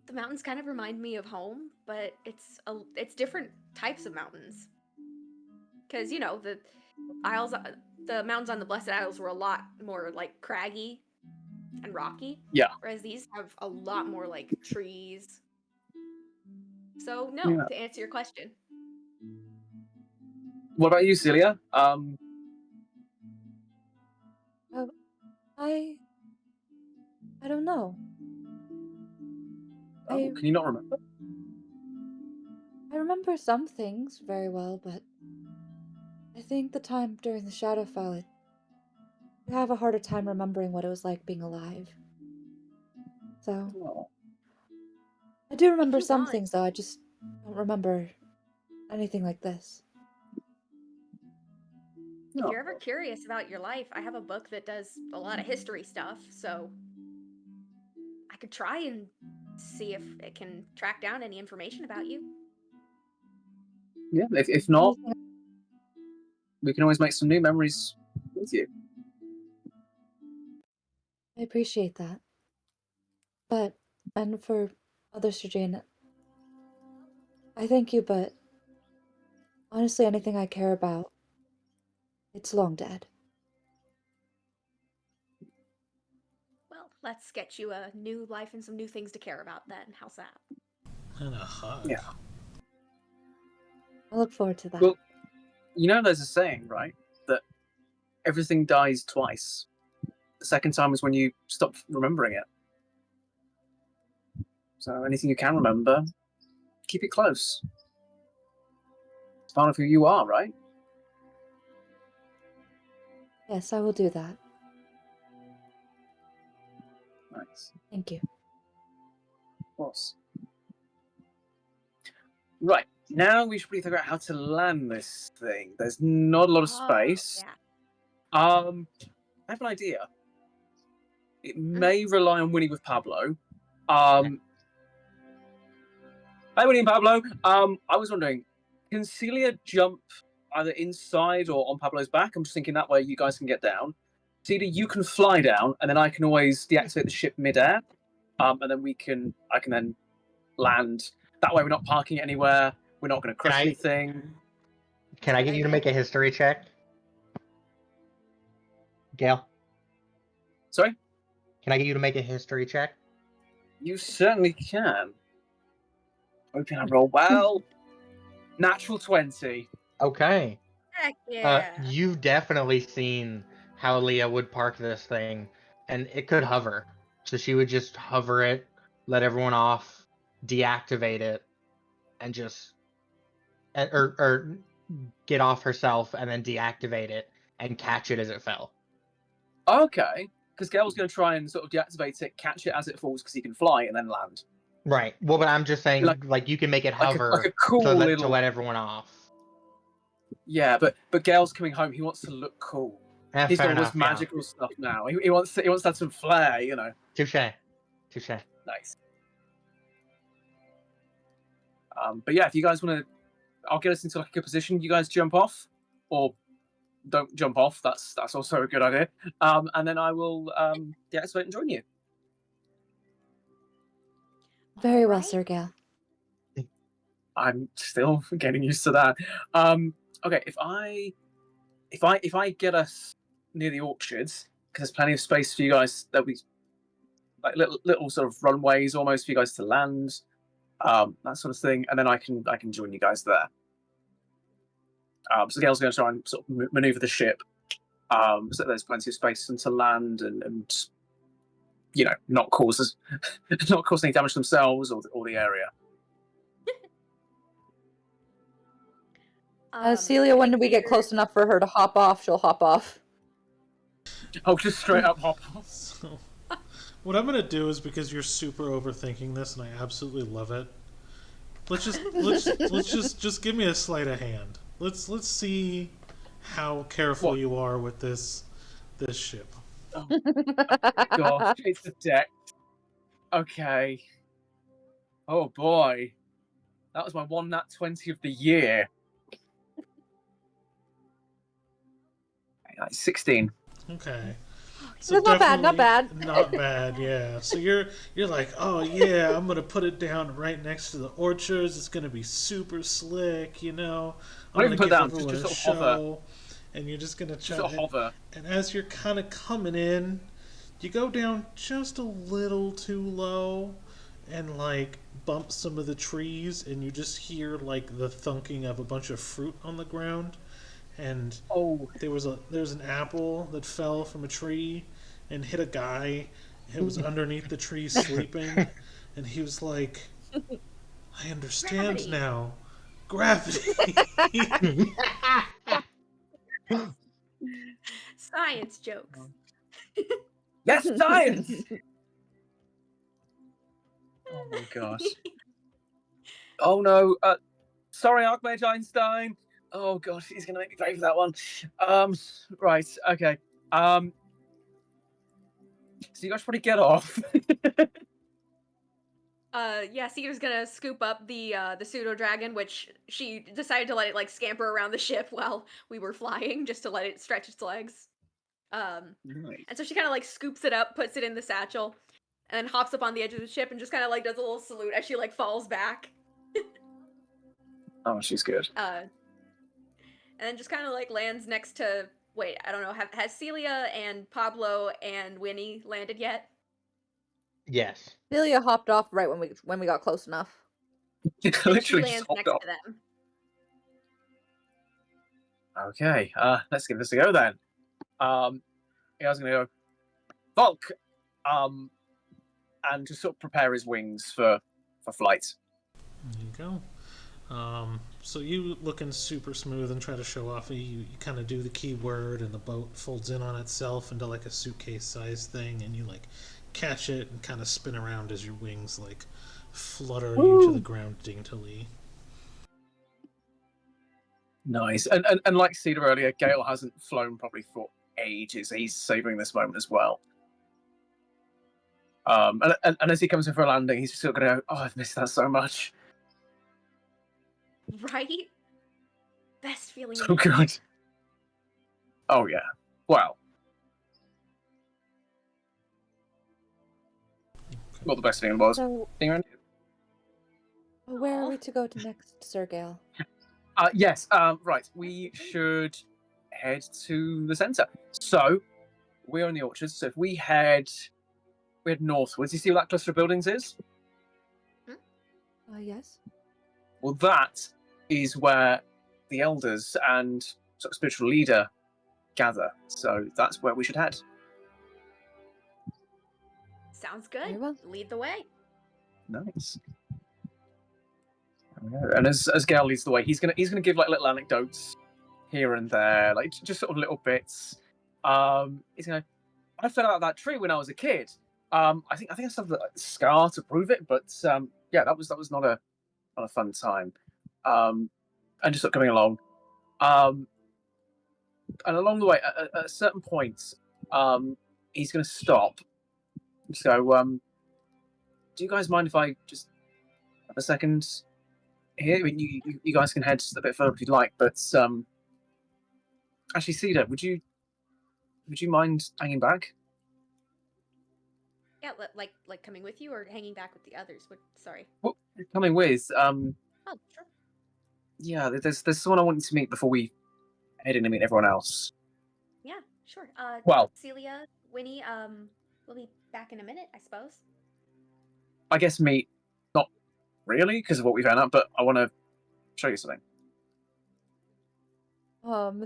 the mountains kind of remind me of home, but it's different types of mountains. Because the mountains on the Blessed Isles were a lot more like craggy and rocky. Yeah. Whereas these have a lot more like trees. So no, Yeah. to answer your question. What about you, Celia? I don't know. Can you not remember? I remember some things very well, but I think the time during the Shadowfell, you have a harder time remembering what it was like being alive. So, I do remember some things, though. I just don't remember anything like this. If you're ever curious about your life, I have a book that does a lot of history stuff, so I could try and see if it can track down any information about you. Yeah, if not, we can always make some new memories with you. I appreciate that. But, and for Mother Sergine, I thank you, but Honestly, anything I care about, it's long dead. Well, let's get you a new life and some new things to care about then. How's that? And a hug. Yeah. I look forward to that. Well, you know, there's a saying, right? That everything dies twice. The second time is when you stop remembering it. So anything you can remember, keep it close. It's part of who you are, right? Yes, I will do that. Nice. Thank you. Of course. Right. Now we should probably figure out how to land this thing. There's not a lot of space. Yeah. I have an idea. It may rely on Winnie with Pablo. Hi, Winnie and Pablo. I was wondering, can Celia jump either inside or on Pablo's back? I'm just thinking that way you guys can get down. Celia, you can fly down, and then I can always deactivate the ship midair, and then I can then land. That way, we're not parking anywhere. We're not going to crush anything. Can I get you to make a history check? Gail? Sorry? Can I get you to make a history check? You certainly can. Hoping I roll well. Natural 20. Okay. Heck yeah. You've definitely seen how Leah would park this thing, and it could hover. So she would just hover it, let everyone off, deactivate it, and just or get off herself and then deactivate it and catch it as it fell. Okay. Because Gail's going to try and sort of deactivate it, catch it as it falls because he can fly, and then land. Right. Well, but I'm just saying, like you can make it hover like a cool to little... let everyone off. Yeah, but Gail's coming home. He wants to look cool. He's got all this magical stuff now. He wants to have some flair, you know. Touche. Nice. But yeah, if you guys want to, I'll get us into like a good position. You guys jump off, or don't jump off. That's also a good idea. And then I will deactivate and join you. Very well, Sir Gale. I'm still getting used to that. Okay, if I get us near the orchards, because there's plenty of space for you guys, there'll be like little sort of runways almost for you guys to land, that sort of thing, and then I can join you guys there. So Gail's going to try and sort of maneuver the ship, so there's plenty of space and to land and you know not cause any damage to themselves or the area. Celia, when we get close enough for her to hop off, she'll hop off. Oh, just straight up hop off. So, what I'm gonna do is, because you're super overthinking this, and I absolutely love it. Let's just give me a sleight of hand. Let's see how careful you are with this ship. Oh gosh, it's a deck. Okay. Oh boy, that was my one nat 20 of the year. Like 16. Okay. So not bad, not bad. Not bad, yeah. So you're like, oh yeah, I'm gonna put it down right next to the orchards. It's gonna be super slick, you know. I'm gonna give put down, everyone just a sort of hover. show, and you're just gonna try. Sort of hover. And as you're kind of coming in, you go down just a little too low, and like bump some of the trees, and you just hear like the thunking of a bunch of fruit on the ground. And there was an apple that fell from a tree and hit a guy who was underneath the tree sleeping, and he was like, I understand Gravity. now. Gravity. Science jokes. Yes, science. Oh my gosh. Oh no. Sorry, Archmage Einstein. Oh gosh, he's gonna make me pay for that one. Right, okay. So you guys probably get off. Yeah, Cedar's gonna scoop up the pseudo dragon, which she decided to let it like scamper around the ship while we were flying, just to let it stretch its legs. Nice. And so she kind of like scoops it up, puts it in the satchel, and then hops up on the edge of the ship and just kind of like does a little salute as she like falls back. Oh, she's good. and then just kind of like lands next to. Wait, I don't know. Has Celia and Pablo and Winnie landed yet? Yes. Celia hopped off right when we got close enough. Then she Literally just lands hopped next up. to them. Okay, let's give this a go then. You guys are gonna go, Volk, and just sort of prepare his wings for flight. There you go. So you looking super smooth and try to show off. You kind of do the keyword, and the boat folds in on itself into like a suitcase size thing, and you like catch it and kind of spin around as your wings like flutter you to the ground daintily. Nice. And like Cedar earlier, Gale hasn't flown properly for ages. He's savoring this moment as well. And as he comes in for a landing, he's just sort of going to go, oh, I've missed that so much. Right? Best feeling. So good. Oh, yeah. Well. Not the best thing in the world. So, Thing around where are we to go to next, Sir Gale? Yes, right. We should head to the centre. So, we're in the orchards. So if we head northwards, you see where that cluster of buildings is? Yes. Well, that is where the elders and sort of spiritual leader gather. So that's where we should head. Sounds good. Very well. Lead the way. Nice. There we go. And as Gale leads the way, he's gonna give like little anecdotes here and there, like just sort of little bits. He's gonna. I fell out of that tree when I was a kid. I think I still have the scar to prove it, but yeah, that was not a fun time. And just sort of coming along. And along the way, at a certain point, he's going to stop. So, do you guys mind if I just have a second here? I mean, you guys can head a bit further if you'd like, but actually, Cedar, would you mind hanging back? Yeah, like coming with you or hanging back with the others. Sorry. Well, coming with. Oh, sure. Yeah, there's someone I want you to meet before we head in and meet everyone else. Yeah, sure. Well, Celia, Winnie, we'll be back in a minute, I suppose. I guess meet, not really because of what we found out, but I want to show you something.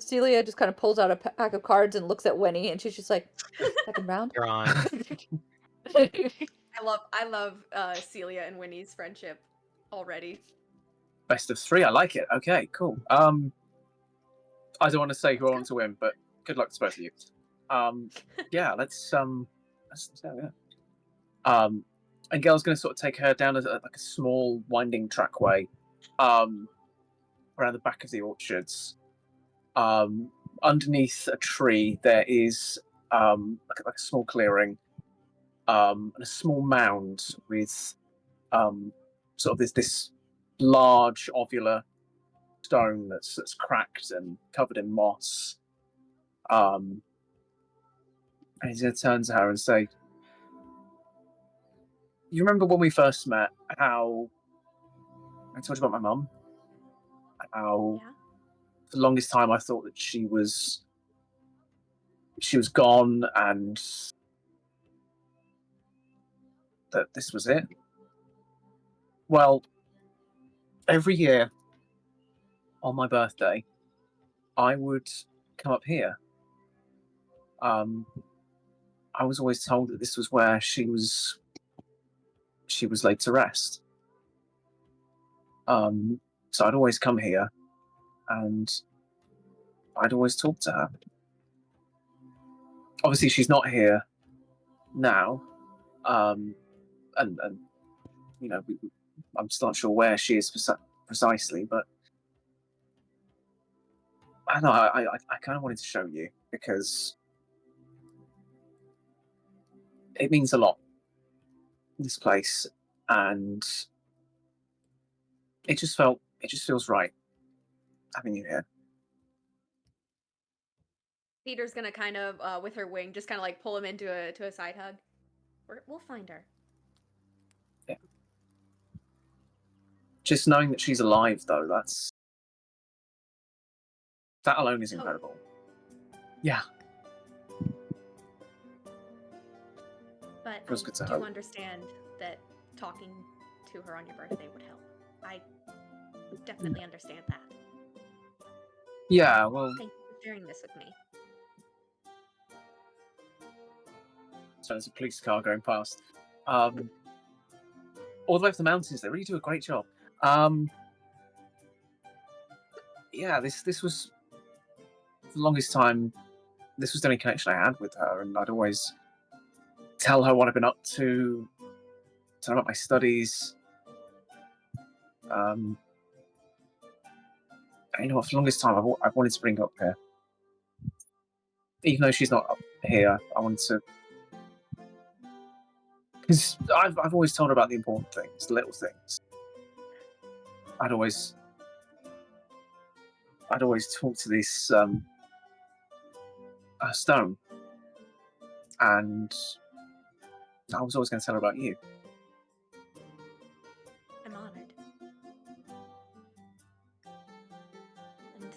Celia just kind of pulls out a pack of cards and looks at Winnie, and she's just like, second round. You're on. I love Celia and Winnie's friendship already. Best of 3, I like it. Okay, cool. I don't want to say who I want to win, but good luck to both of you. Yeah, let's go. Yeah. And Gail's going to sort of take her down like a small winding trackway, around the back of the orchards. Underneath a tree, there is like a small clearing, and a small mound with sort of this large ovular stone that's cracked and covered in moss. And he's going to turn to her and say, you remember when we first met, how I told you about my mum? How for the longest time I thought that she was gone and that this was it? Well, every year on my birthday, I would come up here. I was always told that this was where she was laid to rest. So I'd always come here, and I'd always talk to her. Obviously, she's not here now, and you know, I'm still not sure where she is precisely, but I don't know. I kind of wanted to show you because it means a lot, this place, and it just feels right having you here. Peter's gonna kind of, with her wing, just kind of like pull him into a side hug. We'll find her. Yeah. Just knowing that she's alive, though, that's That alone is Totally. incredible. Yeah. But Feels good to I do hope. understand that talking to her on your birthday would help. I definitely understand that. Yeah, well, Thank you for sharing this with me. so there's a police car going past. All the way up the mountains, they really do a great job. Yeah, this was for the longest time. This was the only connection I had with her, and I'd always tell her what I've been up to, tell her about my studies. And you know what? For the longest time, I've wanted to bring her up here, even though she's not up here. I wanted to, because I've always told her about the important things, the little things. I'd always talk to this stone, and I was always going to tell her about you. I'm honored. And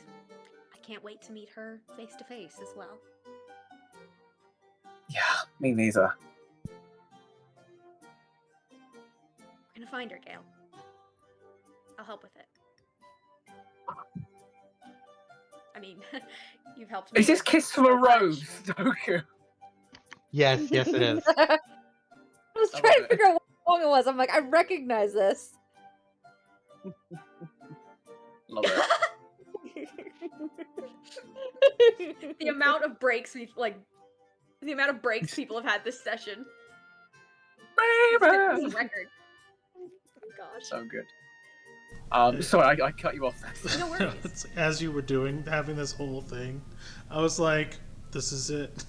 I can't wait to meet her face to face as well. Yeah, me neither. We're gonna find her, Gale. I'll help with it. I mean, you've helped me. Is this with Kiss from so a much. Rose, Doku? Yes, yes, it is. I was I trying love to it. figure out what song it was. I'm like, I recognize this. Love it. The amount of breaks the amount of breaks people have had this session. It's a record. Oh gosh. So good. Sorry, I cut you off there. No worries. It's like, as you were having this whole thing, I was like, "This is it."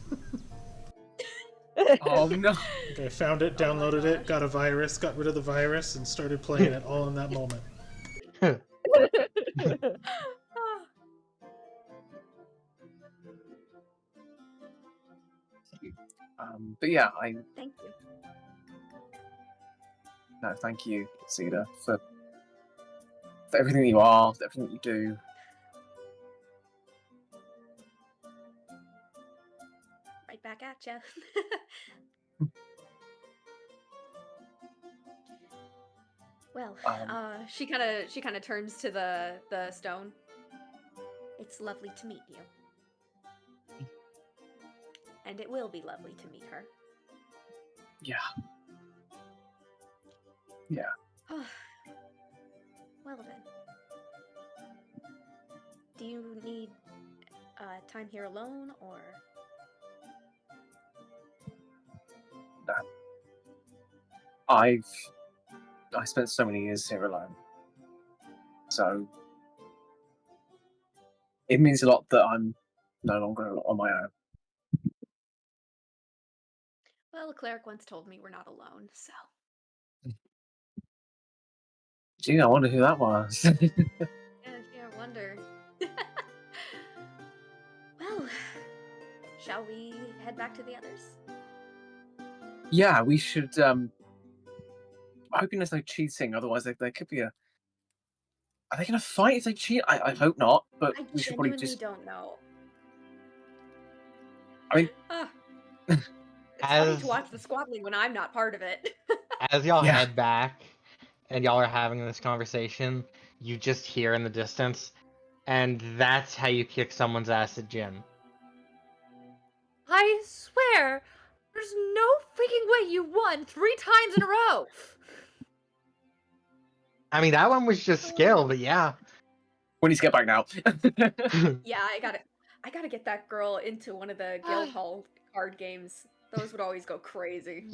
Oh no. I found it, downloaded it, got a virus, got rid of the virus, and started playing it all in that moment. But yeah, Thank you. no, thank you, Cedar, for everything you are, for everything you do. Right back at ya. Well, she kind of turns to the stone. It's lovely to meet you. And it will be lovely to meet her. Yeah. Yeah. Well then. Do you need time here alone, or? I spent so many years here alone, so it means a lot that I'm no longer on my own. Well, a cleric once told me we're not alone, so. Gee, I wonder who that was. Yeah, I wonder. Well, shall we head back to the others? Yeah, we should. I'm hoping there's no cheating. Otherwise, there could be a. Are they going to fight if they cheat? I hope not. But I we should probably genuinely just. don't know. I mean, it's funny As to watch the squabbling when I'm not part of it. as y'all Yeah. head back and y'all are having this conversation, you just hear in the distance, and that's how you kick someone's ass at gym. I swear, there's no freaking way you won 3 times in a row. I mean, that one was just skill, but yeah. We need to get back now. Yeah, I gotta get that girl into one of the Guildhall card games. Those would always go crazy.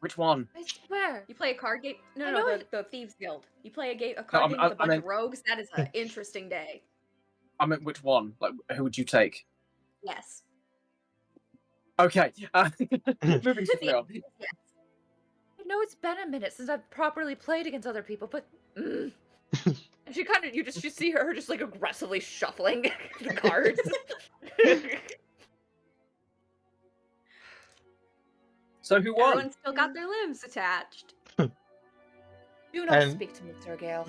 Which one? I swear. You play a card game? I No, know the Thieves Guild. You play a No, card game with a I bunch meant- of rogues. That is an interesting day. I meant which one? Like, who would you take? Yes. Okay. Moving swiftly on. Yes. I know it's been a minute since I've properly played against other people, but and she kind of you see her just like aggressively shuffling the cards. So who won? Everyone's still got their limbs attached. Do not And- speak to me, Sir Gale.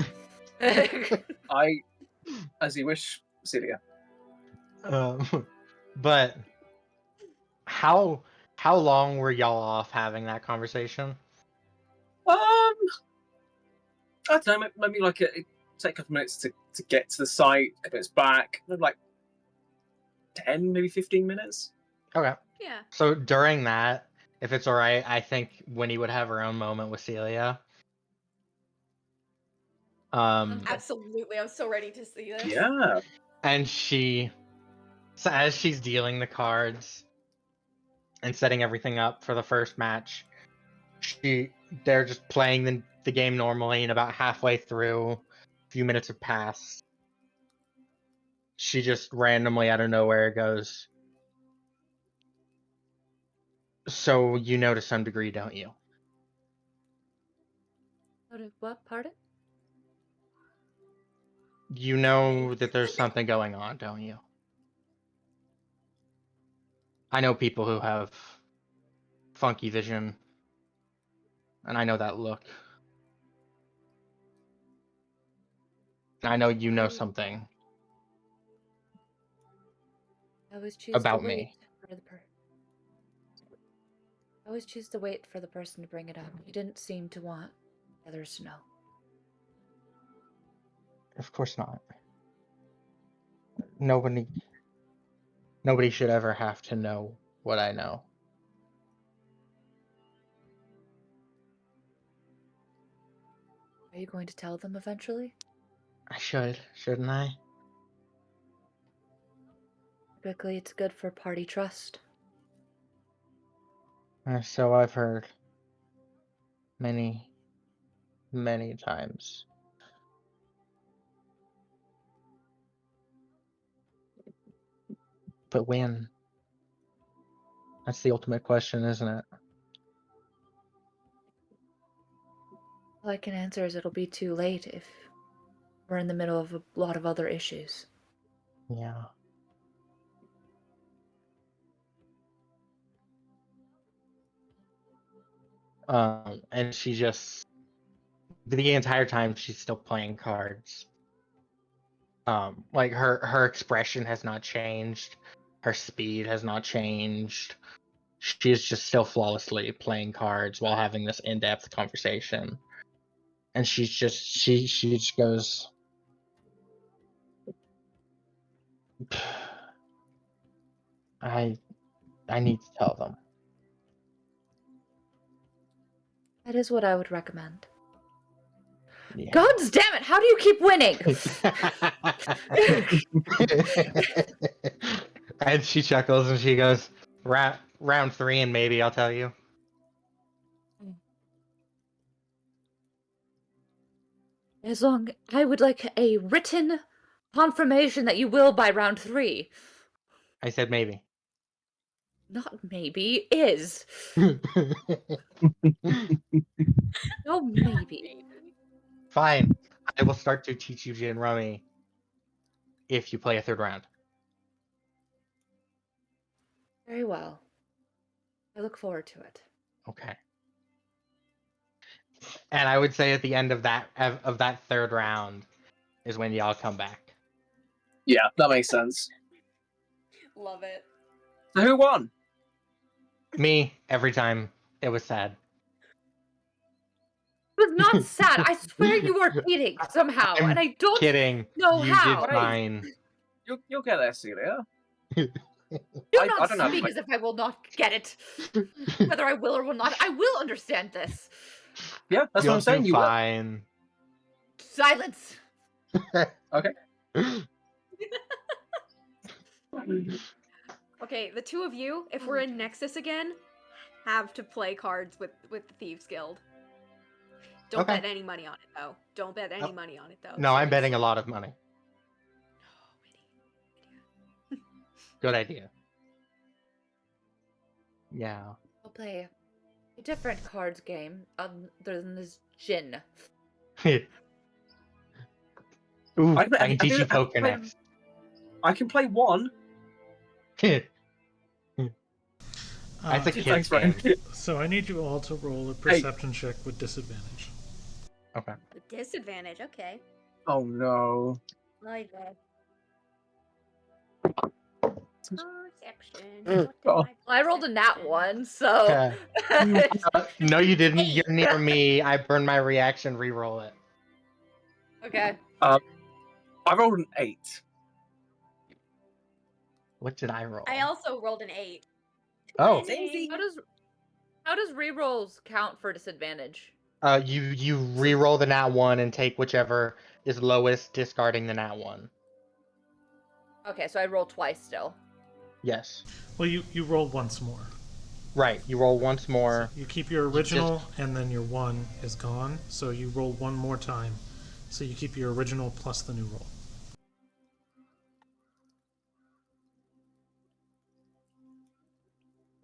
As you wish, Celia. But how long were y'all off having that conversation? I don't know. Maybe like it take a couple minutes to get to the site. A couple minutes back. Like 10, maybe 15 minutes. Okay. Yeah. So during that, if it's all right, I think Winnie would have her own moment with Celia. Absolutely. I'm so ready to see this. Yeah. And so as she's dealing the cards and setting everything up for the first match, they're just playing the game normally, and about halfway through, a few minutes have passed. She just randomly out of nowhere goes, "So you know to some degree, don't you?" What? Pardon? You know that there's something going on, don't you? I know people who have funky vision, and I know that look. And I know you know something I always choose about to wait me. for the I always choose to wait for the person to bring it up. You didn't seem to want others to know. Of course not. Nobody should ever have to know what I know. Are you going to tell them eventually? I shouldn't I? Typically, it's good for party trust. So I've heard many, many times. But when? That's the ultimate question, isn't it? All I can answer is it'll be too late if we're in the middle of a lot of other issues. Yeah. And she just the entire time she's still playing cards. Like her expression has not changed, her speed has not changed. She's just still flawlessly playing cards while having this in-depth conversation. And she just goes, I need to tell them. That is what I would recommend. Yeah. God damn it! How do you keep winning? And she chuckles and she goes, round 3 and maybe I'll tell you. As long I would like a written confirmation that you will by round 3. I said maybe. Not maybe, is. No maybe. Fine. I will start to teach you Gin Rummy if you play a 3rd round. Very well. I look forward to it. Okay. And I would say at the end of that 3rd round is when y'all come back. Yeah, that makes sense. Love it. So who won? Me, every time. It was sad. It was not sad. I swear you are cheating somehow, I'm and I don't kidding. know You how. did fine. You'll get there, Celia. Do I not don't know, speak like- as if I will not get it. Whether I will or will not, I will understand this. Yeah, that's You'll what I'm saying. do You will. fine. Silence. Okay. Okay, the two of you, if we're in Nexus again, have to play cards with the Thieves Guild. Don't Okay. bet any money on it, though. Don't bet any money on it, though. No, I'm betting Seriously. a lot of money. Good idea. Yeah. I'll play a different cards game other than this gin. Ooh, I I can teach you I poker play- next. I can play one. That's a Uh, kid's Thanks, Ryan. game. so I need you all to roll a perception check with disadvantage. Okay. The disadvantage, okay. Oh no. Like that. Perception. Oh. What did my I rolled a nat perception- 1, so. No, you didn't. You're 8. near me. I burned my reaction. Reroll it. Okay. I rolled an 8. What did I roll? I also rolled an 8. Oh, Winning. How does rerolls count for disadvantage? you re-roll the nat 1 and take whichever is lowest, discarding the nat 1. Okay, so I roll twice still. Yes. Well, you roll once more. Right. You roll once more. You keep your original, and then your 1 is gone. So you roll one more time. So you keep your original plus the new roll.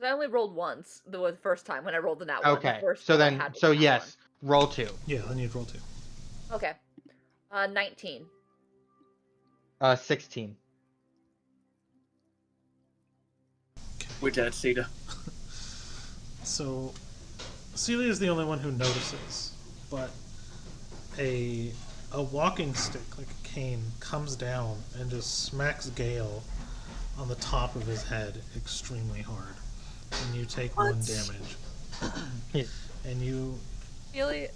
I only rolled once the first time when I rolled the nat 1. Okay. The first So roll I then, had was so nat yes, roll 2. Yeah, then you'd roll 2. 1. Okay. 19. 16. We're dead, Cedar. So Celia is the only one who notices, but a walking stick, like a cane, comes down and just smacks Gale on the top of his head extremely hard. And you take 1 damage. And you... Really?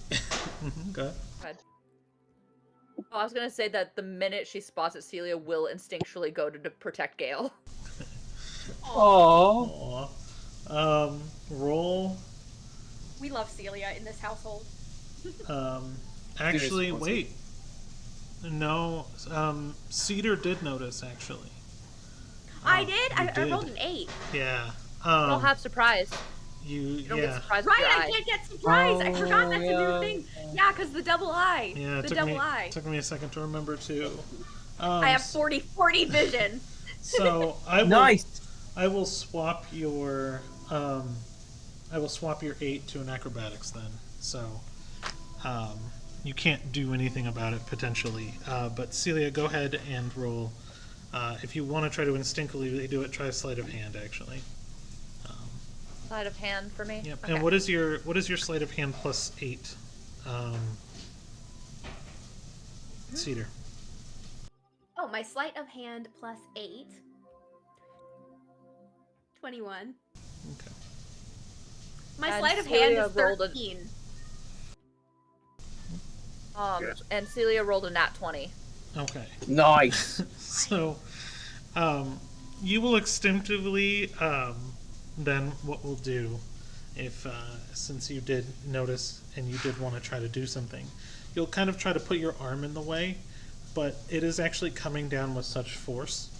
Go Oh, I was gonna say that the minute she spots it, Celia will instinctually go to protect Gale. Aww. Roll... We love Celia in this household. Actually, wait. No, Cedar did notice, actually. I did? You I did. rolled an 8. Yeah. We'll have surprise. You don't get surprise with Right, your I eye. can't get surprised. I forgot that's a yeah. new thing. Yeah, because the double eye. Yeah, it the took double me, eye. took me a second to remember too. I have 40 vision. So I will, Nice. I will swap your 8 to an acrobatics then. So you can't do anything about it potentially. But Celia, go ahead and roll. If you want to try to instinctively do it, try a sleight of hand actually. Sleight of hand for me. Yep. Okay. And what is your sleight of hand plus 8? Cedar. Oh, my sleight of hand plus 8. 21. Okay. My And sleight of hand Celia is rolled a- 13. And Celia rolled a nat 20. Okay. Nice. So, you will instinctively, then what we'll do, if, since you did notice and you did want to try to do something, you'll kind of try to put your arm in the way, but it is actually coming down with such force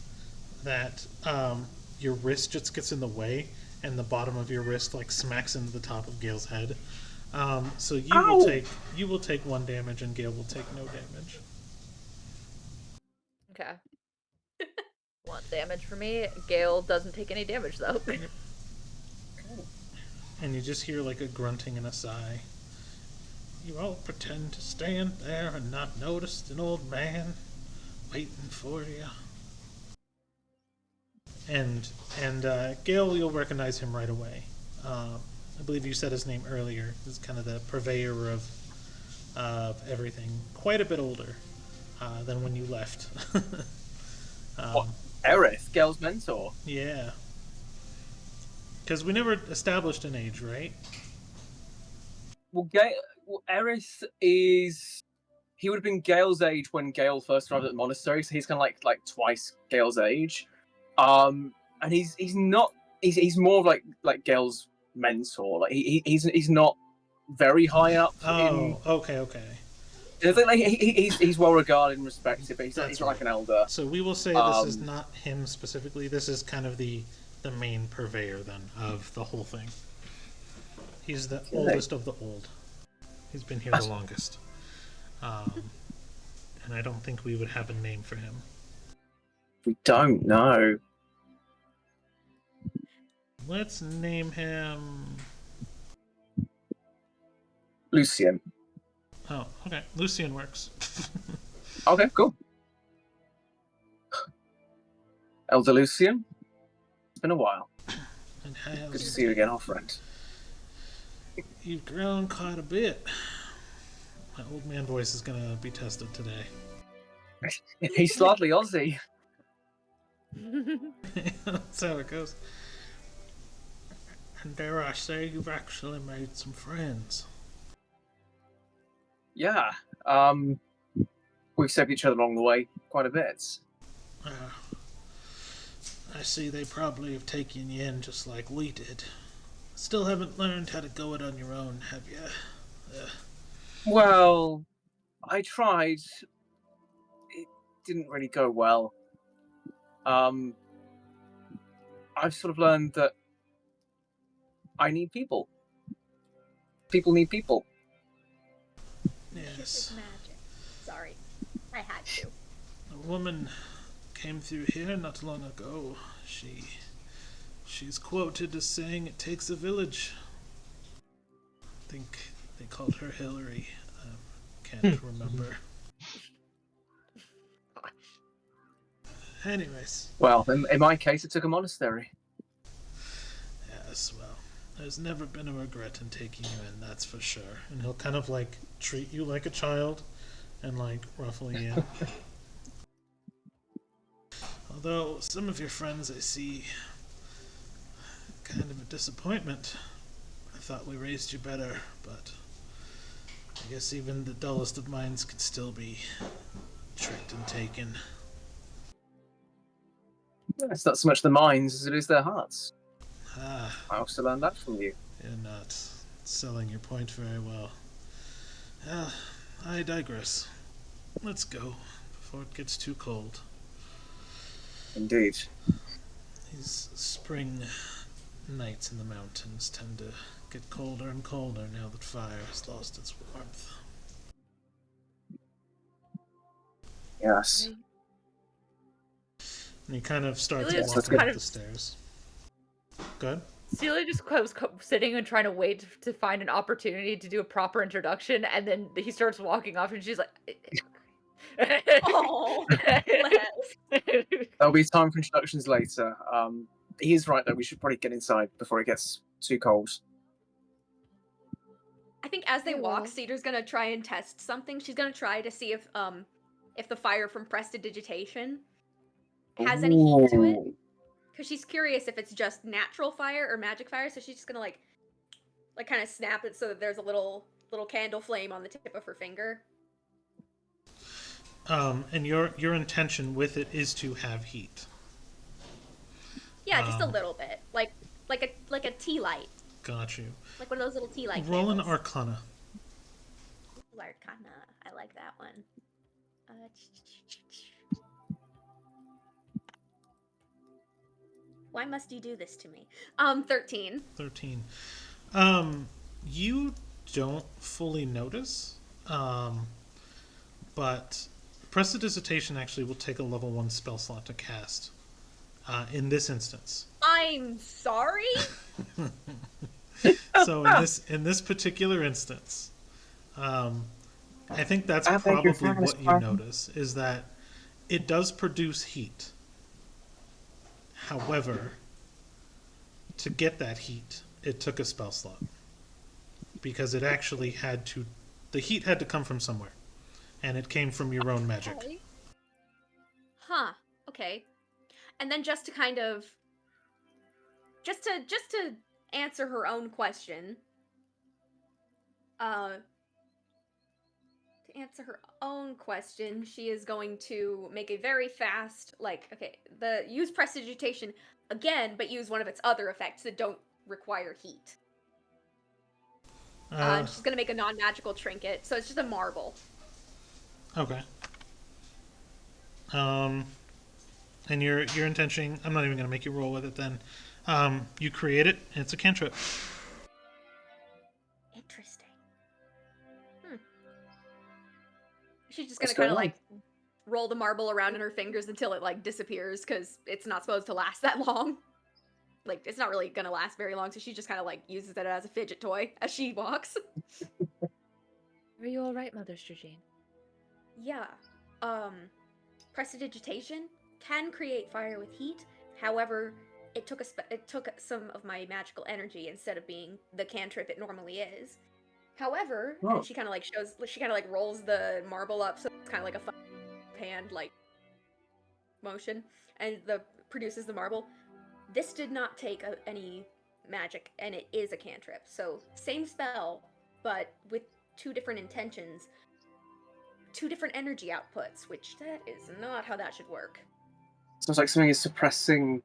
that, your wrist just gets in the way and the bottom of your wrist, like, smacks into the top of Gale's head. So you will take 1 damage and Gale will take no damage. Okay. 1 damage for me. Gale doesn't take any damage though. And you just hear like a grunting and a sigh. You all pretend to stand there and not notice an old man waiting for you. And Gale, you'll recognize him right away. I believe you said his name earlier. He's kind of the purveyor of everything. Quite a bit older than when you left. What? Aerith, Gale's mentor. Yeah. Because we never established an age, right? Well, Aerith is. He would have been Gale's age when Gale first arrived at the monastery, so he's kind of like twice Gale's age. And he's not. He's more of like Gale's mentor. Like he's not very high up. Okay. He's well regarded and respected, but he's not That's like an elder. So we will say this is not him specifically. This is kind of the main purveyor then of the whole thing. He's the oldest of the old. He's been here the longest. And I don't think we would have a name for him. We don't know. Let's name him... Lucian. Oh, okay. Lucian works. Okay, cool. Elder Lucian. It's been a while. And Good to see you again, old friend. You've grown quite a bit. My old man voice is gonna be tested today. He's slightly Aussie. That's how it goes. And dare I say, you've actually made some friends. Yeah. We've saved each other along the way quite a bit. I see they probably have taken you in just like we did. Still haven't learned how to go it on your own, have you? Well, I tried. It didn't really go well. I've sort of learned that I need people. People need people. Yes. Magic. Sorry, I had to. A woman came through here not long ago. She's quoted as saying it takes a village. I think they called her Hillary. Can't remember. Anyways. Well, in my case, it took a monastery. Yes, well, there's never been a regret in taking you in, that's for sure. And he'll kind of like treat you like a child and like ruffle you in. Although some of your friends I see kind of a disappointment. I thought we raised you better, but I guess even the dullest of minds could still be tricked and taken. It's not so much the minds as it is their hearts. Ah, I also learned that from you. you're not selling your point very well. I digress. Let's go before it gets too cold. Indeed. These spring nights in the mountains tend to get colder and colder now that fire has lost its warmth. Yes. And he kind of starts Celia's walking just kind up of- the stairs. Go ahead. Celia just was sitting and trying to wait to find an opportunity to do a proper introduction, and then he starts walking off, and she's like, Oh, There'll be time for introductions later. He is right, though. We should probably get inside before it gets too cold. I think as they We walk, will. Cedar's gonna try and test something. She's gonna try to see if the fire from prestidigitation has any heat to it. Ooh. Because she's curious if it's just natural fire or magic fire, so she's just gonna like kind of snap it so that there's a little candle flame on the tip of her finger. And your intention with it is to have heat. Yeah, just a little bit, like a tea light, Got you. like one of those little tea light. Roll an candles. Arcana. Ooh, Arcana, I like that one. Why must you do this to me? 13. 13. You don't fully notice, but Prestidigitation actually will take a level 1 spell slot to cast in this instance. I'm sorry? So in this particular instance, I think that's I beg your probably what you pardon. notice, is that it does produce heat. However, to get that heat, it took a spell slot. Because it actually had to... The heat had to come from somewhere. And it came from your own magic. Okay. Huh. Okay. And then just to kind of... Just to answer her own question... To answer her own question, she is going to make a very fast, use prestidigitation again, but use one of its other effects that don't require heat. She's gonna make a non-magical trinket, so it's just a marble. Okay. And your intention, I'm not even going to make you roll with it then. You create it, and it's a cantrip. Interesting. She's just gonna What's kind of going like roll the marble around in her fingers until it like disappears, because it's not supposed to last that long. Like, it's not really gonna last very long, so she just kind of like uses it as a fidget toy as she walks. Are you all right, Mother Stragine? Yeah. Prestidigitation can create fire with heat. However, it took some of my magical energy instead of being the cantrip it normally is. However, Oh. and she kind of like rolls the marble up, so it's kind of like a hand like motion, and the produces the marble. This did not take any magic, and it is a cantrip. So same spell, but with 2 different intentions, 2 different energy outputs, which that is not how that should work. Sounds like something is suppressing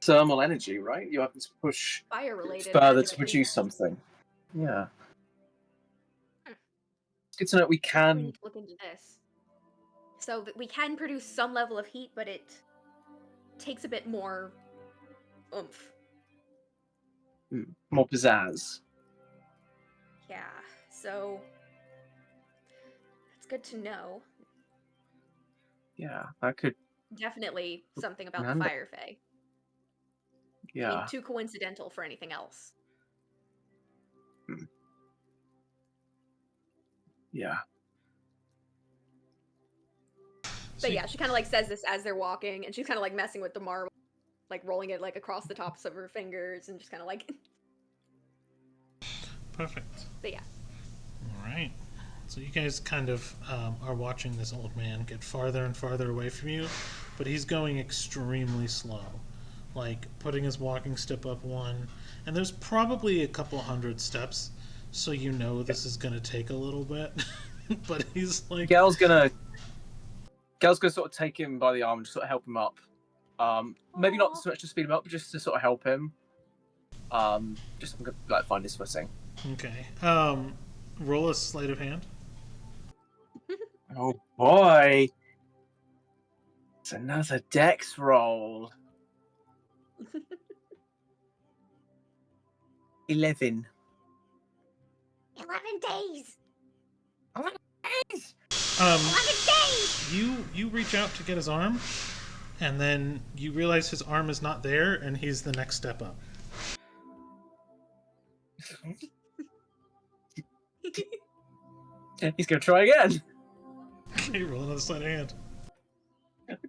thermal energy, right? You have to push Fire-related further magic, to at produce least. something. Yeah. It's good to know we We can. need to look into this. So that we can produce some level of heat, but it takes a bit more oomph. More pizzazz. Yeah, so it's good to know. Yeah, that could. Definitely something about the Remember. Fire Fae. Yeah. I mean, too coincidental for anything else. Yeah. But yeah, she kind of like says this as they're walking, and she's kind of like messing with the marble, like rolling it like across the tops of her fingers, and just kind of like. Perfect. But yeah. All right. So you guys kind of are watching this old man get farther and farther away from you, but he's going extremely slow. Like putting his walking step up 1, and there's probably a couple hundred steps, so you know this is going to take a little bit. But he's like... Gal's gonna sort of take him by the arm and just sort of help him up. Maybe not so much to speed him up, but just to sort of help him. Just like find his footing. Okay. Roll a sleight of hand. Oh boy! It's another dex roll. 11. 11 days. 11 days. 11 days. You reach out to get his arm, and then you realize his arm is not there, and he's the next step up. He's gonna try again. Okay, roll another sleight of hand.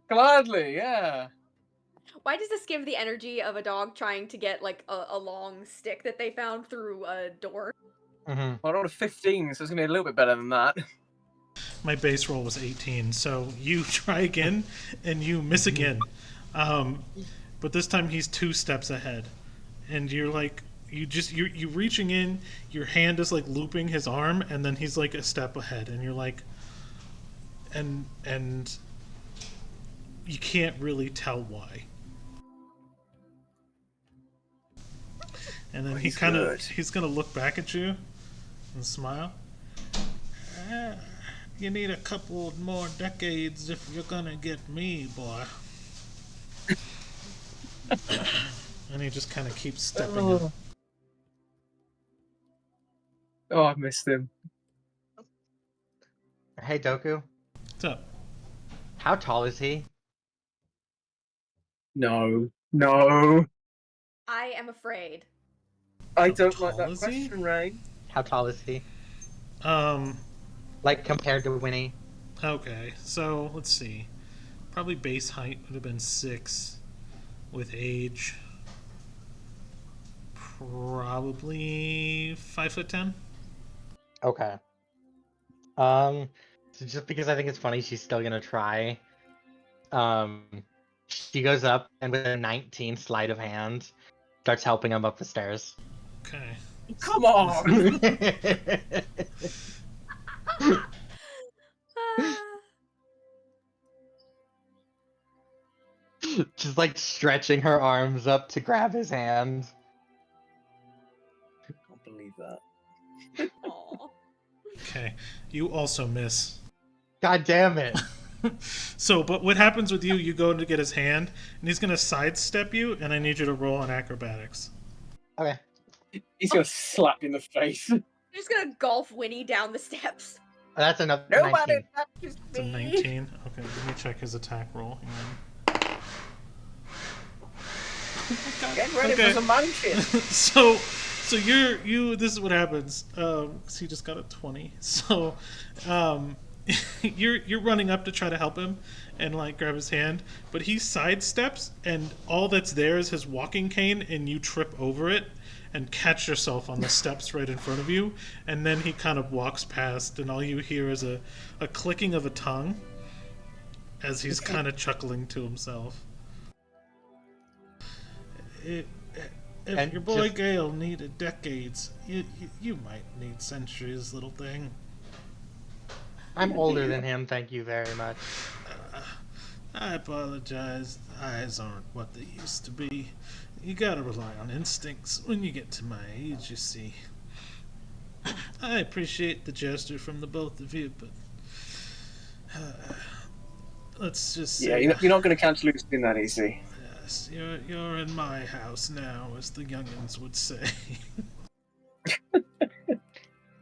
Gladly, yeah. Why does this give the energy of a dog trying to get like a long stick that they found through a door? Mm-hmm. Well, I rolled a 15, so it's gonna be a little bit better than that. My base roll was 18, so you try again, and you miss again. But this time he's 2 steps ahead, and you're like, you reaching in, your hand is like looping his arm, and then he's like a step ahead, and you're like, and you can't really tell why. And then he's gonna look back at you and smile. You need a couple more decades if you're gonna get me, boy. And he just kind of keeps stepping up. Oh, I missed him. Hey, Doku. What's up? How tall is he? No. I am afraid. I How don't like tall that is he? question, Ray. How tall is he? Um, Like, compared to Winnie? okay, so let's see. Probably base height would have been 6. With age, probably 5'10". Okay. So just because I think it's funny, she's still gonna try. She goes up and with a 19 sleight of hand, starts helping him up the stairs. Okay. Come on! Just like stretching her arms up to grab his hand. I can't believe that. Aw. Okay. You also miss. God damn it. So, but what happens with you, you go to get his hand, and he's going to sidestep you, and I need you to roll on acrobatics. Okay. He's gonna slap you in the face. You're just gonna golf Winnie down the steps. That's enough. Nobody 19. touches It's a me. 19. Okay, let me check his attack roll. Hang on. Get ready Okay. for some munching. So this is what happens. 'Cause he just got a 20. So you're running up to try to help him and like grab his hand, but he sidesteps, and all that's there is his walking cane, and you trip over it and catch yourself on the steps right in front of you, and then he kind of walks past, and all you hear is a clicking of a tongue as he's kind of chuckling to himself. if And your boy just- Gale needed decades, you might need centuries, little thing. I'm older than him, thank you very much. I apologize. Eyes aren't what they used to be. You gotta rely on instincts when you get to my age, you see. I appreciate the gesture from the both of you, but let's just say, Yeah, you're not going to catch Lucy in that easy. yes, you're in my house now, as the youngins would say.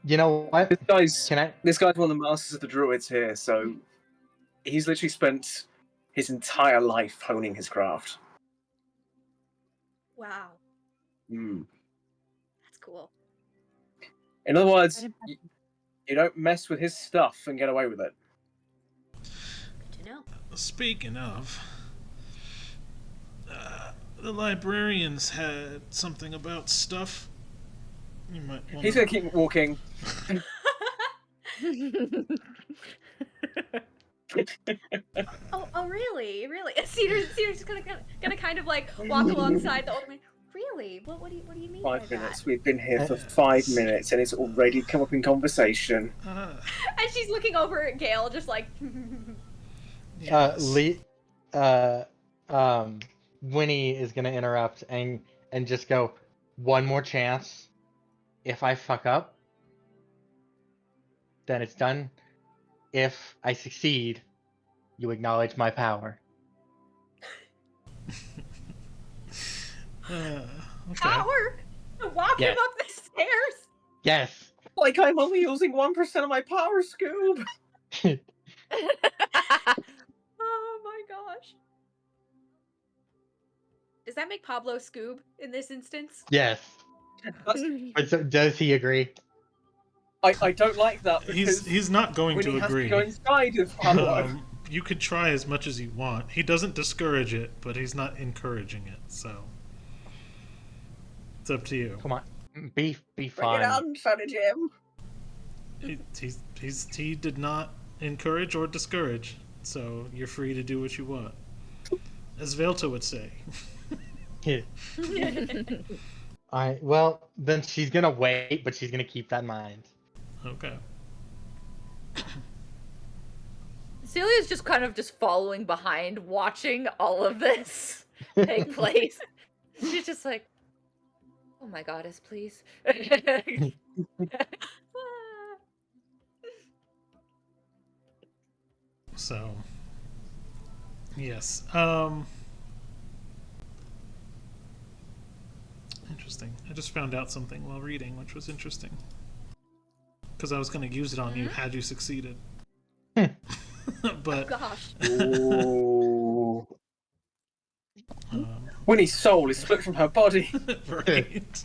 You know what? This Can I? guy's one of the masters of the druids here, so he's literally spent his entire life honing his craft. Wow, Mm. that's cool. In other words, you don't mess with his stuff and get away with it. Good to know. Speaking of, the librarians had something about stuff. You might want He's going to keep walking. Oh, really? Really? Cedar's just gonna kind of like walk alongside the old man. Really? What do you mean by 5 that? minutes. We've been here for 5 minutes, and it's already come up in conversation. And she's looking over at Gale, just like. yes. Winnie is gonna interrupt and just go, one more chance. If I fuck up, then it's done. If I succeed, you acknowledge my power. Okay. Power? Walk him Yes. up the stairs? Yes. Like I'm only using 1% of my power, Scoob. Oh my gosh. Does that make Pablo Scoob in this instance? Yes. But so, does he agree? I don't like that because He's not going Winnie to has agree. to go inside of Pablo. You could try as much as you want. He doesn't discourage it, but he's not encouraging it. So it's up to you. Come on, be Bring fun. it on, Sonny Jim. He did not encourage or discourage, so you're free to do what you want, as Velta would say. Alright, well, then she's gonna wait, but she's gonna keep that in mind. Okay. Celia's just kind of just following behind, watching all of this take place. She's just like, oh my goddess, please. So, yes. Interesting. I just found out something while reading, which was interesting. Because I was going to use it on you had you succeeded. But Gosh. Ooh. Winnie's soul is split from her body. right.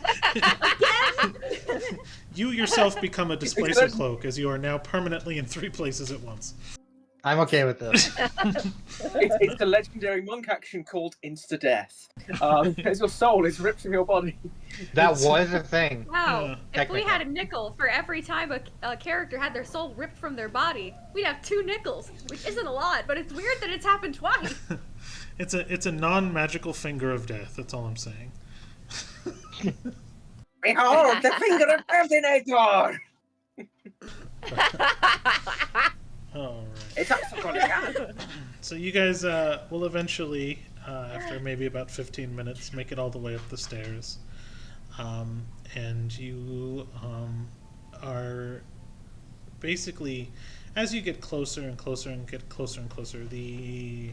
You yourself become a displacer cloak, as you are now permanently in 3 places at once. I'm okay with this. It's a legendary monk action called Insta-Death. As your soul is ripped from your body. That was a thing. Wow. If we technically. had a nickel for every time a character had their soul ripped from their body, we'd have 2 nickels, which isn't a lot, but it's weird that it's happened twice. It's a non-magical finger of death. That's all I'm saying. Behold, the finger of Terminator! All right. It's absolutely So you guys will eventually, after maybe about 15 minutes, make it all the way up the stairs. And you are basically, as you get closer and closer and get closer and closer, the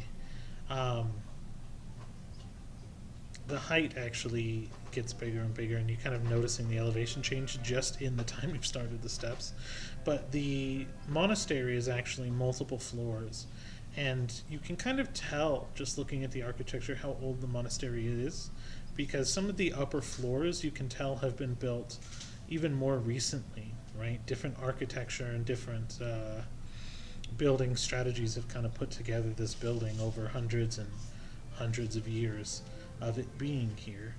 height actually gets bigger and bigger, and you're kind of noticing the elevation change just in the time you've started the steps. But the monastery is actually multiple floors, and you can kind of tell just looking at the architecture how old the monastery is, because some of the upper floors you can tell have been built even more recently, right? Different architecture and different building strategies have kind of put together this building over hundreds and hundreds of years of it being here.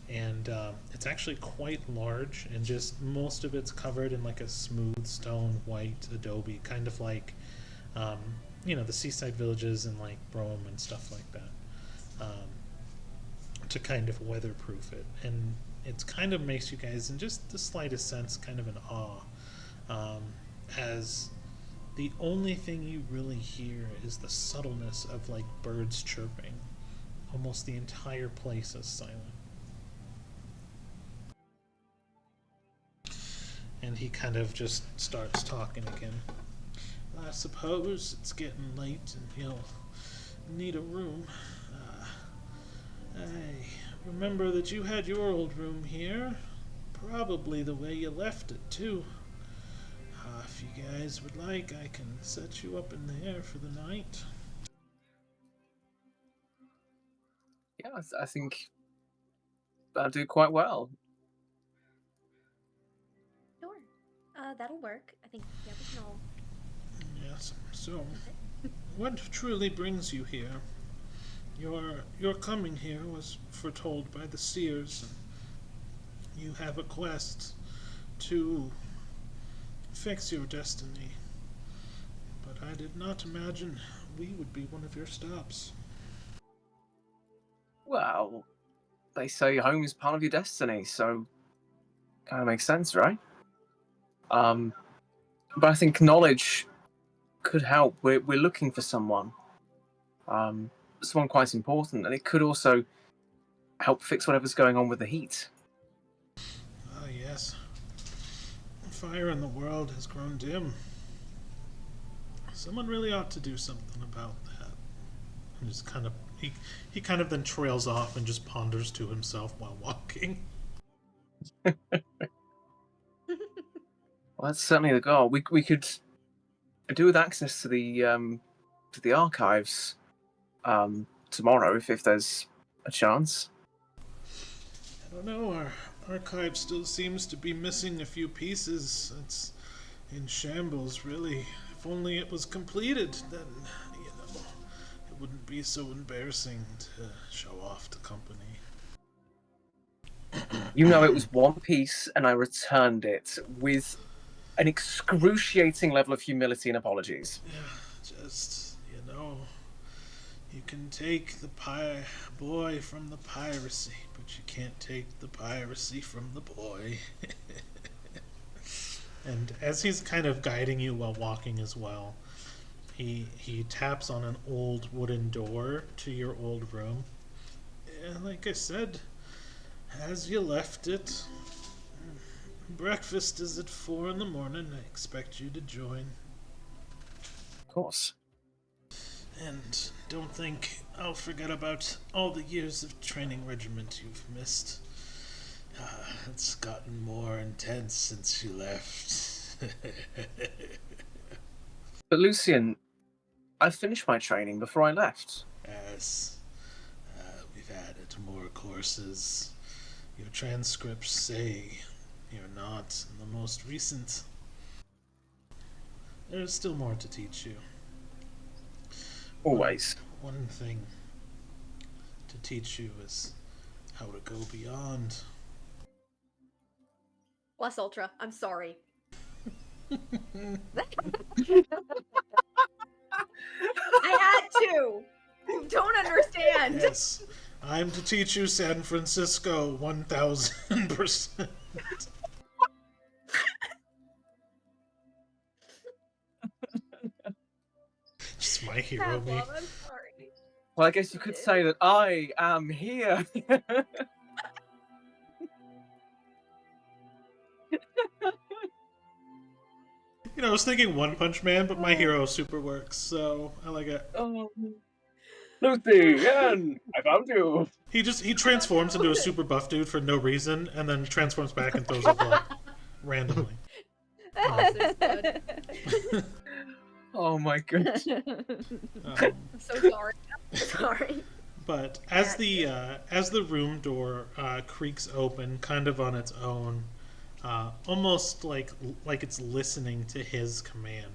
And it's actually quite large, and just most of it's covered in like a smooth stone white adobe, kind of like the seaside villages in like Rome and stuff like that. to kind of weatherproof it, and it kind of makes you guys, in just the slightest sense, kind of in awe, as the only thing you really hear is the subtleness of like birds chirping. Almost the entire place is silent. And he kind of just starts talking again. I suppose it's getting late and you'll need a room. I remember that you had your old room here. Probably the way you left it, too. If you guys would like, I can set you up in there for the night. Yeah, I think that'll do quite well. Sure. That'll work. I think, yeah, we can all... Yes, so, what truly brings you here? Your coming here was foretold by the seers. You have a quest to fix your destiny. But I did not imagine we would be one of your stops. Well, they say home is part of your destiny, so kind of makes sense, right? But I think knowledge could help. We're looking for someone, someone quite important, and it could also help fix whatever's going on with the heat. Ah, yes. Fire in the world has grown dim. Someone really ought to do something about that. And just kind of he kind of then trails off and just ponders to himself while walking. Well, that's certainly the goal. We could do with access to the archives tomorrow if there's a chance. I don't know, our archive still seems to be missing a few pieces. It's in shambles, really. If only it was completed, then, it wouldn't be so embarrassing to show off to company. You know, it was one piece, and I returned it with an excruciating level of humility and apologies. Yeah, just, you can take the boy from the piracy, but you can't take the piracy from the boy. And as he's kind of guiding you while walking as well, he taps on an old wooden door to your old room. And like I said, as you left it, breakfast is at 4 in the morning. I expect you to join. Of course. And don't think I'll forget about all the years of training regiment you've missed. It's gotten more intense since you left. But Lucian, I finished my training before I left. Yes, we've added more courses. Your transcripts say you're not in the most recent. There's still more to teach you. Always. One thing to teach you is how to go beyond. Plus Ultra, I'm sorry. I had to! You don't understand! Yes, I'm to teach you San Francisco 1000%. Just my hero me. Mom, I'm sorry. Well, I guess you could say that I am here. I was thinking One Punch Man, but my hero super works, so I like it. Oh, Lucy, Anne, I found you. He transforms into a super buff dude for no reason, and then transforms back and throws up blood randomly. Oh my god. I'm so sorry. I'm sorry. But as the room door creaks open, kind of on its own, almost like it's listening to his command,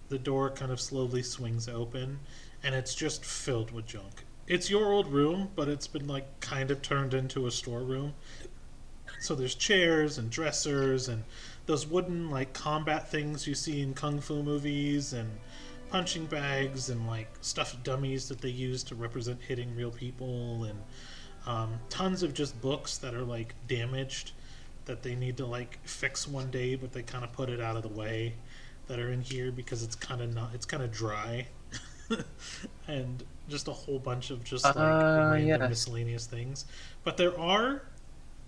the door kind of slowly swings open, and it's just filled with junk. It's your old room, but it's been like kind of turned into a storeroom. So there's chairs and dressers and those wooden like combat things you see in kung fu movies and punching bags and like stuffed dummies that they use to represent hitting real people, and tons of just books that are like damaged that they need to like fix one day, but they kind of put it out of the way, that are in here because it's kind of dry. And just a whole bunch of just like random miscellaneous things. But there are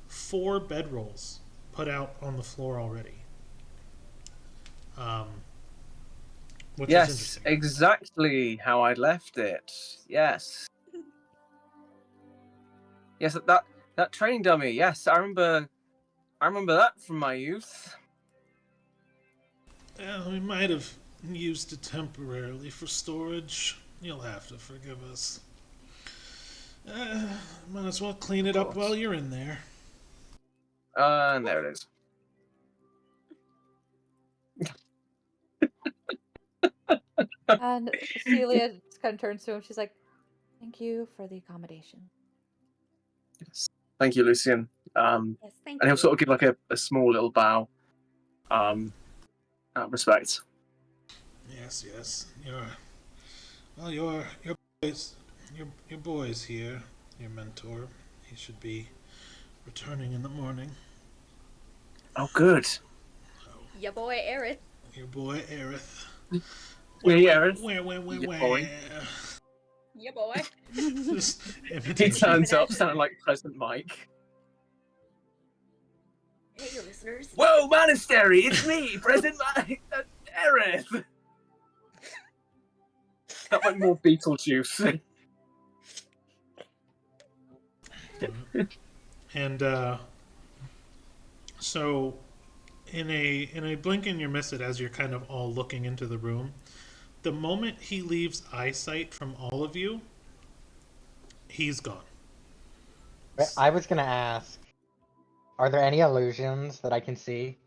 4 bedrolls put out on the floor already. Which is Yes, interesting. exactly how I left it. Yes. Yes, that training dummy. Yes, I remember that from my youth. We might have used it temporarily for storage. You'll have to forgive us. Might as well clean it up while you're in there. And there it is. And Celia kind of turns to him. She's like, "Thank you for the accommodation." Yes. Thank you, Lucian. Yes, thank And he'll you. sort of give like a small little bow. Out of respect. Yes. Your boy's here. Your mentor. He should be returning in the morning. Oh, good. Ya boy, Aerith. Your boy Aerith. Where, Aerith? Where? Ya boy. Just He imitation. turns up, sounding like President Mike. Hey, your listeners. Whoa, Monastery! It's me, President Mike. Aerith. That went more Beetlejuice. And so in a blink and you miss it, as you're kind of all looking into the room, the moment he leaves eyesight from all of you, he's gone. I was gonna ask, are there any illusions that I can see?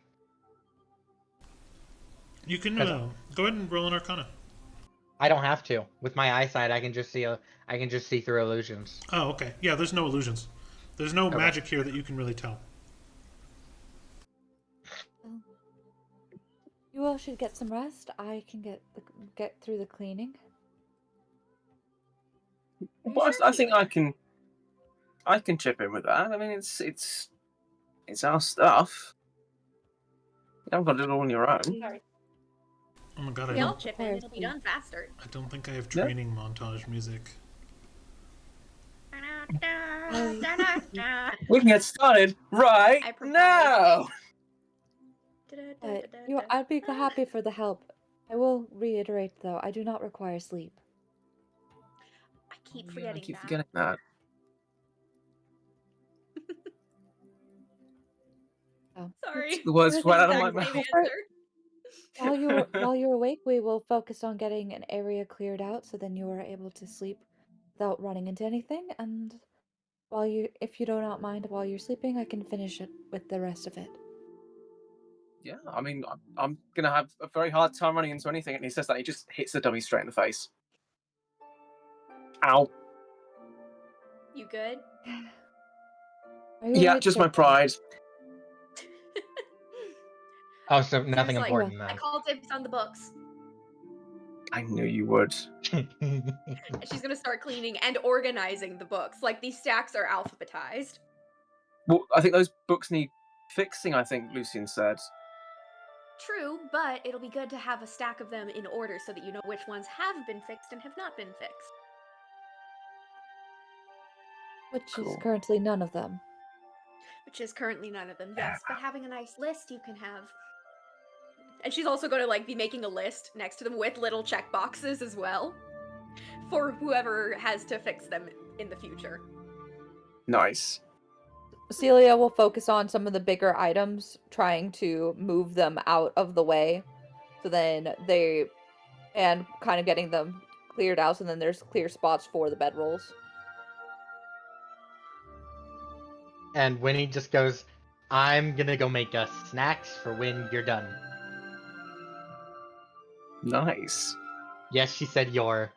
You can go ahead and roll an Arcana. I don't have to. With my eyesight, I can just see through illusions. Oh, okay. Yeah, there's no illusions. There's no magic here that you can really tell. You all should get some rest. I can get through the cleaning. Well, I think I can chip in with that. I mean, it's our stuff. You haven't got to do it all on your own. Sorry. Oh my god, We all chip in. It'll be done faster. I don't think I have training montage music. We can get started right now. I'd be happy for the help. I will reiterate, though, I do not require sleep. I keep forgetting that. Forgetting that. Oh. Sorry. The words right out of my mouth. While you're awake, we will focus on getting an area cleared out, so then you are able to sleep without running into anything. And if you do not mind, while you're sleeping, I can finish it with the rest of it. Yeah, I mean, I'm gonna have a very hard time running into anything, and he says that he just hits the dummy straight in the face. Ow. You good? Yeah, just my pride. Oh, so nothing Like, important I then. called dibs on the books. I knew you would. And she's gonna start cleaning and organizing the books. Like, these stacks are alphabetized. Well, I think those books need fixing, I think Lucian said. True, but it'll be good to have a stack of them in order so that you know which ones have been fixed and have not been fixed. Which is currently none of them. Which is currently none of them, yes. But having a nice list you can have. And she's also going to, like, be making a list next to them with little check boxes as well. For whoever has to fix them in the future. Nice. Celia will focus on some of the bigger items, trying to move them out of the way. So then and kind of getting them cleared out, so then there's clear spots for the bedrolls. And Winnie just goes, I'm gonna go make us snacks for when you're done. Nice. Yes, she said your.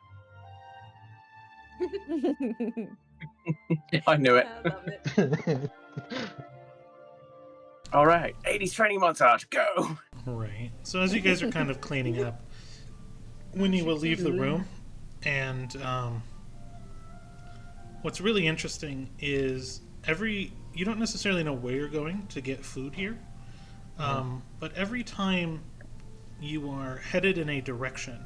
I knew it. I love it. All right, 80s training montage, go! Right. So as you guys are kind of cleaning up, Winnie will leave the room, and what's really interesting is you don't necessarily know where you're going to get food here, but every time you are headed in a direction,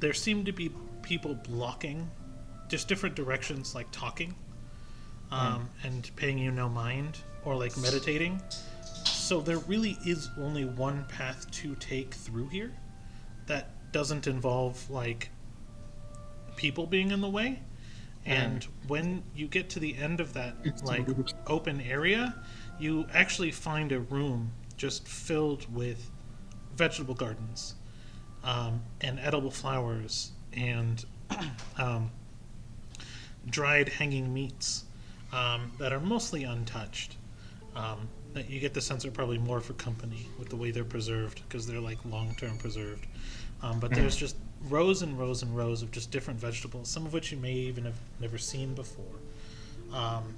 there seem to be people blocking just different directions, like talking, and paying you no mind, or like meditating. So there really is only one path to take through here that doesn't involve like people being in the way. And when you get to the end of that like open area, you actually find a room just filled with vegetable gardens, and edible flowers, and dried hanging meats, that are mostly untouched. That you get the sense are probably more for company with the way they're preserved, because they're like long-term preserved. But there's just rows and rows and rows of just different vegetables, some of which you may even have never seen before,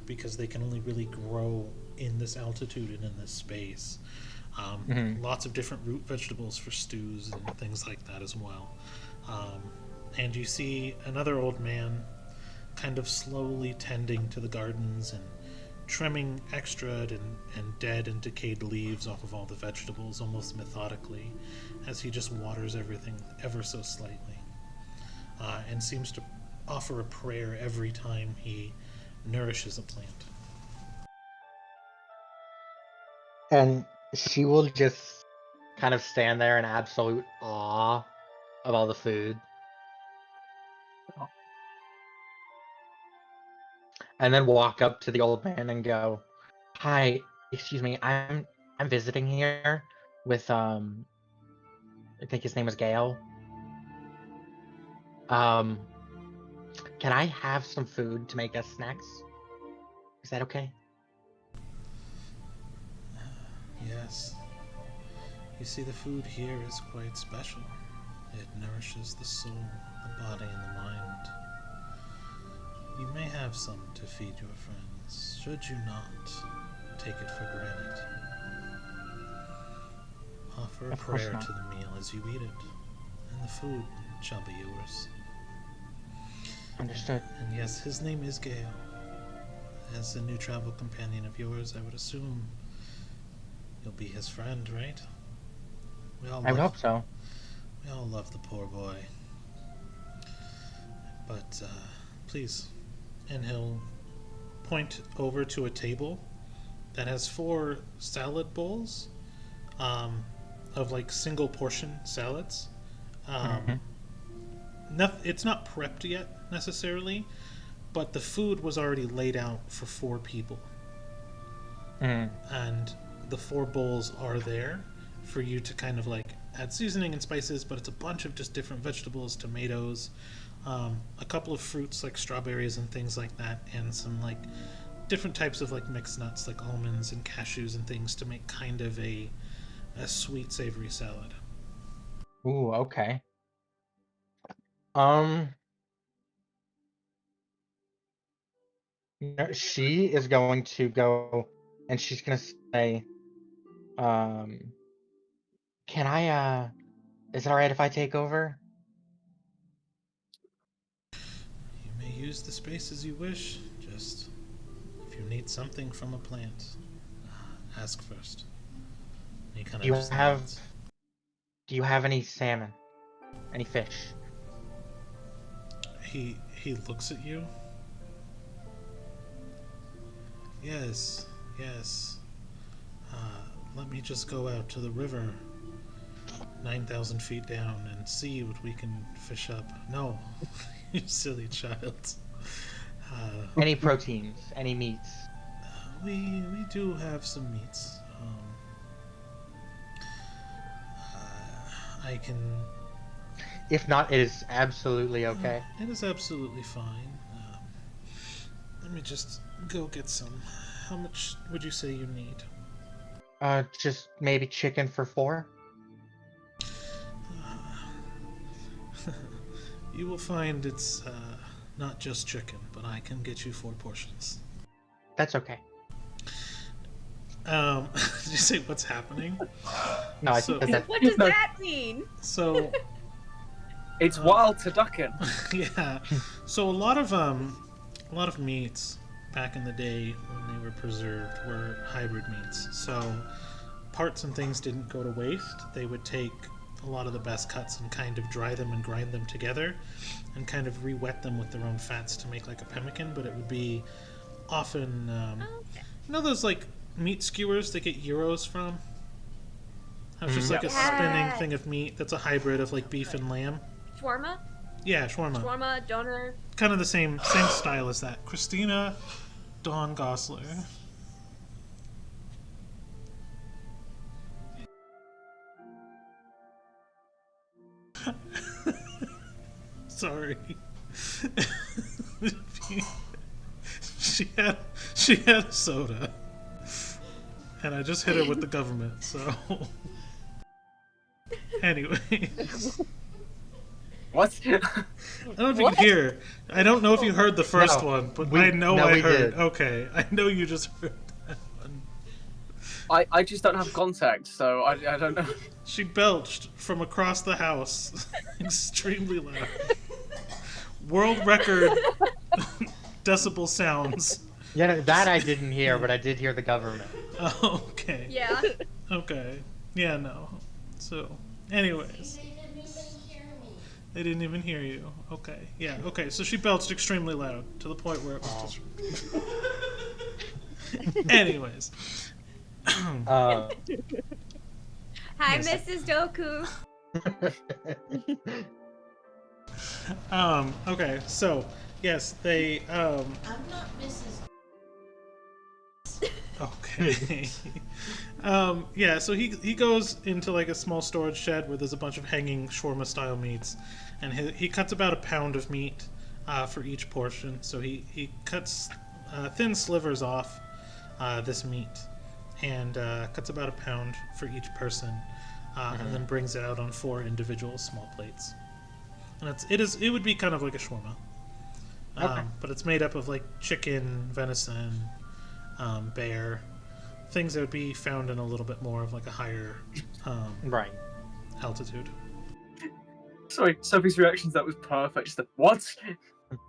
because they can only really grow in this altitude and in this space. Lots of different root vegetables for stews and things like that as well. And you see another old man kind of slowly tending to the gardens and trimming extra and dead and decayed leaves off of all the vegetables almost methodically, as he just waters everything ever so slightly, and seems to offer a prayer every time he nourishes a plant. And she will just kind of stand there in absolute awe of all the food. And then walk up to the old man and go, "Hi, excuse me, I'm visiting here with I think his name was Gale. Can I have some food to make us snacks? Is that okay?" Yes. You see, the food here is quite special. It nourishes the soul, the body, and the mind. You may have some to feed your friends, should you not take it for granted. Offer a Of course prayer not. to the meal as you eat it, and the food shall be yours. Understood. And yes, his name is Gale. As a new travel companion of yours, I would assume you'll be his friend, right? I would hope so. We all love the poor boy. But please. And he'll point over to a table that has 4 salad bowls, of like single portion salads. It's not prepped yet necessarily, but the food was already laid out for 4 people. And the 4 bowls are there for you to kind of like add seasoning and spices, but it's a bunch of just different vegetables, tomatoes, a couple of fruits like strawberries and things like that, and some like different types of like mixed nuts like almonds and cashews and things to make kind of a sweet savory salad. Ooh, okay. No, she is going to go and she's gonna say, can I is it alright if I take over? You may use the space as you wish, just if you need something from a plant, ask first. He kind Do of you just have nods. do you have any salmon? Any fish? He looks at you. Yes, yes. Let me just go out to the river 9,000 feet down and see what we can fish up. No, you silly child. Any proteins? Any meats? We do have some meats. I can. If not, it is absolutely okay. It is absolutely fine. Let me just go get some. How much would you say you need? Just maybe chicken for 4? You will find it's not just chicken, but I can get you 4 portions. That's okay. Did you say what's happening? No, I So- think that What does No. that mean? So It's wild turducken. yeah, so a lot of meats back in the day when they were preserved were hybrid meats. So parts and things didn't go to waste. They would take a lot of the best cuts and kind of dry them and grind them together and kind of re-wet them with their own fats to make like a pemmican, but it would be often you know those like meat skewers that get gyros from? It's just like a Yeah. spinning thing of meat that's a hybrid of like beef and lamb. Shawarma? Yeah, shawarma. Shawarma, doner. Kind of the same style as that. Christina Dawn Gosler. Sorry. she had a soda. And I just hit her with the government, so anyway. What? I don't know if you could hear. I don't know if you heard the first No, one, but we- I know no, I we heard. did. Okay, I know you just heard that one. I just don't have context, so I don't know. She belched from across the house, extremely loud. World record decibel sounds. yeah, that I didn't hear, but I did hear the government. Oh, okay. Yeah. Okay. Yeah, no. So, anyways. They didn't even hear you. Okay. Yeah, okay. So she belched extremely loud to the point where it was just. Anyways. Uh, Hi, Yes. Mrs. Doku. Okay, so yes, they I'm not Mrs. okay. Yeah, so he goes into like a small storage shed where there's a bunch of hanging shawarma style meats, and he cuts about a pound of meat for each portion. So he cuts thin slivers off this meat and cuts about a pound for each person, and then brings it out on 4 individual small plates. And it would be kind of like a shawarma, Okay. but it's made up of like chicken, venison, bear, things that would be found in a little bit more of like a higher right. altitude. Sorry, Sophie's reaction to that was perfect. Just the, what?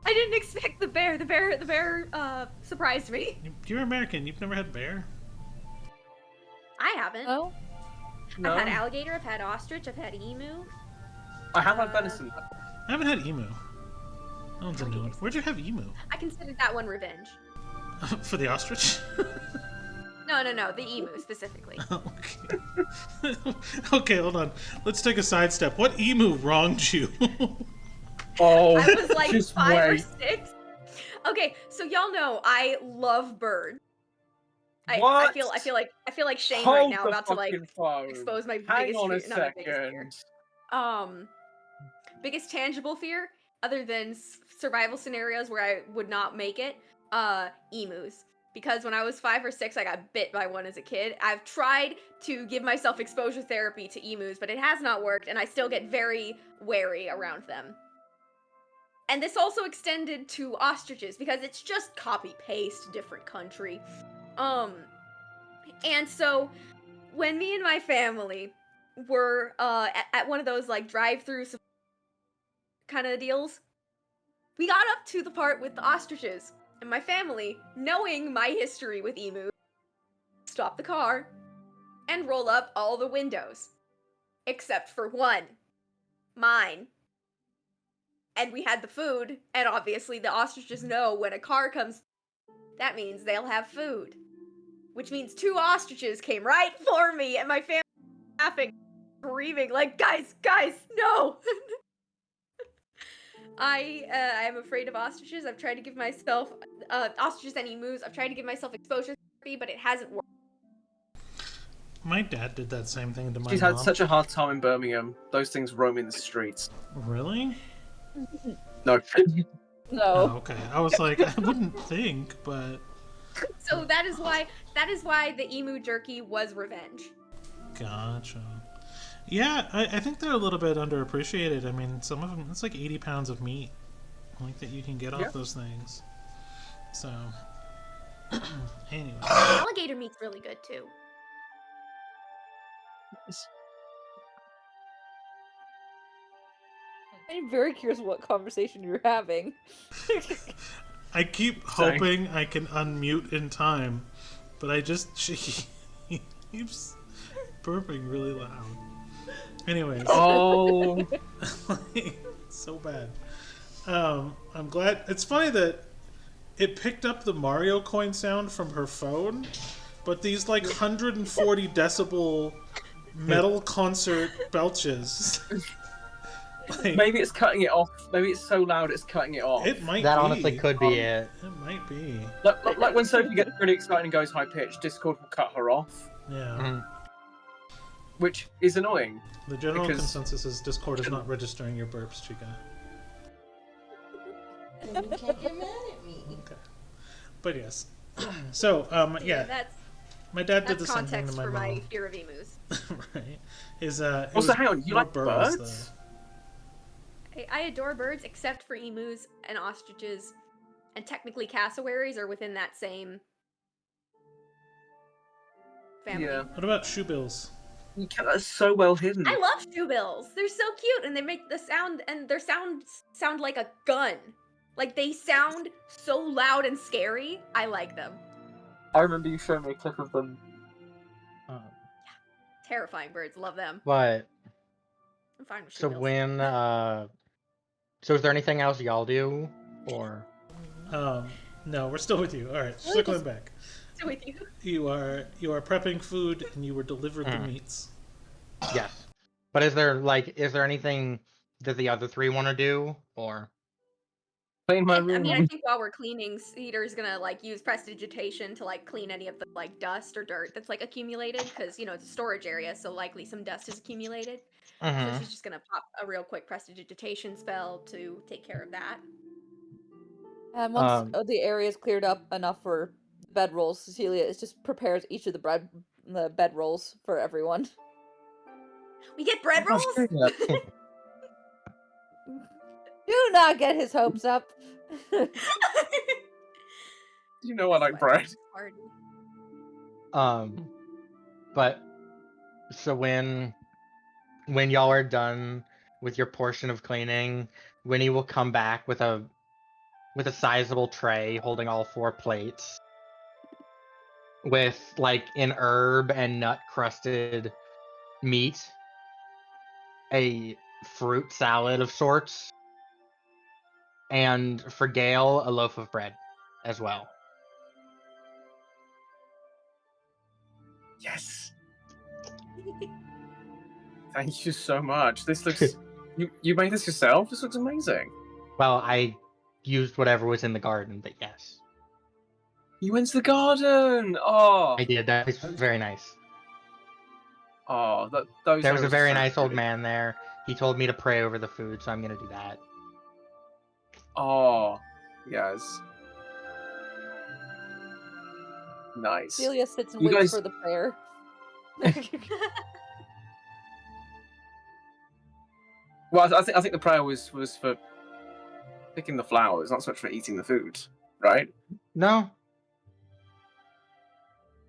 I didn't expect the bear. The bear surprised me. You're American. You've never had bear? I haven't. Oh, No. I've had alligator, I've had ostrich, I've had emu. I have had venison. I haven't had emu. That one's a new one. Where'd you have emu? I considered that one revenge. For the ostrich? No, the emu specifically. Okay. Okay, hold on. Let's take a sidestep. What emu wronged you? Oh, I was like just 5 or wait. 6. Okay, so y'all know I love birds. I What? feel like Shane Hold right now the about to like fucking phone. expose my Hang biggest on a fear. Not my biggest fear. second. Biggest tangible fear, other than survival scenarios where I would not make it, emus. Because when I was 5 or 6, I got bit by one as a kid. I've tried to give myself exposure therapy to emus, but it has not worked, and I still get very wary around them. And this also extended to ostriches, because it's just copy-paste, different country. And so, when me and my family were, at one of those, like, drive-through kind of deals, we got up to the part with the ostriches, and my family, knowing my history with emus, stop the car and roll up all the windows, except for one, mine. And we had the food, and obviously the ostriches know when a car comes, that means they'll have food. Which means 2 ostriches came right for me, and my family laughing, screaming, like, guys, no! I am afraid of ostriches. I've tried to give myself, ostriches and emus, I've tried to give myself exposure therapy, but it hasn't worked. My dad did that same thing to my She's mom. had such a hard time in Birmingham. Those things roaming the streets. Really? No. no. Oh, okay. I was like, I wouldn't think, but So that is why the emu jerky was revenge. gotcha. Yeah, I think they're a little bit underappreciated. I mean, some of them, it's like 80 pounds of meat, like that you can get off Yeah. those things. So, Anyway. Alligator meat's really good too. I'm very curious what conversation you're having. I keep hoping I can unmute in time, but she keeps burping really loud. Anyways. Oh. So bad. I'm glad. It's funny that it picked up the Mario coin sound from her phone, but these like 140 decibel metal concert belches. Like, maybe it's cutting it off. Maybe it's so loud it's cutting it off. It might That be. honestly could be it. It might be. Like when Sophie gets really excited and goes high pitched, Discord will cut her off. Yeah. Which is annoying. The general consensus is Discord is not registering your burps, Chica. Then you can't get mad at me. Okay. But yes. So, yeah. My dad did the same thing to my mom. That's context for my fear of emus. Right. Also, hang on, you like birds? I adore birds, except for emus and ostriches, and technically cassowaries are within that same family. Yeah. What about shoebills? That's so well hidden. I love shoebills. They're so cute, and they make the sound, and their sounds sound like a gun. Like, they sound so loud and scary. I like them. I remember you showing me a clip of them. Terrifying birds. Love them. But I'm fine with so shoebills. when so is there anything else y'all do, or? No, we're still with you. All right, circling back. Still with you. You are prepping food, and you were delivered the meats. Yes, but is there anything that the other three want to do, or? Clean my room. I mean, I think while we're cleaning, Cedar's gonna like use prestidigitation to like clean any of the like dust or dirt that's like accumulated, because you know it's a storage area, so likely some dust is accumulated. So she's just gonna pop a real quick prestidigitation spell to take care of that. And once the area is cleared up enough for bed rolls, Cecilia just prepares each of the bed rolls for everyone. We get bread rolls? Do not get his hopes up. You know I like bread. But so when y'all are done with your portion of cleaning, Winnie will come back with a sizable tray holding all 4 plates with like an herb and nut crusted meat, a fruit salad of sorts, and for Gale, a loaf of bread as well. Yes. Thank you so much. This looks. You made this yourself? This looks amazing. Well, I used whatever was in the garden, but yes. You went to the garden. Oh. I did. That was very nice. Oh, those. There was a very nice old pretty. man there. He told me to pray over the food, so I'm gonna do that. Oh, yes. Nice. Celia sits and You waits guys- for the prayer. Well, I think the prayer was for picking the flowers, not so much for eating the food, right? No.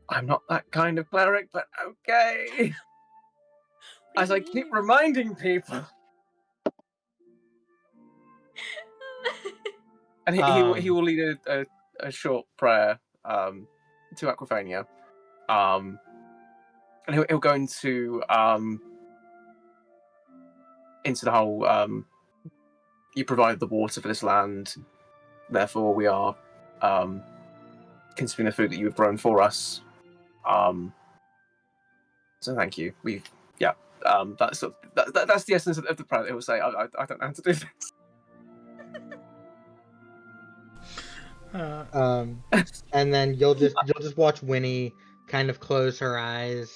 I'm not that kind of cleric, but okay. As I keep reminding people. And he will lead a short prayer to Aquafania, and he'll go into the whole you provide the water for this land, therefore we are consuming the food that you have grown for us. So thank you. That's that's the essence of the prayer. It will say, I don't know how to do this. And then you'll just watch Winnie kind of close her eyes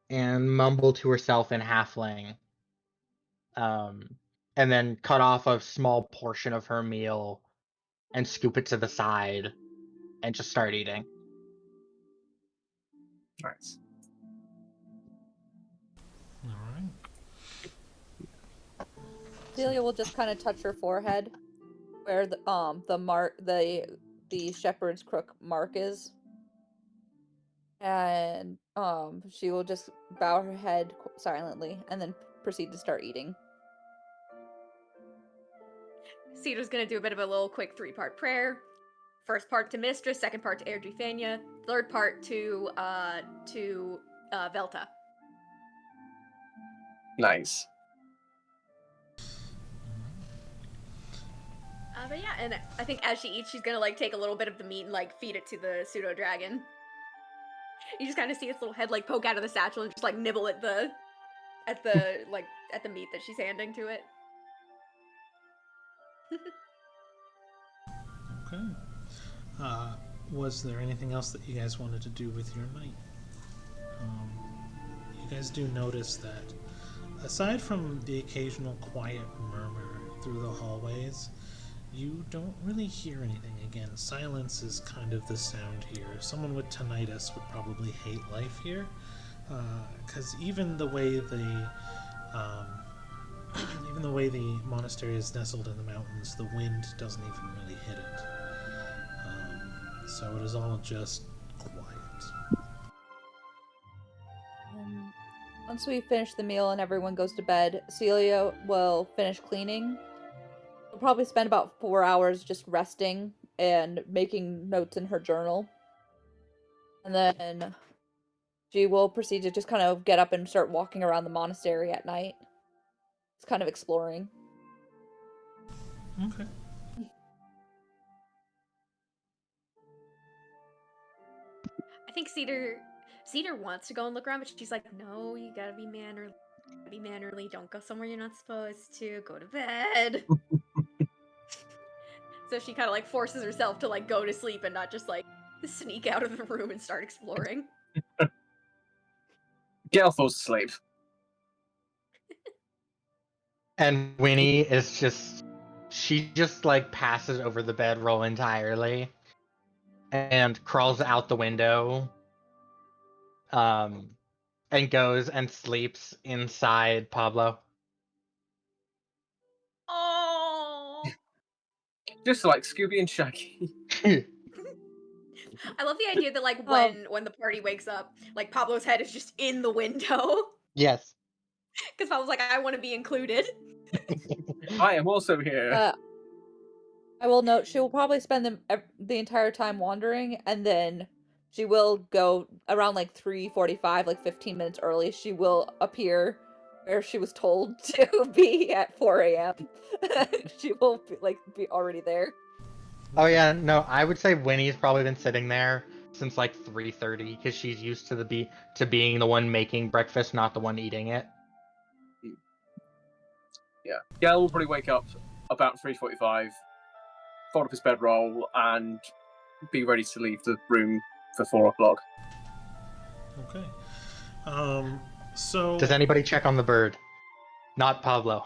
and mumble to herself in halfling, and then cut off a small portion of her meal and scoop it to the side and just start eating. Nice. All right. Celia will just kind of touch her forehead, where the the shepherd's crook mark is. And she will just bow her head silently and then proceed to start eating. Cedar's gonna do a bit of a little quick 3-part prayer. First part to Mistress, second part to Erdrifania, third part to Velta. Nice. But yeah, and I think as she eats, she's gonna like take a little bit of the meat and like feed it to the pseudo dragon. You just kind of see its little head like poke out of the satchel and just like nibble at the meat that she's handing to it. Okay. Was there anything else that you guys wanted to do with your night? You guys do notice that aside from the occasional quiet murmur through the hallways, you don't really hear anything. Again, silence is kind of the sound here. Someone with tinnitus would probably hate life here, because even the way the monastery is nestled in the mountains, the wind doesn't even really hit it. So it is all just quiet. Once we finish the meal and everyone goes to bed, Celia will finish cleaning. We'll probably spend about 4 hours just resting and making notes in her journal. And then she will proceed to just kind of get up and start walking around the monastery at night. It's kind of exploring. Okay. I think Cedar wants to go and look around, but she's like, no, you gotta be mannerly. Be mannerly. Don't go somewhere you're not supposed to. Go to bed. So she kind of like forces herself to like go to sleep and not just like sneak out of the room and start exploring. Gail falls asleep. And Winnie is she just like passes over the bedroll entirely and crawls out the window, and goes and sleeps inside Pablo. Oh, Just like Scooby and Shaggy. I love the idea that like when the party wakes up, like Pablo's head is just in the window. Yes. Because Pablo's like, I want to be included. I am also here. I will note she will probably spend the entire time wandering, and then she will go around like 3:45, like 15 minutes early. She will appear where she was told to be at 4 a.m. She will be already there. Oh yeah, no, I would say Winnie's probably been sitting there since like 3:30 because she's used to being the one making breakfast, not the one eating it. Yeah, Gail will probably wake up about 3:45, fold up his bedroll, and be ready to leave the room for 4 o'clock. Okay. So Does anybody check on the bird? Not Pablo.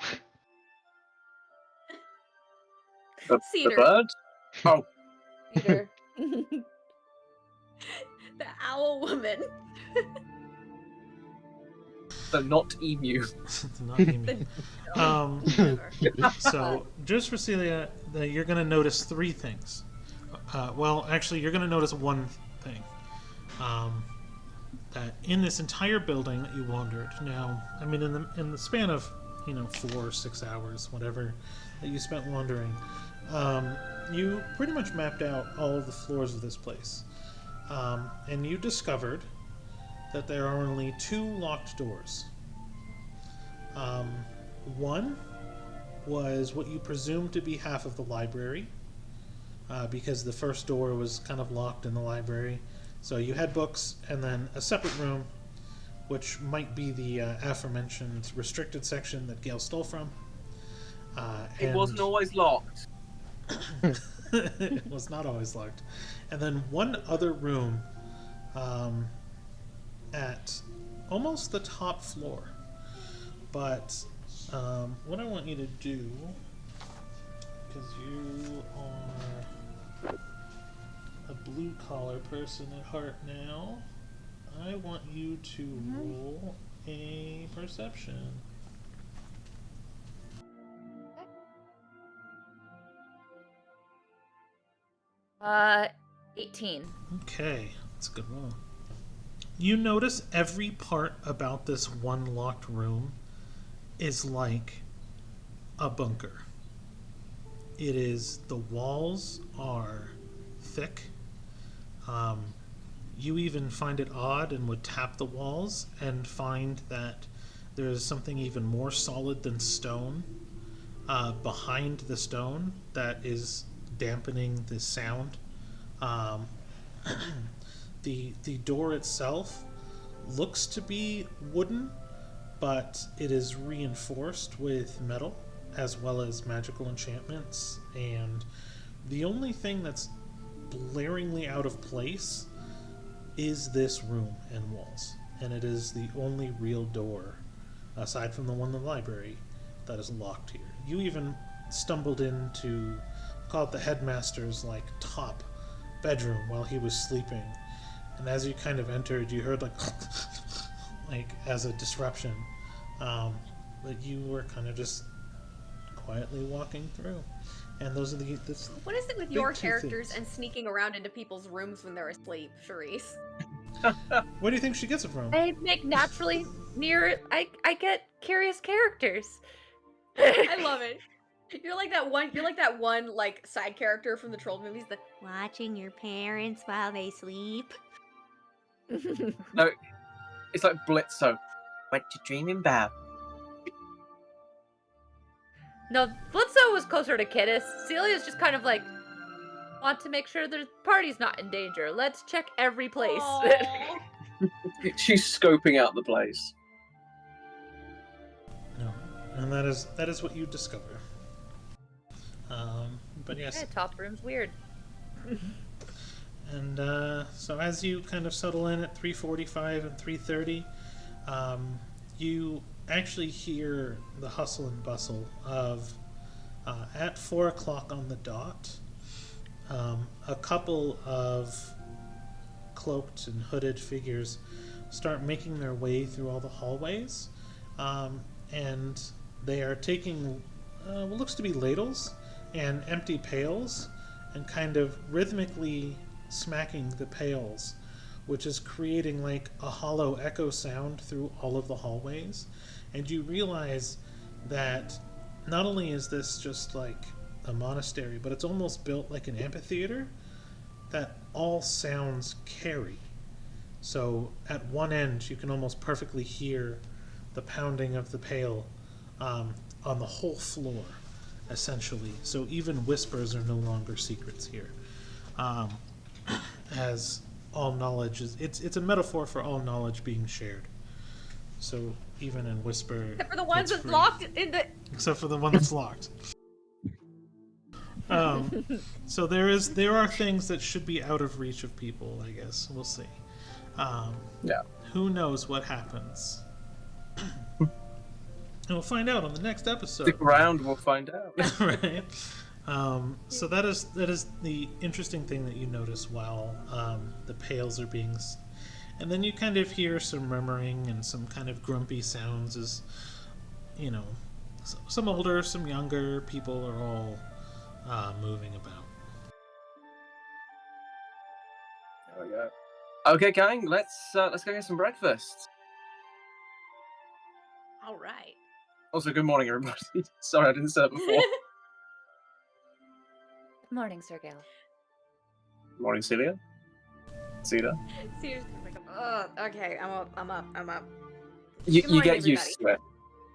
The Cedar. bird? Oh. Peter. The owl woman. The not emu. Not emu. So, just for Celia, you're going to notice 3 things. Well, actually, you're going to notice one thing. That in this entire building that you wandered, now, I mean, in the span of 4 or 6 hours, whatever that you spent wandering, you pretty much mapped out all of the floors of this place, and you discovered that there are only 2 locked doors. One was what you presumed to be half of the library, because the first door was kind of locked in the library. So you had books, and then a separate room, which might be the aforementioned restricted section that Gale stole from. It wasn't always locked. It was not always locked. And then one other room at almost the top floor. But what I want you to do, because you are a blue-collar person at heart now, I want you to roll a perception. 18. Okay, that's a good roll. You notice every part about this one locked room is like a bunker. It is, the walls are thick. You even find it odd and would tap the walls and find that there is something even more solid than stone behind the stone that is dampening the sound. The door itself looks to be wooden, but it is reinforced with metal as well as magical enchantments, and the only thing that's blaringly out of place is this room and walls, and it is the only real door aside from the one in the library that is locked here. You even stumbled into, call it the headmaster's like top bedroom while he was sleeping, and as you kind of entered you heard like like as a disruption, but you were kind of just quietly walking through. And those are this What is it with big your two characters things. and sneaking around into people's rooms when they're asleep, Charisse? Where do you think she gets it from? I make naturally near. I get curious characters. I love it. You're like that one like side character from the troll movies, the watching your parents while they sleep. No, it's like Blitzo. What you dreaming about? No, Blitzo was closer to Kidis. Celia's just kind of like, want to make sure the party's not in danger. Let's check every place. Aw. She's scoping out the place. No, and that is what you discover. But yes, Yeah, top room's weird. and so as you kind of settle in at 3:45 and 3:30, you actually hear the hustle and bustle of at 4 o'clock on the dot. A couple of cloaked and hooded figures start making their way through all the hallways, and they are taking what looks to be ladles and empty pails and kind of rhythmically smacking the pails, which is creating like a hollow echo sound through all of the hallways. And you realize that not only is this just like a monastery, but it's almost built like an amphitheater that all sounds carry. So at one end you can almost perfectly hear the pounding of the pail on the whole floor, essentially. So even whispers are no longer secrets here. As all knowledge is, it's a metaphor for all knowledge being shared. So even in whisper, Except for the ones it's that's free. locked in the. Except for the one that's locked. So there are things that should be out of reach of people, I guess. We'll see. Yeah. Who knows what happens? And we'll find out on the next episode. Stick around, we'll find out. Right. So that is the interesting thing that you notice while the pails are being, and then you kind of hear some murmuring and some kind of grumpy sounds as, you know, some older, some younger people are all moving about. There we go. Okay, gang, let's go get some breakfast. All right. Also, good morning, everybody. Sorry, I didn't say that before. Good morning, Sir Gale. Morning, Celia. Celia. Seriously, like, okay, I'm up. You Good morning, get used to it.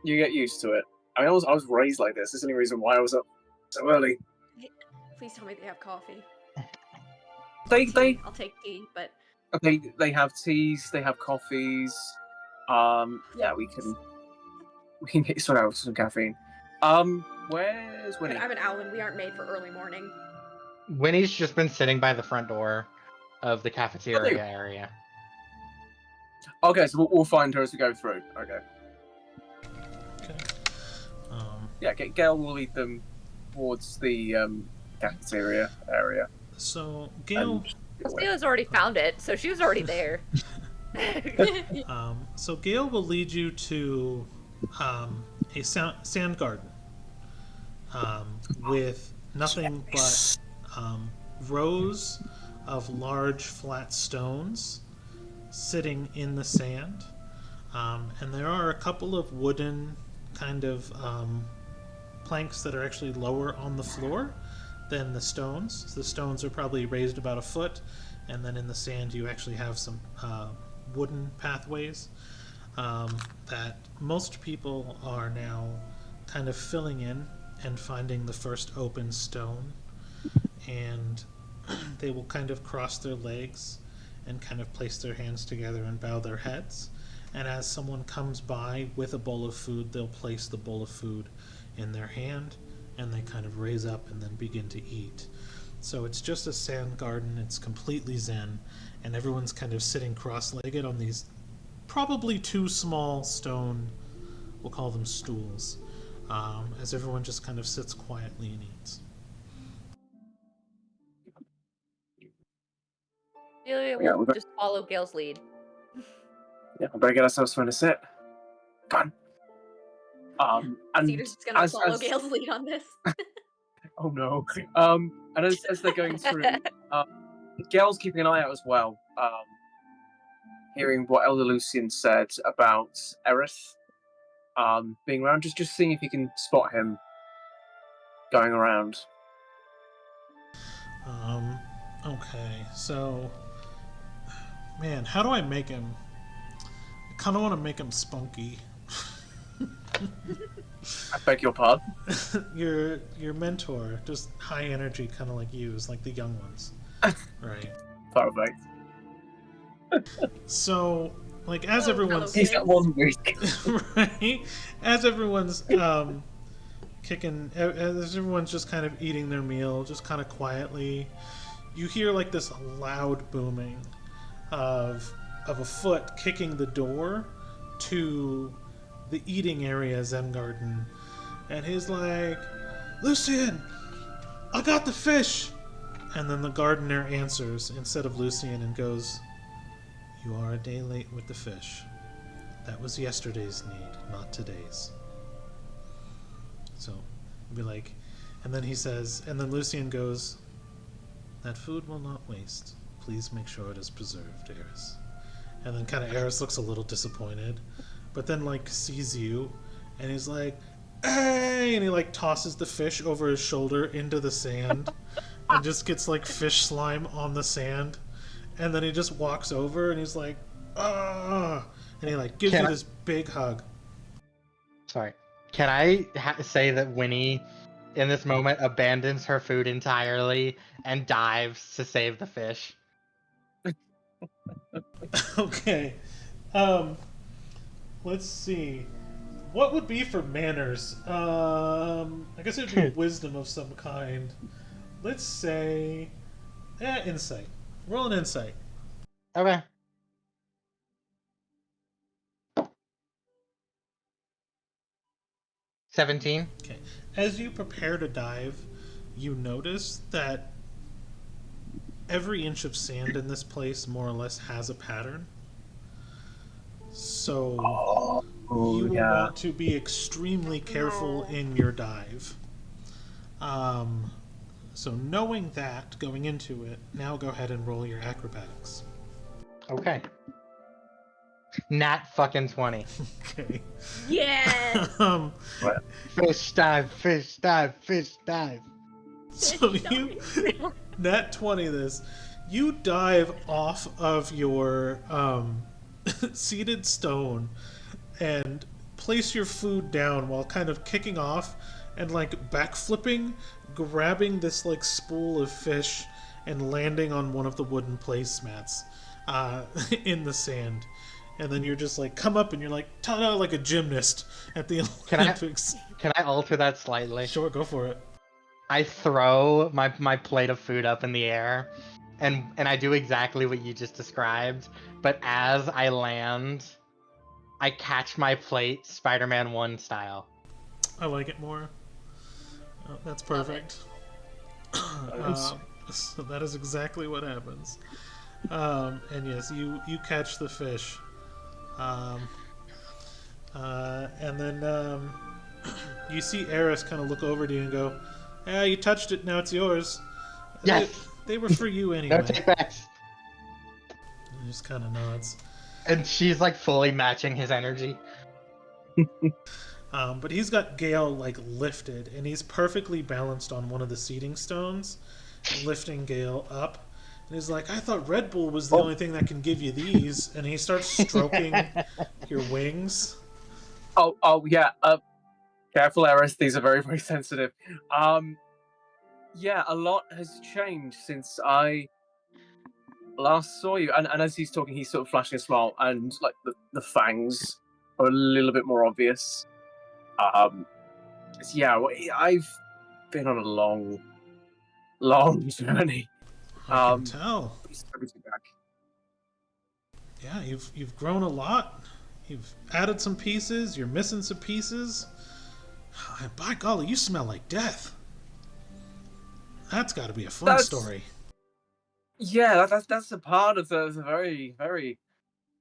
You get used to it. I mean, I was raised like this. This is the only reason why I was up so early. Please tell me they have coffee. They I'll take tea, but they have teas. They have coffees. Yeah, we can get sort out some caffeine. Where's Winnie? I'm an owl and we aren't made for early morning. Winnie's just been sitting by the front door of the cafeteria area. Okay, so we'll find her as we go through. Okay. Okay. Yeah, Gail will lead them towards the cafeteria area. So Gail. Celia's already found it, so she was already there. So Gail will lead you to a sand garden with nothing but rows of large flat stones sitting in the sand. And there are a couple of wooden kind of planks that are actually lower on the floor than the stones. So the stones are probably raised about a foot, and then in the sand you actually have some wooden pathways that most people are now kind of filling in and finding the first open stone, and they will kind of cross their legs and kind of place their hands together and bow their heads. And as someone comes by with a bowl of food, they'll place the bowl of food in their hand, and they kind of raise up and then begin to eat. So it's just a sand garden, it's completely zen, and everyone's kind of sitting cross-legged on these probably two small stone, we'll call them stools, as everyone just kind of sits quietly and eats. Celia Yeah, will we've got- just follow Gale's lead. Yeah, we better get ourselves somewhere to sit. Come on. And Cedar's just gonna as, follow as Gale's lead on this. oh no. And as they're going through, Gail's keeping an eye out as well. Hearing what Elder Lucian said about Erith being around, just seeing if you can spot him going around. Okay, so, man, how do I make him? I kind of want to make him spunky. I beg your pardon. your mentor, just high energy, kind of like you, is like the young ones, right? Far away. So, like, as everyone's He's got 1 week. right, as everyone's kicking, as everyone's just kind of eating their meal, just kind of quietly, you hear like this loud booming of a foot kicking the door to the eating area Zen Garden, and he's like, "Lucian, I got the fish!" And then the gardener answers instead of Lucian and goes, "You are a day late with the fish. That was yesterday's need, not today's." So, be like, and then he says, and then Lucian goes, "That food will not waste. Please make sure it is preserved, Eris." And then kind of Eris looks a little disappointed, but then like sees you, and he's like, "Hey!" And he like tosses the fish over his shoulder into the sand, and just gets like fish slime on the sand, and then he just walks over and he's like, "Ah!" And he like gives you this big hug. Sorry. Can I say that Winnie, in this moment, abandons her food entirely and dives to save the fish? Okay. Let's see. What would be for manners? I guess it would be wisdom of some kind. Let's say, insight. Roll an insight. Okay. $17. Okay. As you prepare to dive, you notice that every inch of sand in this place more or less has a pattern. So you will want to be extremely careful in your dive. So knowing that, going into it, now go ahead and roll your acrobatics. Okay. Nat fucking 20. Okay. Yeah. Fish dive, fish dive, fish dive. So you, nat 20 this, you dive off of your seated stone and place your food down while kind of kicking off and like backflipping, grabbing this like spool of fish and landing on one of the wooden placemats in the sand. And then you're just like, come up and you're like, ta-da, like a gymnast at the Olympics. Can I alter that slightly? Sure, go for it. I throw my plate of food up in the air, and I do exactly what you just described, but as I land, I catch my plate Spider-Man 1 style. I like it more. That's perfect. So that is exactly what happens. And yes, you catch the fish. And then you see Eris kind of look over to you and go, "Yeah, you touched it, now it's yours." Yes! They were for you anyway. No takebacks. He just kind of nods. And she's like fully matching his energy. But he's got Gale like lifted, and he's perfectly balanced on one of the seating stones, lifting Gale up. And he's like, I thought Red Bull was the only thing that can give you these. And he starts stroking your wings. Oh yeah. Careful, Eris. These are very, very sensitive. Yeah, a lot has changed since I last saw you. And as he's talking, he's sort of flashing a smile, and like the fangs are a little bit more obvious. Yeah, I've been on a long, long journey. I can tell. Everything back. Yeah, you've grown a lot. You've added some pieces. You're missing some pieces. And by golly, you smell like death. That's got to be a fun story. Yeah, that's a part of the very, very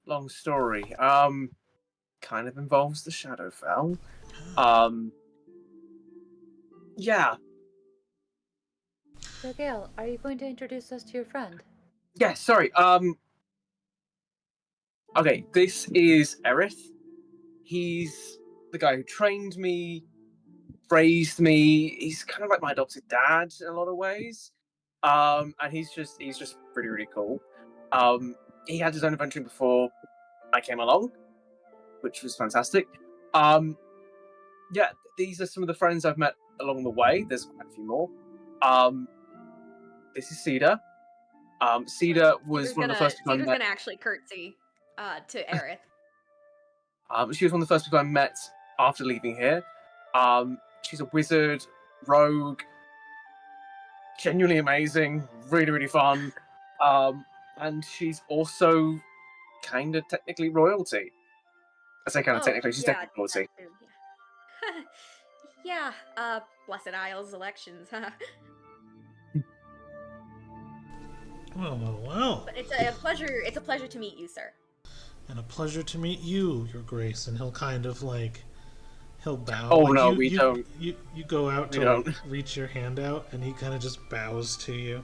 long story. Kind of involves the Shadowfell. Yeah. So, Gale, are you going to introduce us to your friend? Yeah, sorry. Okay, this is Erith. He's the guy who trained me, raised me. He's kind of like my adopted dad in a lot of ways. And he's just really, really cool. He had his own adventure before I came along, which was fantastic. Yeah, these are some of the friends I've met along the way. There's quite a few more. This is Cedar. Cedar was one of the first people I met. Cedar's gonna actually curtsy to Aerith. She was one of the first people I met after leaving here. She's a wizard, rogue, genuinely amazing, really, really fun. And she's also kind of technically royalty. I say kind of technically, she's technically royalty. Yeah, Blessed Isles elections, huh? Well. But it's a pleasure to meet you, sir. And a pleasure to meet you, Your Grace. And he'll kind of like, he'll bow. Oh, like no, we don't. You go out to reach your hand out, and he kind of just bows to you.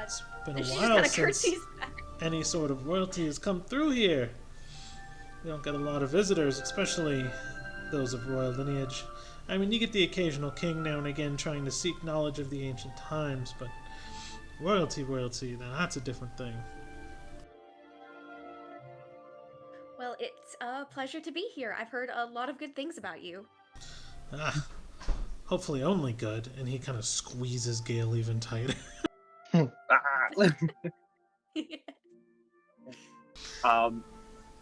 It's been a while since any sort of royalty has come through here. We don't get a lot of visitors, especially those of royal lineage. I mean, you get the occasional king now and again trying to seek knowledge of the ancient times, but royalty, now that's a different thing. Well, it's a pleasure to be here. I've heard a lot of good things about you. Hopefully only good. And he kind of squeezes Gale even tighter. And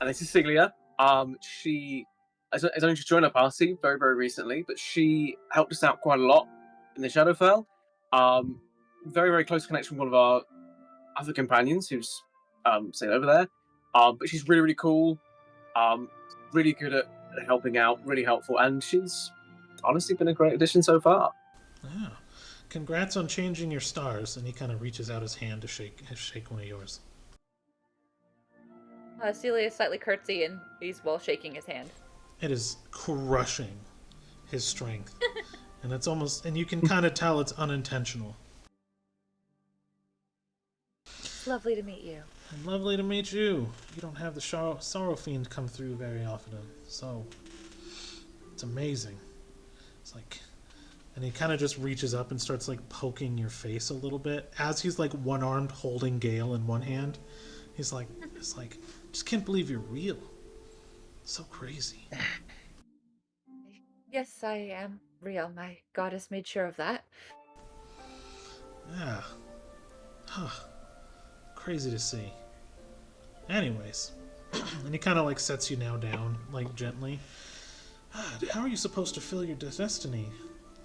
this is Siglia. She has only just joined our party very, very recently, but she helped us out quite a lot in the Shadowfell. Very, very close connection with one of our other companions who's staying over there. But she's really, really cool. Really good at helping out, really helpful, and she's honestly been a great addition so far. Yeah. Congrats on changing your stars. And he kind of reaches out his hand to shake one of yours. Celia slightly curtsy and he's shaking his hand. It is crushing his strength. And it's almost, and you can kind of tell it's unintentional. Lovely to meet you. And lovely to meet you. You don't have the Sorrow Fiend come through very often, so it's amazing. It's like, and he kind of just reaches up and starts like poking your face a little bit as he's like one-armed holding Gale in one hand. He's like, just can't believe you're real. So crazy. Yes, I am real. My goddess made sure of that. Yeah. Huh. Crazy to see. Anyways. And he kind of like sets you now down, like gently. How are you supposed to fill your destiny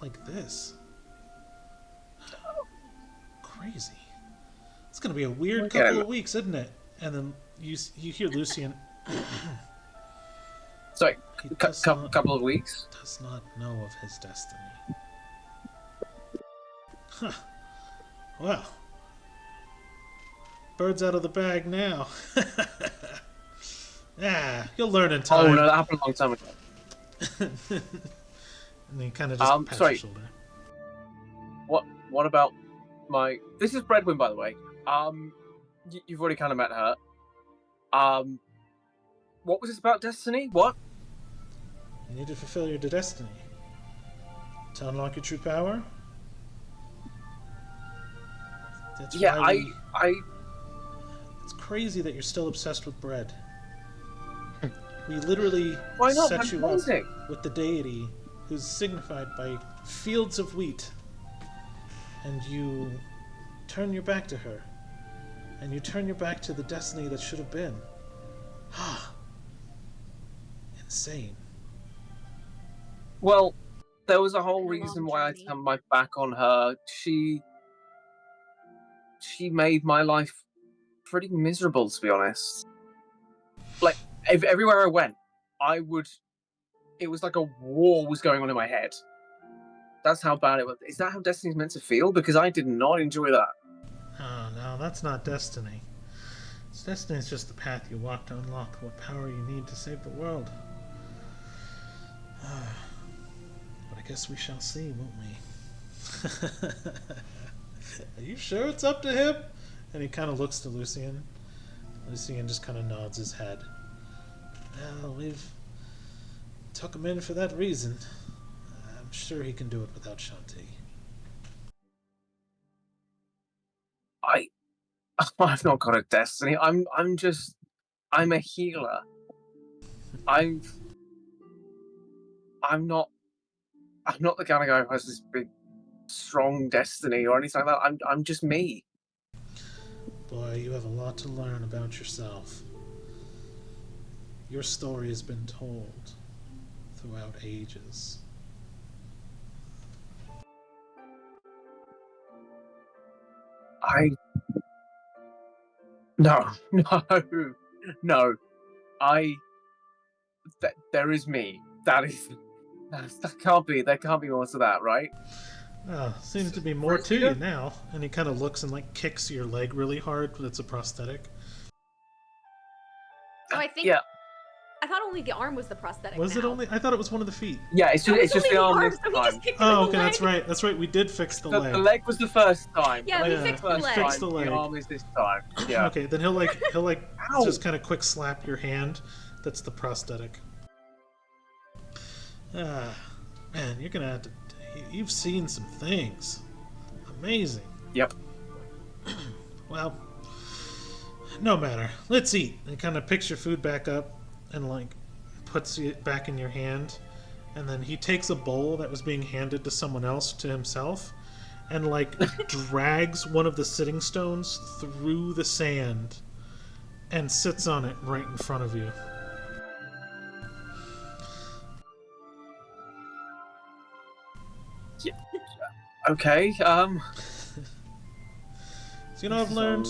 like this? Crazy. It's gonna be a weird couple of weeks, isn't it? And then you hear Lucian. Sorry, couple of weeks. Does not know of his destiny. Huh. Well. Bird's out of the bag now. Yeah, you'll learn in time. Oh no, that happened a long time ago. And he kind of just pats your shoulder. What What about my? This is Breadwin, by the way. You've already kind of met her. What was this about Destiny? What? You need to fulfill your destiny. To unlock your true power? That's Yeah, why I. It's crazy that you're still obsessed with bread. We literally Why not? set That's you up amazing. with the deity who's signified by fields of wheat. And you turn your back to her. And you turn your back to the destiny that should have been. Insane. Well, there was a whole Been a reason long why I journey. turned my back on her. She made my life pretty miserable, to be honest. Like, everywhere I went, it was like a war was going on in my head. That's how bad it was. Is that how Destiny's meant to feel? Because I did not enjoy that. Oh, no, that's not destiny. Destiny is just the path you walk to unlock what power you need to save the world. But I guess we shall see, won't we? Are you sure it's up to him? And he kind of looks to Lucian. Lucian just kind of nods his head. Well, we've took him in for that reason. I'm sure he can do it without Shanti. I've not got a destiny. I'm a healer. I'm not the kind of guy who has this big strong destiny or anything like that. I'm just me. Boy, you have a lot to learn about yourself. Your story has been told throughout ages. No. There is me. There can't be more to that, right? Seems to be more to you now. And he kind of looks and like kicks your leg really hard, but it's a prosthetic. Oh, I think. Yeah. I thought only the arm was the prosthetic. Was now. it only? I thought it was one of the feet. Yeah, it's just the arm this so he time. just kicked Oh, the okay, leg. that's right. That's right. We did fix the leg. The leg was the first time. Yeah, we fixed the first leg. Fixed the time. leg. The arm is this time. Yeah. Okay, then he'll like Ow. just kind of quick slap your hand. That's the prosthetic. Man, you're gonna have to. You've seen some things. Amazing. Yep. Well, no matter. Let's eat. And kind of picks your food back up and like puts it back in your hand, and then he takes a bowl that was being handed to someone else to himself, and like drags one of the sitting stones through the sand, and sits on it right in front of you. Okay. So you know, I've learned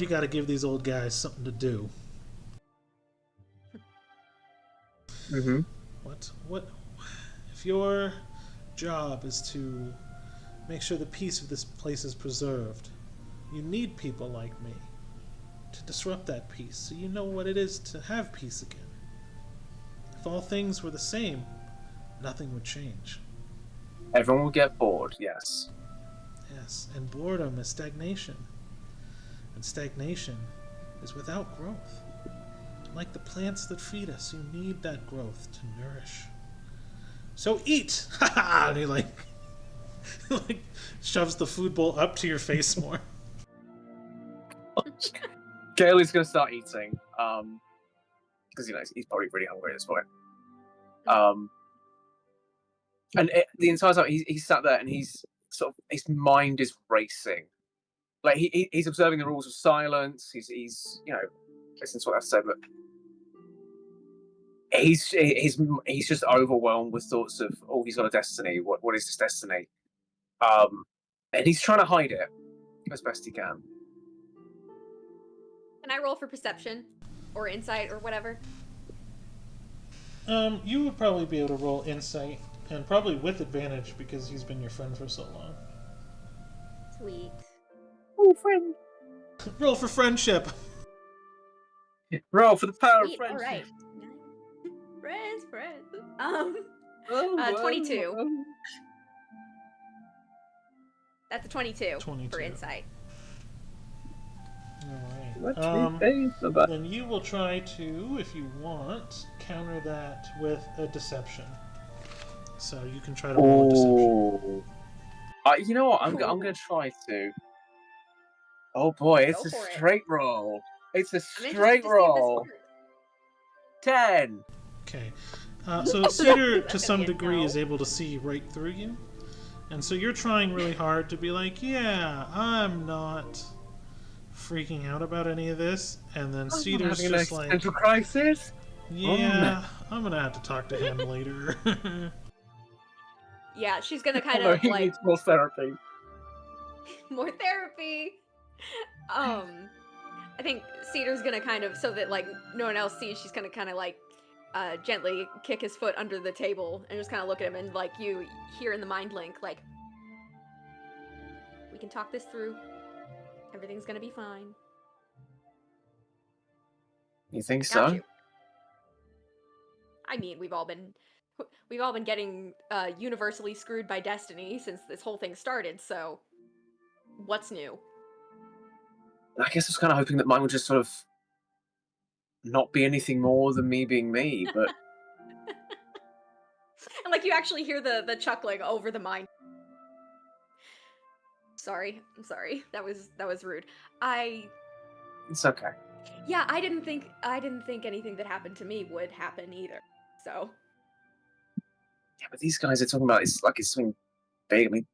you got to give these old guys something to do. Mm-hmm. What if your job is to make sure the peace of this place is preserved? You need people like me to disrupt that peace, so you know what it is to have peace again. If all things were the same, nothing would change. Everyone will get bored. Yes. Yes, and boredom is stagnation. And stagnation is without growth. Like the plants that feed us, you need that growth to nourish. So eat! Ha ha! And he like shoves the food bowl up to your face more. Gale is going to start eating, because he's probably really hungry at this point. And the entire time he's sat there and he's his mind is racing. Like he's observing the rules of silence. He's listening to what I have to say, but he's just overwhelmed with thoughts of, oh, he's got a destiny. What is this destiny? And he's trying to hide it as best he can. Can I roll for perception or insight or whatever? You would probably be able to roll insight, and probably with advantage because he's been your friend for so long. Sweet. Oh, friend. Roll for friendship. Roll for the power Sweet. of friendship. All right. Friends. 22. That's a 22, 22. for insight. Alright. Then you will try to, if you want, counter that with a deception. So you can try to roll a deception. You know what? I'm gonna try to. Oh boy, it's a straight roll. It's a straight roll. 10. Okay. So Cedar, to some degree, is able to see right through you. And so you're trying really hard to be like, yeah, I'm not freaking out about any of this. And then Cedar's having just an like, existential crisis. yeah, I'm going to have to talk to him later. Yeah, she's gonna kind Although of he like needs more therapy. more therapy. I think Cedar's gonna kind of, so that like no one else sees, she's gonna kind of like gently kick his foot under the table and just kind of look at him, and like you hear in the mind link, like, we can talk this through. Everything's gonna be fine. You think Got so? you. I mean, we've all been getting universally screwed by destiny since this whole thing started. So, what's new? I guess I was kind of hoping that mine would just sort of not be anything more than me being me, but And like you actually hear the chuckling over the mind. Sorry, I'm sorry. That was rude. it's okay. Yeah, I didn't think anything that happened to me would happen either. So, Yeah, but these guys are talking about it's something big. I mean,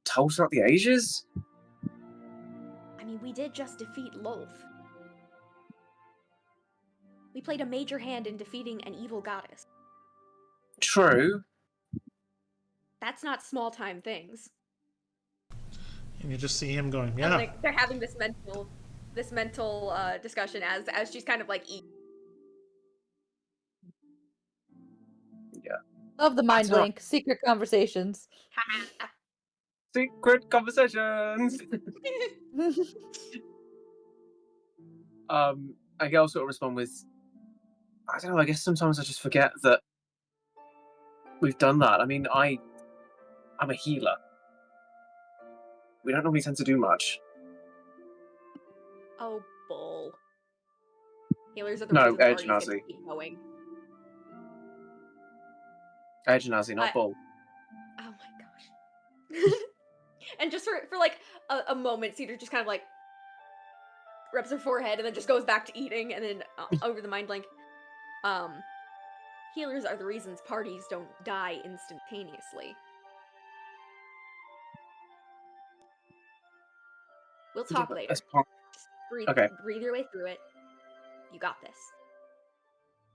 told throughout the ages. I mean, we did just defeat Lolth. We played a major hand in defeating an evil goddess. True. That's not small time things. And you just see him going, And, yeah. like, they're having this mental discussion as she's kind of like eating. Yeah. Love the mind link. Secret conversations. Secret conversations. I can also respond with, I don't know. I guess sometimes I just forget that we've done that. I mean, I'm a healer. We don't normally tend to do much. Oh, bull. Healers are the No, reason Edge parties get Nazi. to keep going. Edge Nazi, not Bull. Oh my gosh. And just for like a moment, Cedar just kind of like rubs her forehead and then just goes back to eating, and then over the mind blank. Healers are the reasons parties don't die instantaneously. We'll talk later. Just breathe your way through it. You got this.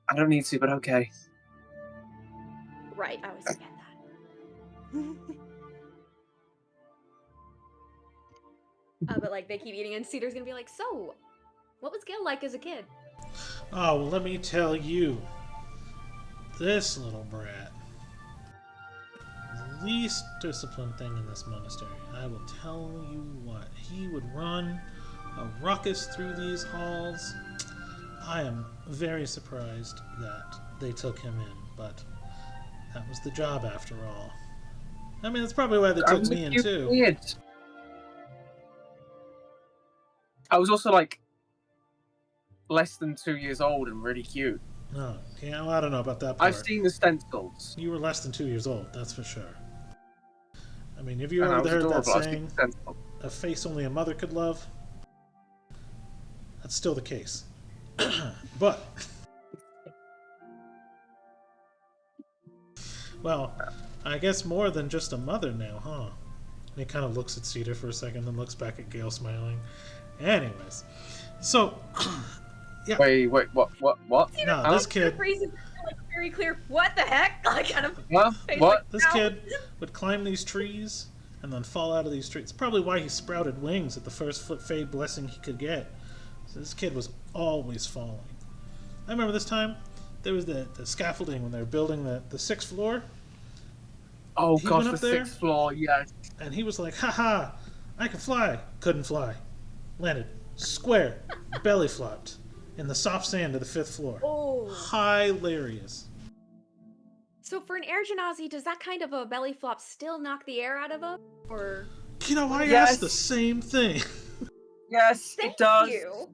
I don't need to, but okay. Right, I always forget that. But like they keep eating, and Cedar's gonna be like, "So, what was Gil like as a kid?" Oh, well, let me tell you. This little brat. Least disciplined thing in this monastery. I will tell you what. He would run a ruckus through these halls. I am very surprised that they took him in, but that was the job after all. I mean, that's probably why they took me in too. Weird. I was also like less than 2 years old and really cute. Oh, yeah, well, I don't know about that part. I've seen the stencils. You were less than 2 years old, that's for sure. I mean, have you ever heard that saying, a face only a mother could love? That's still the case. But, well, I guess more than just a mother now, huh? And he kind of looks at Cedar for a second, then looks back at Gale smiling. Anyways, so, yeah. Wait, what? No, this kid... like very clear, what the heck? Like kind of what? This kid would climb these trees and then fall out of these trees. It's probably why he sprouted wings at the first Fade blessing he could get. So this kid was always falling. I remember this time, there was the scaffolding when they were building the 6th floor. Oh he gosh, went up the there, 6th floor, yes. And he was like, haha, I can fly. Couldn't fly. Landed square, belly flopped in the soft sand of the 5th floor. Oh. Hilarious. So for an air genasi, does that kind of a belly flop still knock the air out of him? Or You know, I Yes. asked the same thing. Yes, Thank it does. you.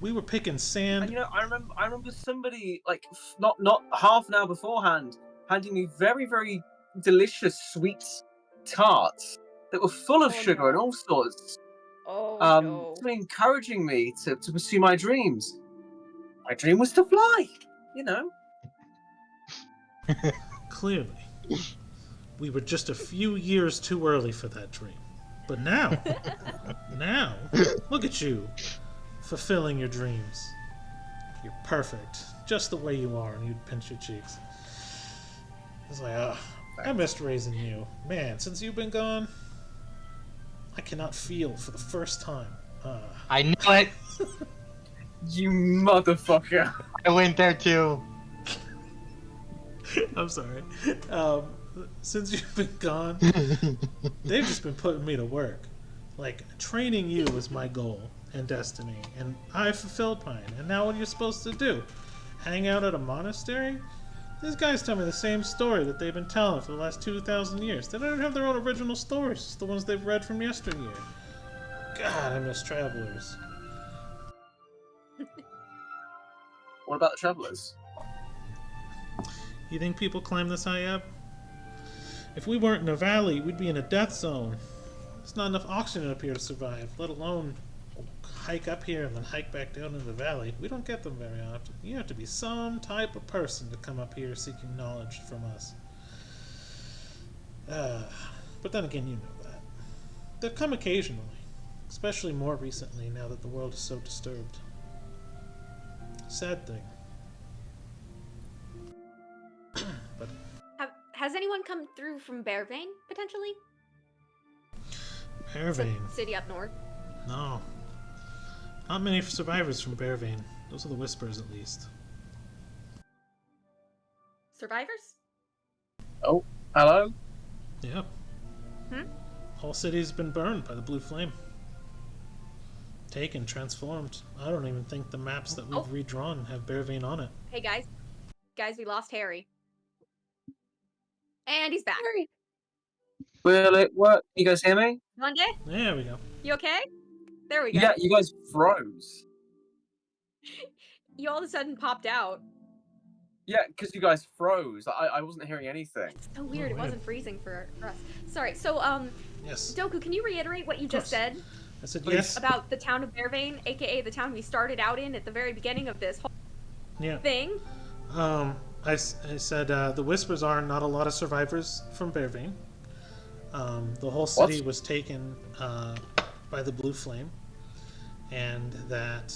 We were picking sand. And you know, I remember somebody like not half an hour beforehand handing me very, very delicious sweet tarts that were full of sugar and all sorts. Oh no. Really encouraging me to pursue my dreams. My dream was to fly, you know. Clearly, we were just a few years too early for that dream. But now, look at you, fulfilling your dreams. You're perfect, just the way you are, and you'd pinch your cheeks. It's like, I missed raising you. Man, since you've been gone, I cannot feel for the first time. I knew it. You motherfucker. I went there too. I'm sorry. Since you've been gone, they've just been putting me to work. Like, training you was my goal and destiny, and I fulfilled mine. And now what are you supposed to do? Hang out at a monastery? These guys tell me the same story that they've been telling for the last 2,000 years. They don't even have their own original stories, just the ones they've read from yesteryear. God, I miss travelers. What about the travelers? You think people climb this high up? If we weren't in a valley, we'd be in a death zone. There's not enough oxygen up here to survive, let alone hike up here and then hike back down into the valley. We don't get them very often. You have to be some type of person to come up here seeking knowledge from us. But then again, you know that. They've come occasionally, especially more recently now that the world is so disturbed. Sad thing. But Has anyone come through from Bearvein, potentially? Bearvein. City up north. No. Not many survivors from Bearvein. Those are the Whispers, at least. Survivors? Oh, hello? Yep. Hmm? Whole city's been burned by the blue flame. Taken, transformed. I don't even think the maps that we've redrawn have Bearvein on it. Hey guys. Guys, we lost Harry. And he's back. Harry. Will it work? You guys hear me? Monday? There we go. You okay? There we go. Yeah, you guys froze. You all of a sudden popped out. Yeah, because you guys froze. I wasn't hearing anything. It's so weird. It weird. wasn't freezing for us. Sorry. So, Yes. Doku, can you reiterate what you just said I said yes. about the town of Bearvein, aka the town we started out in at the very beginning of this whole Yeah. thing? I said the Whispers are not a lot of survivors from Bearvein. The whole city was taken by the blue flame, and that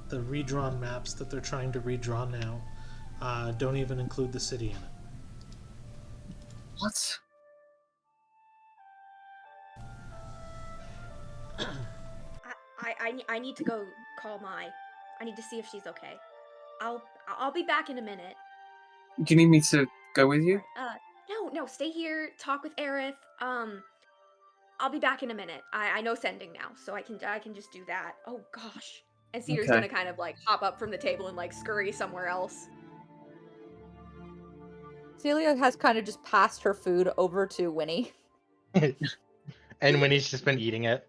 the redrawn maps that they're trying to redraw now don't even include the city in it. What? I need to go call Mai. I need to see if she's okay. I'll be back in a minute. Do you need me to go with you? No, stay here, talk with Aerith. I'll be back in a minute. I know sending now, so I can just do that. Oh gosh. And Cedar's Okay. gonna kind of like hop up from the table and like scurry somewhere else. Celia has kind of just passed her food over to Winnie. And Winnie's just been eating it.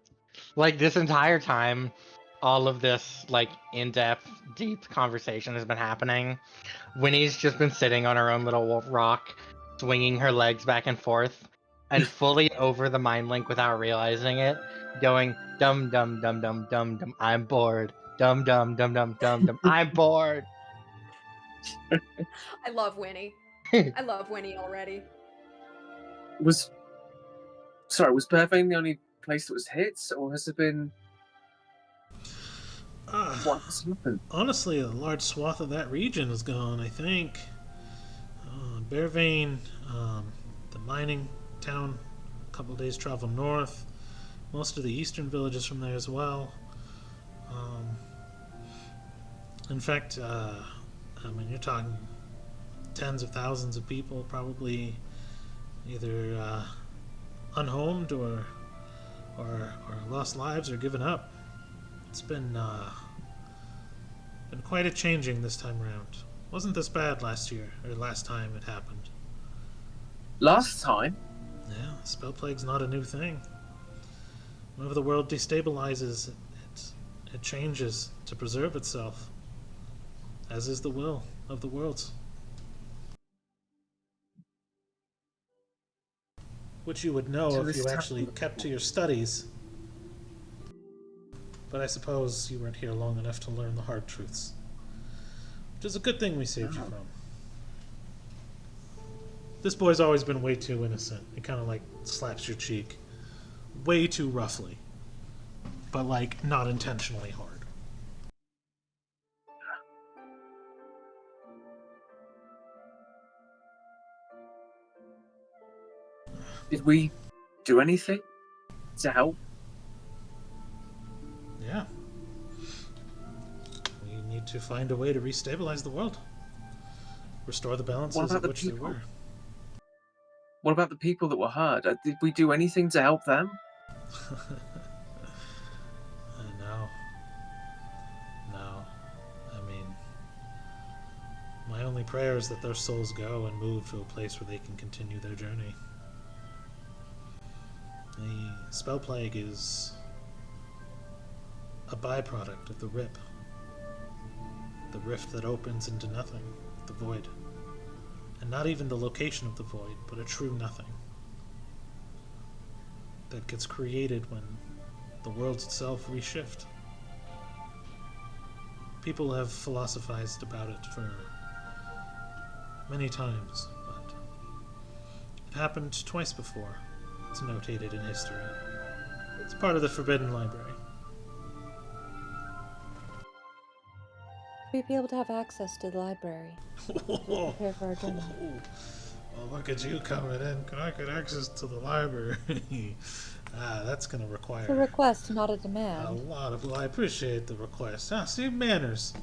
Like, this entire time, all of this, like, in-depth, deep conversation has been happening. Winnie's just been sitting on her own little rock, swinging her legs back and forth, and fully over the mind link without realizing it, going, dum dum dum dum dum dum, I'm bored. Dum dum dum dum dum dum, I'm bored. I love Winnie. I love Winnie already. Was Bearvein the only place that was hit, or has there been... What has happened? Honestly, a large swath of that region is gone, I think. Bearvein, the mining town, a couple of days travel north. Most of the eastern villages from there as well. In fact, I mean, you're talking tens of thousands of people probably either unhomed or lost lives or given up. It's been quite a changing this time around. Wasn't this bad last year or last time it happened? Last time? Yeah, spell plague's not a new thing. Whenever the world destabilizes, it changes to preserve itself, as is the will of the worlds. Which you would know So if this you is actually happening. kept to your studies. But I suppose you weren't here long enough to learn the hard truths. Which is a good thing we saved you No. from. This boy's always been way too innocent. It kind of like slaps your cheek. Way too roughly. But like, not intentionally hard. Did we do anything to help? Yeah. We need to find a way to restabilize the world. Restore the balances What about of the which there people? were. What about the people that were hurt? Did we do anything to help them? No. No. I mean, my only prayer is that their souls go and move to a place where they can continue their journey. The spell plague is a byproduct of the rip. The rift that opens into nothing, the void. And not even the location of the void, but a true nothing. That gets created when the worlds itself reshift. People have philosophized about it for many times, but it happened twice before. It's notated in history. It's part of the Forbidden Library. We'd be able to have access to the library. Prepare for our journey. Well, look at you coming in. Can I get access to the library? That's going to require It's a request, not a a demand. lot of. Well, I appreciate the request. See, manners.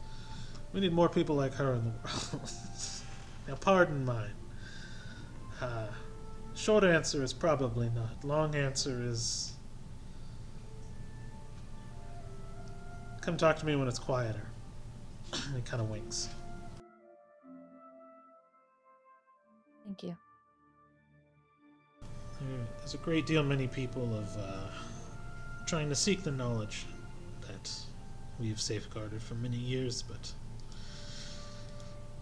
We need more people like her in the world. Now, pardon mine. Short answer is probably not. Long answer is. Come talk to me when it's quieter. He kind of winks. Thank you. There's a great deal many people of trying to seek the knowledge that we've safeguarded for many years, but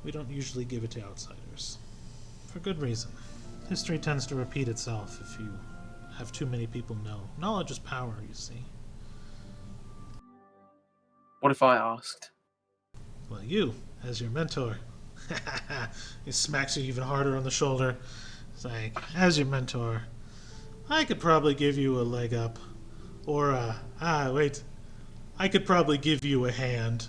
we don't usually give it to outsiders. For good reason. History tends to repeat itself if you have too many people know. Knowledge is power, you see. What if I asked? Well, you, as your mentor. He smacks you even harder on the shoulder. It's like, as your mentor, I could probably give you a leg up. Or, wait. I could probably give you a hand.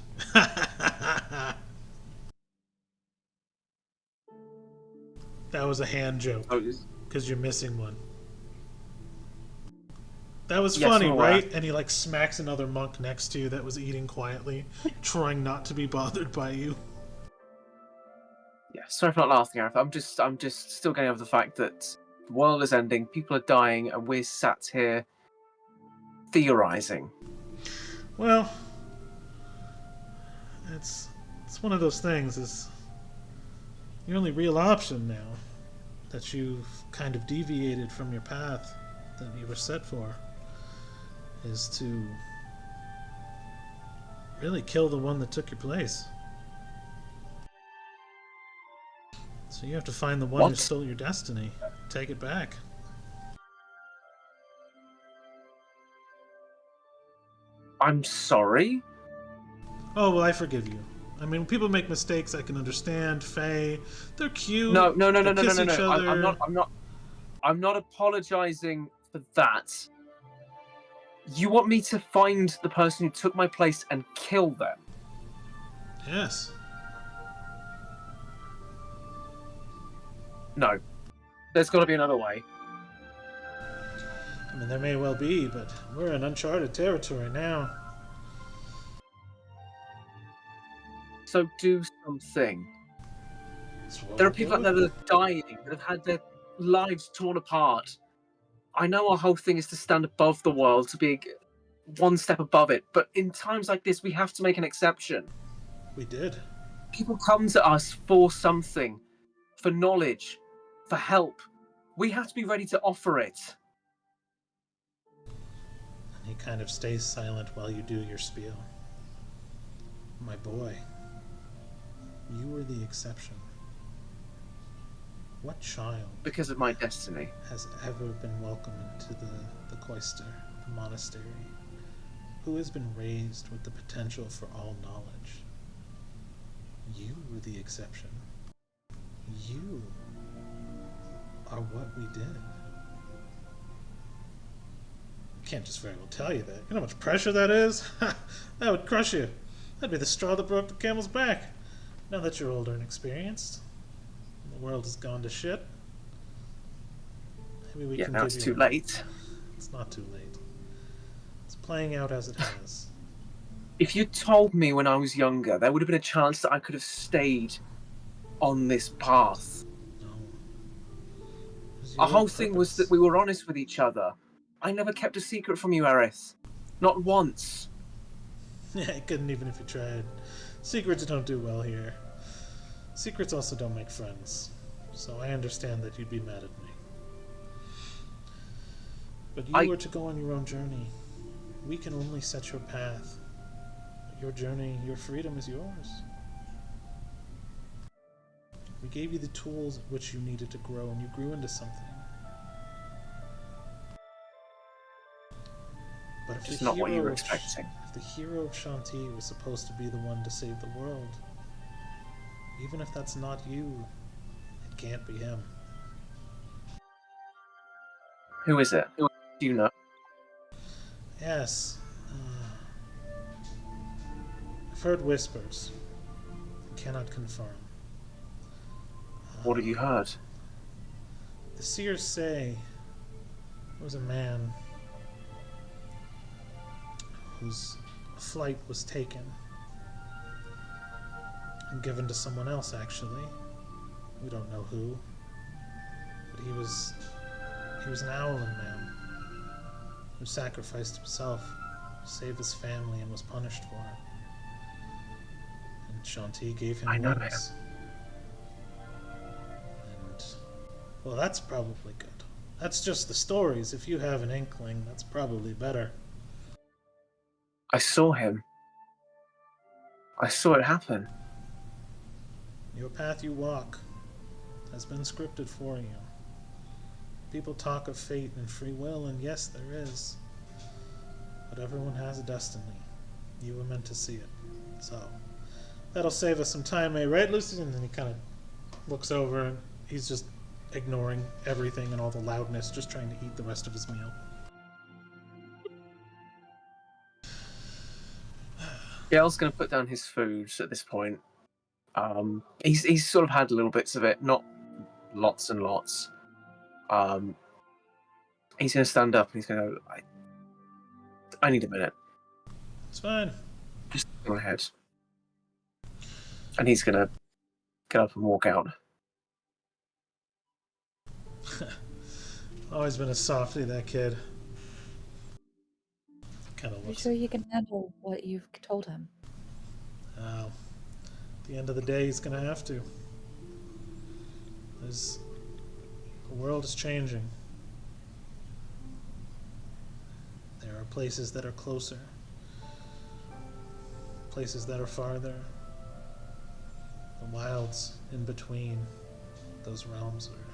That was a hand joke, Oh, because you're missing one. That was Yes, funny, I'm aware. right? And he like smacks another monk next to you that was eating quietly, trying not to be bothered by you. yeah. Sorry for not laughing, Gareth. I'm just still getting over the fact that the world is ending, people are dying, and we're sat here theorizing. Well, it's one of those things. Is your only real option now that you've kind of deviated from your path that you were set for is to really kill the one that took your place. So you have to find the one who What? stole your destiny. Take it back. I'm sorry. Oh, well, I forgive you. I mean, when people make mistakes, I can understand. Faye, they're cute. No. They kiss each other. I'm not apologizing for that. You want me to find the person who took my place and kill them? Yes. No. There's got to be another way. I mean, there may well be, but we're in uncharted territory now. So do something. That's what There are we'll people do. out there that are dying, that have had their lives torn apart. I know our whole thing is to stand above the world, to be one step above it, but in times like this, we have to make an exception. We did. People come to us for something, for knowledge, for help. We have to be ready to offer it. And he kind of stays silent while you do your spiel. My boy, you were the exception. What child Because of my destiny. has ever been welcomed into the cloister, the monastery? Who has been raised with the potential for all knowledge? You were the exception. You are what we did. I can't just very well tell you that. You know how much pressure that is? Ha! That would crush you. That'd be the straw that broke the camel's back. Now that you're older and experienced, the world has gone to shit. Maybe we can now give it's you too late. It's not too late. It's playing out as it has. If you told me when I was younger, there would have been a chance that I could have stayed on this path. No. It was Our your whole thing was that purpose. we were honest with each other. I never kept a secret from you, Aerith. Not once. Yeah, I couldn't even if you tried. Secrets don't do well here. Secrets also don't make friends. So I understand that you'd be mad at me. But you were to go on your own journey. We can only set your path. Your journey, your freedom is yours. We gave you the tools which you needed to grow, and you grew into something. But if Just the not what you hero were of expecting. If the hero of Shanti was supposed to be the one to save the world, even if that's not you, it can't be him. Who is it? Do you know? Yes. I've heard whispers. I cannot confirm. What have you heard? The seers say there was a man whose flight was taken and given to someone else, actually. We don't know who. But he was an Owlin man who sacrificed himself to save his family and was punished for it. And Shanti gave him I know wings. And, well, that's probably good. That's just the stories. If you have an inkling, that's probably better. I saw him. I saw it happen. Your path you walk has been scripted for you. People talk of fate and free will, and yes, there is. But everyone has a destiny. You were meant to see it. So, that'll save us some time, eh? Right, Lucy? And then he kind of looks over, and he's just ignoring everything and all the loudness, just trying to eat the rest of his meal. Gail's going to put down his food at this point. He's sort of had little bits of it, not lots and lots. He's going to stand up and he's going to go, I need a minute. It's fine. Just go ahead. And he's going to get up and walk out. Always been a softie, that kid. Kind of Are you looks. sure you can handle what you've told him? At the end of the day, he's gonna have to. The world is changing. There are places that are closer, places that are farther. The wilds in between those realms are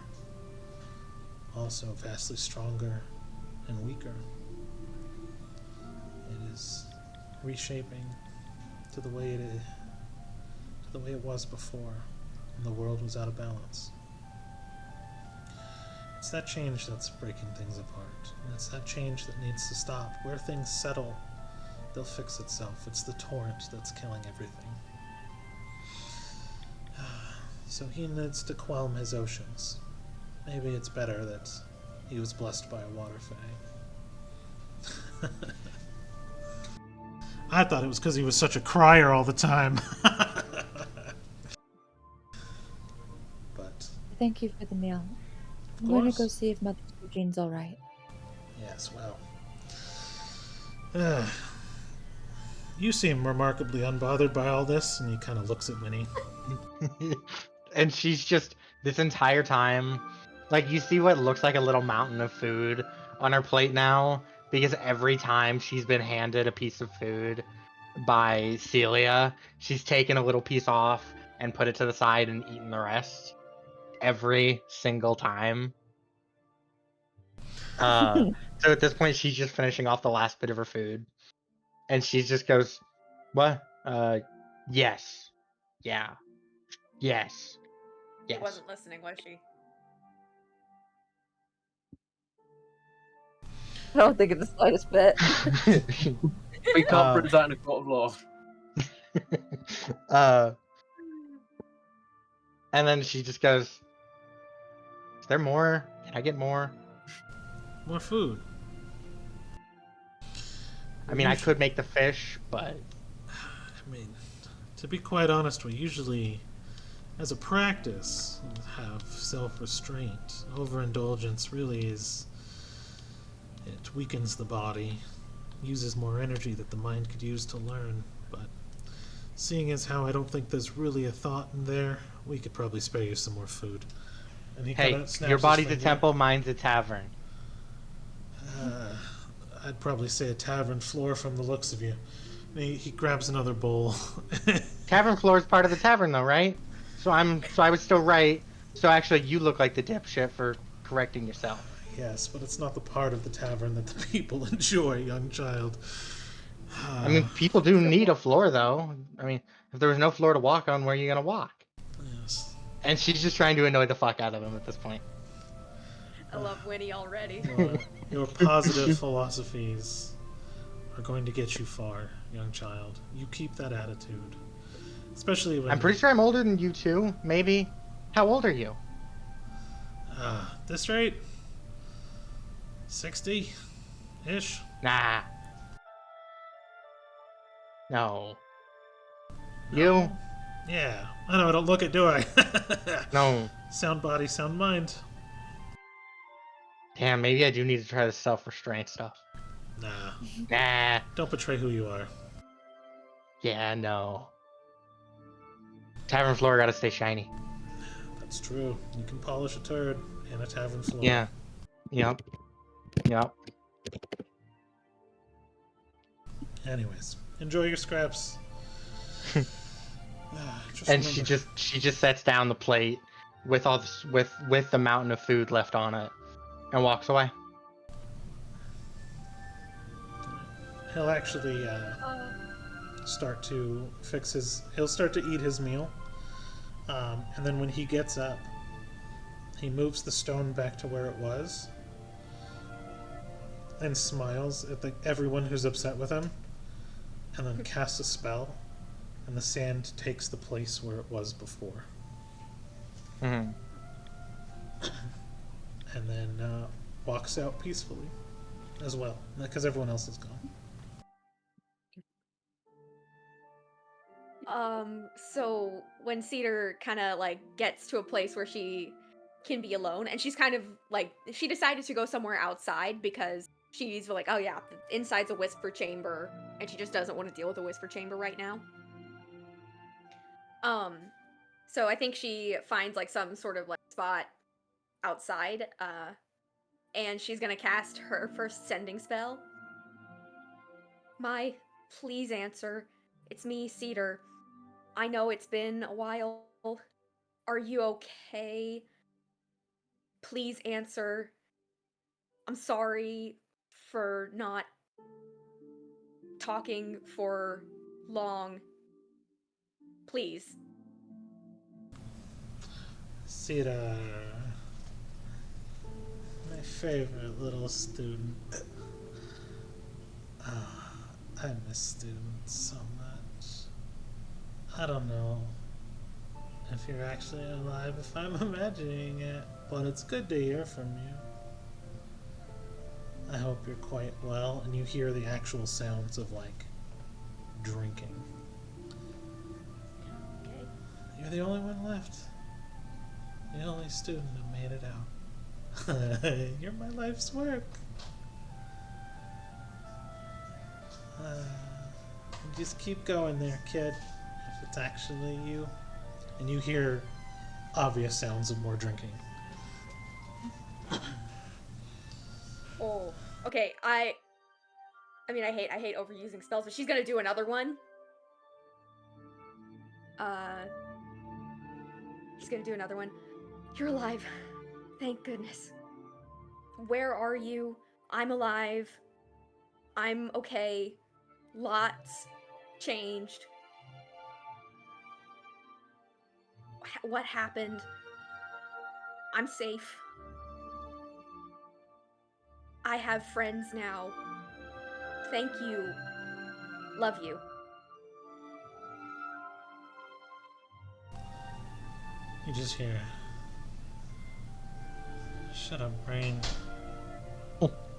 also vastly stronger and weaker. It is reshaping to the way it was before, when the world was out of balance. It's that change that's breaking things apart, and it's that change that needs to stop. Where things settle, they'll fix itself. It's the torrent that's killing everything. So he needs to quell his oceans. Maybe it's better that he was blessed by a water fae. I thought it was because he was such a crier all the time. But Thank you for the meal. I'm Of going to course. go see if Mother Eugene's all right. yes, well. You seem remarkably unbothered by all this, and he kind of looks at Winnie. And she's just this entire time Like, you see what looks like a little mountain of food on her plate now, because every time she's been handed a piece of food by Celia, she's taken a little piece off and put it to the side and eaten the rest. Every single time. So at this point, she's just finishing off the last bit of her food. And she just goes, what? Yes. Yeah. Yes. She Yes. wasn't listening, was she? I don't think it's the slightest bit. We can't prove that in a court of law. And then she just goes, is there more? Can I get more? More food. I mean, I could make the fish, but... I mean, to be quite honest, we usually, as a practice, have self-restraint. Overindulgence really is... It weakens the body, uses more energy that the mind could use to learn, but seeing as how I don't think there's really a thought in there, we could probably spare you some more food. And he Hey, kinda snaps your his body's a finger. temple, mine's a tavern. I'd probably say a tavern floor from the looks of you. And he grabs another bowl. Tavern floor is part of the tavern, though, right? So I was still right. So actually, you look like the dipshit for correcting yourself. Yes, but it's not the part of the tavern that the people enjoy, young child. I mean, people do need a floor, though. I mean, if there was no floor to walk on, where are you gonna walk? Yes. And she's just trying to annoy the fuck out of him at this point. I love Winnie already. Your positive philosophies are going to get you far, young child. You keep that attitude. Especially when... I'm pretty sure I'm older than you two, maybe. How old are you? This rate? 60-ish? Nah. No. You? Yeah. I know, I don't look it, do I? No. Sound body, sound mind. Damn, maybe I do need to try the self-restraint stuff. Nah. Nah. Don't betray who you are. Yeah, no. Tavern floor gotta stay shiny. That's true. You can polish a turd in a tavern floor. Yeah. Yep. Yep. Anyways, enjoy your scraps. And she just sets down the plate with all this, with the mountain of food left on it, and walks away. He'll actually start to fix his. He'll start to eat his meal, and then when he gets up, he moves the stone back to where it was, and smiles at everyone who's upset with him, and then casts a spell, and the sand takes the place where it was before. Mm-hmm. And then walks out peacefully as well, because everyone else is gone. So when Cedar kind of like gets to a place where she can be alone, and she's kind of like, she decided to go somewhere outside because she's like, oh yeah, inside's a whisper chamber, and she just doesn't want to deal with a whisper chamber right now. So I think she finds like some sort of like spot outside, and she's gonna cast her first sending spell. Please answer. It's me, Cedar. I know it's been a while. Are you okay? Please answer. I'm sorry for not talking for long. Please. Cedar, my favorite little student. I miss students so much. I don't know if you're actually alive, if I'm imagining it, but it's good to hear from you. I hope you're quite well, and you hear the actual sounds of, like, drinking. Okay. You're the only one left. The only student who made it out. You're my life's work. Just keep going there, kid. If it's actually you. And you hear obvious sounds of more drinking. Oh, okay. I mean, I hate overusing spells, but she's gonna do another one. She's gonna do another one. You're alive. Thank goodness. Where are you? I'm alive. I'm okay. Lots changed. What happened? I'm safe. I have friends now. Thank you. Love you. You just hear, shut up, brain.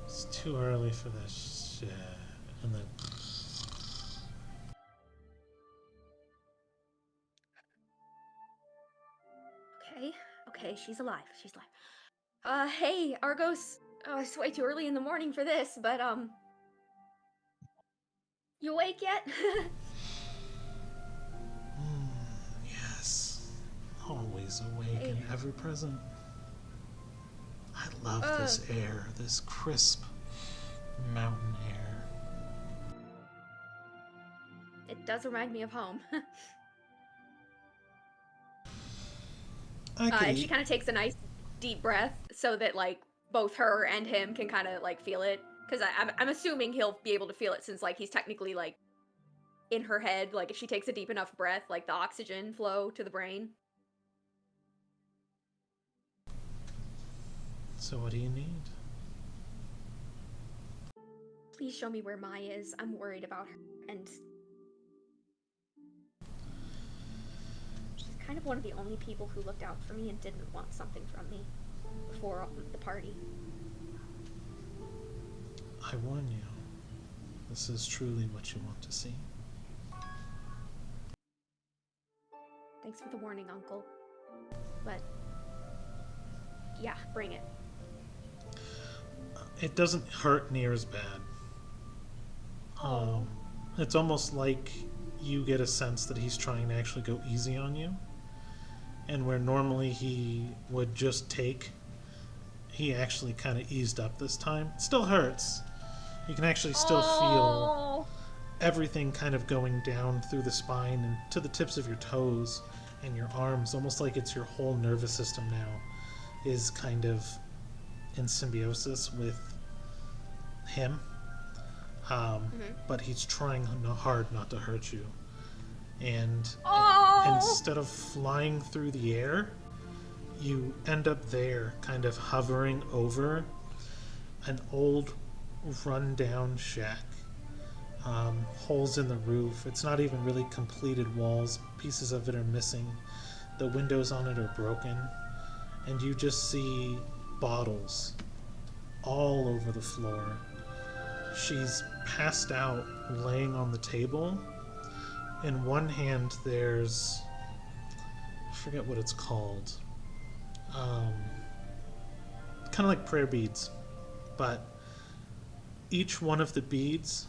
It's too early for this shit. And then Okay, she's alive. She's alive. Hey, Argos. Oh, it's way too early in the morning for this, but, you awake yet? yes, always awake Hey. and ever present. I love this air, this crisp mountain air. It does remind me of home. I could And she eat. kind of takes a nice deep breath so that, like, both her and him can kind of, like, feel it. Because I'm assuming he'll be able to feel it since, like, he's technically, like, in her head. Like, if she takes a deep enough breath, like, the oxygen flow to the brain. So what do you need? Please show me where Mai is. I'm worried about her. And she's kind of one of the only people who looked out for me and didn't want something from me before the party. I warn you, this is truly what you want to see. Thanks for the warning, Uncle. But yeah, bring it. It doesn't hurt near as bad. It's almost like you get a sense that he's trying to actually go easy on you. And where normally he would just take, he actually kind of eased up this time. It still hurts. You can actually still feel everything kind of going down through the spine and to the tips of your toes and your arms, almost like it's your whole nervous system now is kind of in symbiosis with him. But he's trying hard not to hurt you. And instead of flying through the air, you end up there, kind of hovering over an old run-down shack. Holes in the roof. It's not even really completed walls. Pieces of it are missing. The windows on it are broken. And you just see bottles all over the floor. She's passed out, laying on the table. In one hand, there's, I forget what it's called. Kind of like prayer beads, but each one of the beads,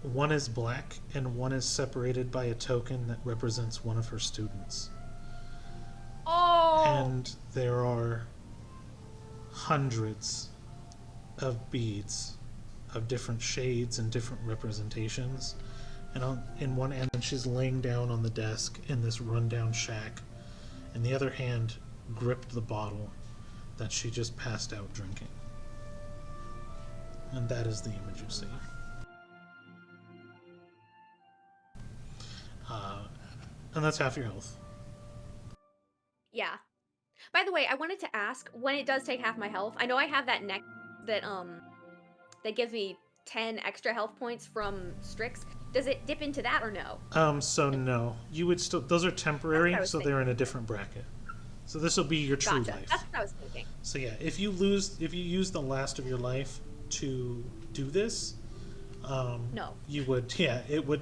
one is black and one is separated by a token that represents one of her students. And there are hundreds of beads of different shades and different representations. And in one end, she's laying down on the desk in this rundown shack. And the other hand gripped the bottle that she just passed out drinking. And that is the image you see. And that's half your health. Yeah. By the way, I wanted to ask, when it does take half my health, I know I have that neck that that gives me 10 extra health points from Strix. Does it dip into that or no? So no. You would still, those are temporary, so they're in a different bracket. So this will be your true life. That's what I was thinking. So yeah, if you use the last of your life to do this, no. You would,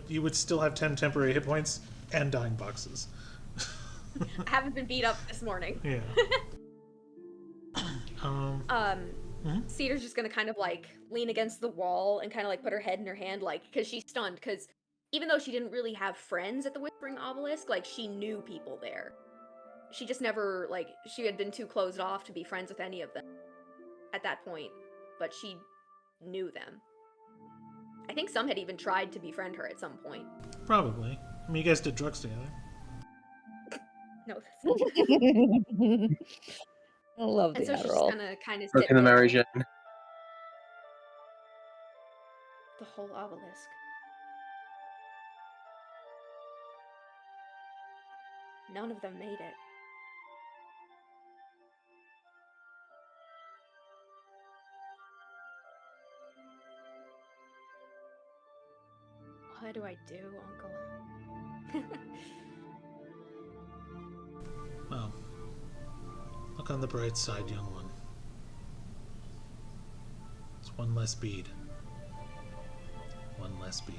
you would still have 10 temporary hit points and dying boxes. I haven't been beat up this morning. Yeah. Cedar's just gonna kind of like lean against the wall and kind of like put her head in her hand, like, because she's stunned, because even though she didn't really have friends at the Whispering Obelisk, like, she knew people there. she just never, like, she had been too closed off to be friends with any of them at that point, but she knew them. I think some had even tried to befriend her at some point. Probably. I mean, you guys did drugs together. No, that's not true. I love the And so she's just Adderall. gonna kind of sit Broken the there. Mary Jane. The whole obelisk. None of them made it. What do I do, Uncle? Well, look on the bright side, young one. It's one less bead. One less bead.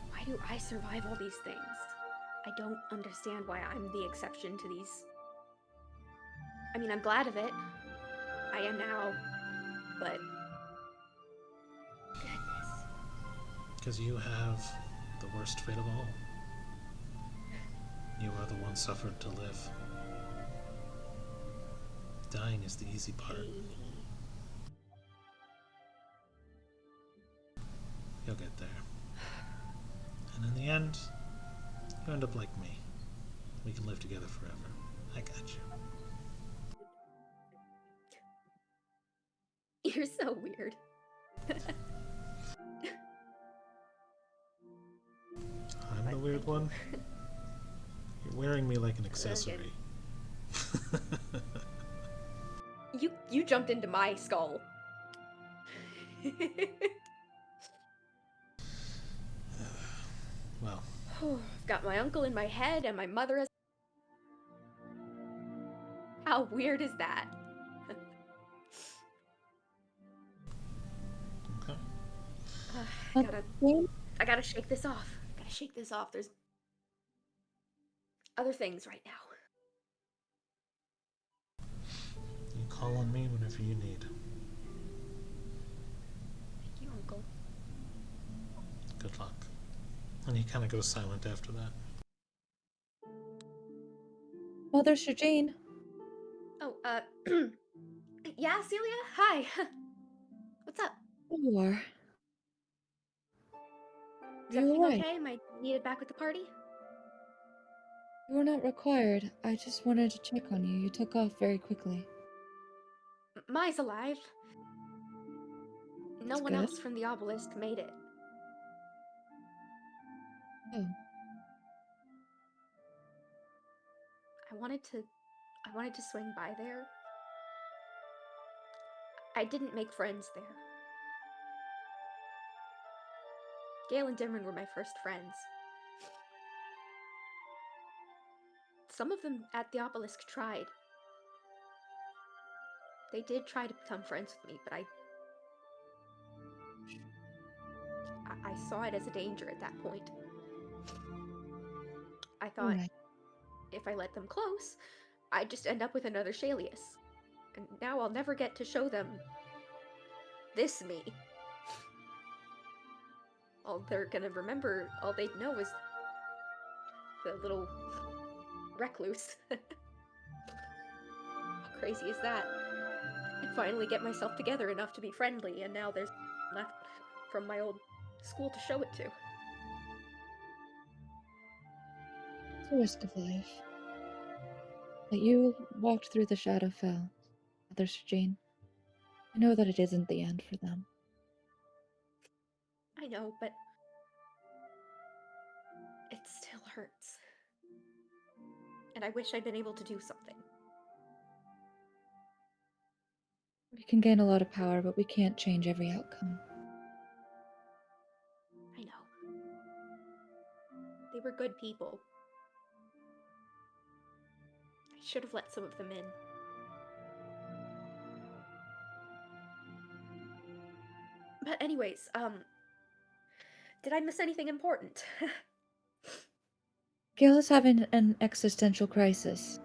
Why do I survive all these things? I don't understand why I'm the exception to these. I mean, I'm glad of it. I am now, but goodness. Because you have the worst fate of all. You are the one suffered to live. Dying is the easy part. You'll get there. And in the end, you end up like me. We can live together forever. I got you. You're so weird. I'm the weird one? You're wearing me like an accessory. You jumped into my skull. Well, I've got my uncle in my head and my mother as. How weird is that? okay. I gotta shake this off. Gotta shake this off. There's other things right now. You call on me whenever you need. Thank you, Uncle. Good luck. And he kind of goes silent after that. Mother Shajane. Oh, yeah, Celia? Hi. What's up? You are. Is You everything alright? okay? Am I needed back with the party? You were not required. I just wanted to check on you. You took off very quickly. Mai's alive. No That's one good. else from the obelisk made it. Oh, I wanted to swing by there. I didn't make friends there. Gale and Dimron were my first friends. Some of them at the obelisk tried. They did try to become friends with me, but I saw it as a danger at that point. I thought alright. if I let them close, I'd just end up with another Shalius. And now I'll never get to show them this me. All they're gonna remember, all they'd know is the little recluse. How crazy is that? I finally get myself together enough to be friendly, and now there's left from my old school to show it to. It's the risk of life. But you walked through the Shadowfell, Mother Shajane. I know that it isn't the end for them. I know, but it still hurts. And I wish I'd been able to do something. We can gain a lot of power, but we can't change every outcome. I know. They were good people. I should have let some of them in. But anyways, did I miss anything important? Gale is having an existential crisis.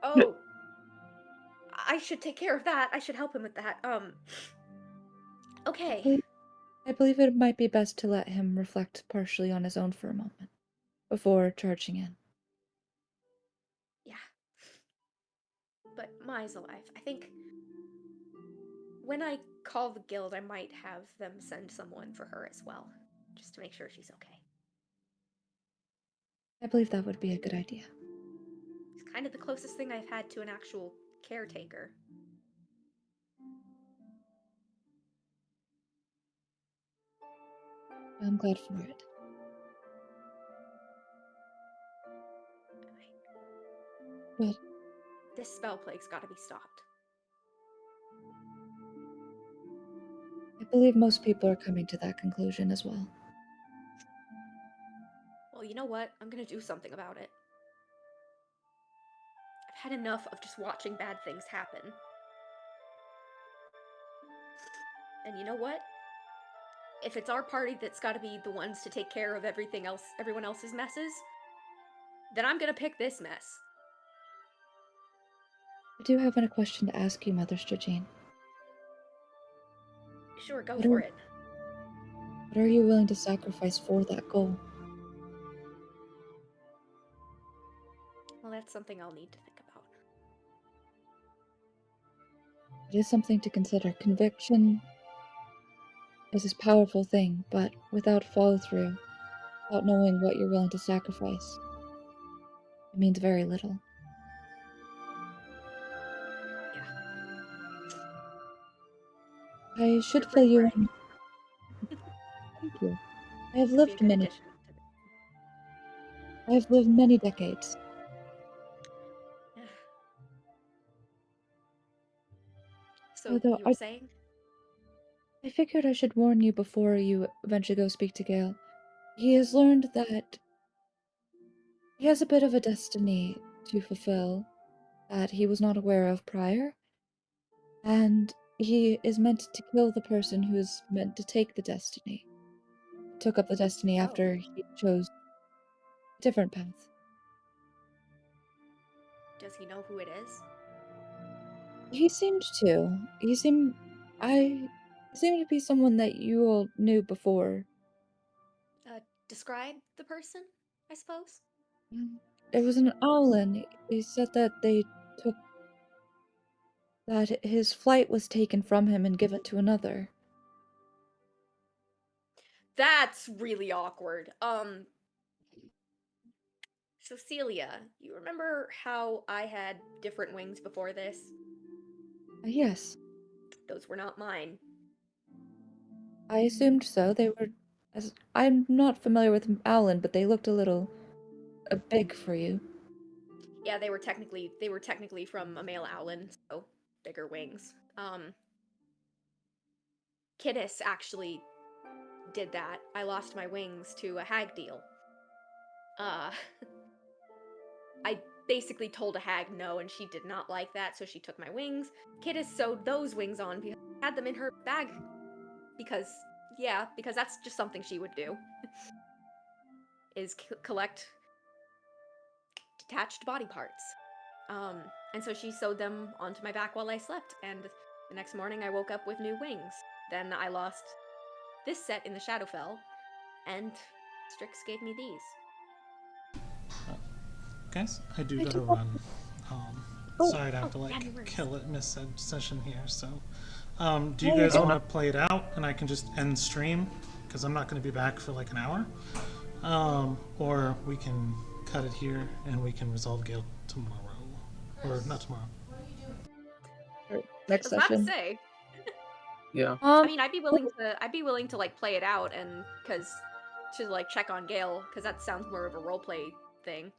Oh, I should take care of that. I should help him with that. Okay. I believe it might be best to let him reflect partially on his own for a moment before charging in. But Mai's alive. I think when I call the guild, I might have them send someone for her as well, just to make sure she's okay. I believe that would be a good idea. It's kind of the closest thing I've had to an actual caretaker. I'm glad for it. But This spell plague's gotta be stopped. I believe most people are coming to that conclusion as well. Well, you know what? I'm gonna do something about it. I've had enough of just watching bad things happen. And you know what? If it's our party that's gotta be the ones to take care of everyone else's messes, then I'm gonna pick this mess. I do have a question to ask you, Mother Stragine. Sure, go for it. What are you willing to sacrifice for that goal? Well, that's something I'll need to think about. It is something to consider. Conviction is this powerful thing, but without follow-through, without knowing what you're willing to sacrifice, it means very little. Yeah. I should You're fill pretty you right. in. Thank you. I have Be a lived good many. addition to I have lived many decades. the... So, Although you were saying? I figured I should warn you before you eventually go speak to Gale. He has learned that he has a bit of a destiny to fulfill that he was not aware of prior, and he is meant to kill the person who is meant to take the destiny. Took up the destiny after he chose a different path. Does he know who it is? He seemed to. He seemed to be someone that you all knew before. Describe the person, I suppose? It was an Owlin. He said that that his flight was taken from him and given to another. That's really awkward. So Celia, you remember how I had different wings before this? Yes, Those were not mine. I assumed so. They were, as I'm not familiar with Owlin, but they looked a little big for you. Yeah, they were technically from a male owlin, so bigger wings. Kidis actually did that. I lost my wings to a hag deal. Uh, I basically told a hag no, and she did not like that, so she took my wings. Kidis sewed those wings on because she had them in her bag. Because that's just something she would do. Is collect detached body parts. And so she sewed them onto my back while I slept, and the next morning I woke up with new wings. Then I lost this set in the Shadowfell, and Strix gave me these. Guys, I do I gotta do- run. Oh, Sorry to have to yeah, no worries. kill it mid-session here. So, do you guys want to play it out, and I can just end stream because I'm not going to be back for like an hour, or we can cut it here and we can resolve Gale tomorrow, or not tomorrow. Next I was about to session. say. Yeah. I mean, I'd be willing to like play it out and to like check on Gale because that sounds more of a roleplay thing.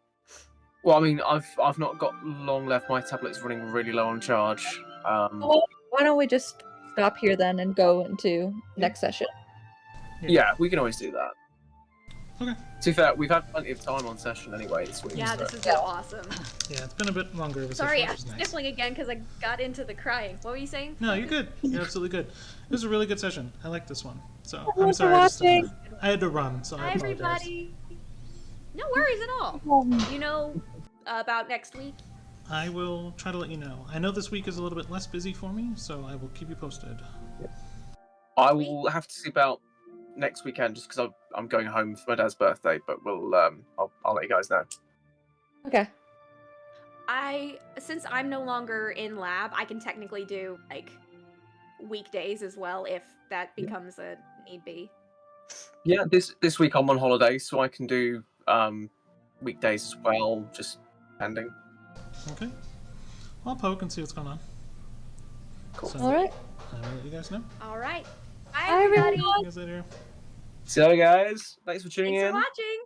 Well, I mean, I've not got long left. My tablet's running really low on charge. Why don't we just stop here then and go into next session? Yeah, we can always do that. Okay. To be fair, we've had plenty of time on session anyway this week. Yeah, so. this has been awesome. Yeah, it's been a bit longer of a Sorry, session, I'm which is nice. sniffling again because I got into the crying. What were you saying? No, you're good. You're absolutely good. It was a really good session. I like this one. So I'm Thanks for sorry. watching. I had to run, so I Hi, apologize. everybody. No worries at all. You know about next week? I will try to let you know. I know this week is a little bit less busy for me, so I will keep you posted. I will have to see about next weekend just because I'm going home for my dad's birthday. But we'll I'll let you guys know. Okay. since I'm no longer in lab, I can technically do like weekdays as well if that becomes a need be. Yeah, this week I'm on holiday, so I can do weekdays as well, just depending. Okay. I'll poke and see what's going on. Cool. So, All right. I will let you guys know. All right. Bye, Bye, everybody. everyone. See you guys later. See you guys. Thanks for tuning Thanks in. for watching.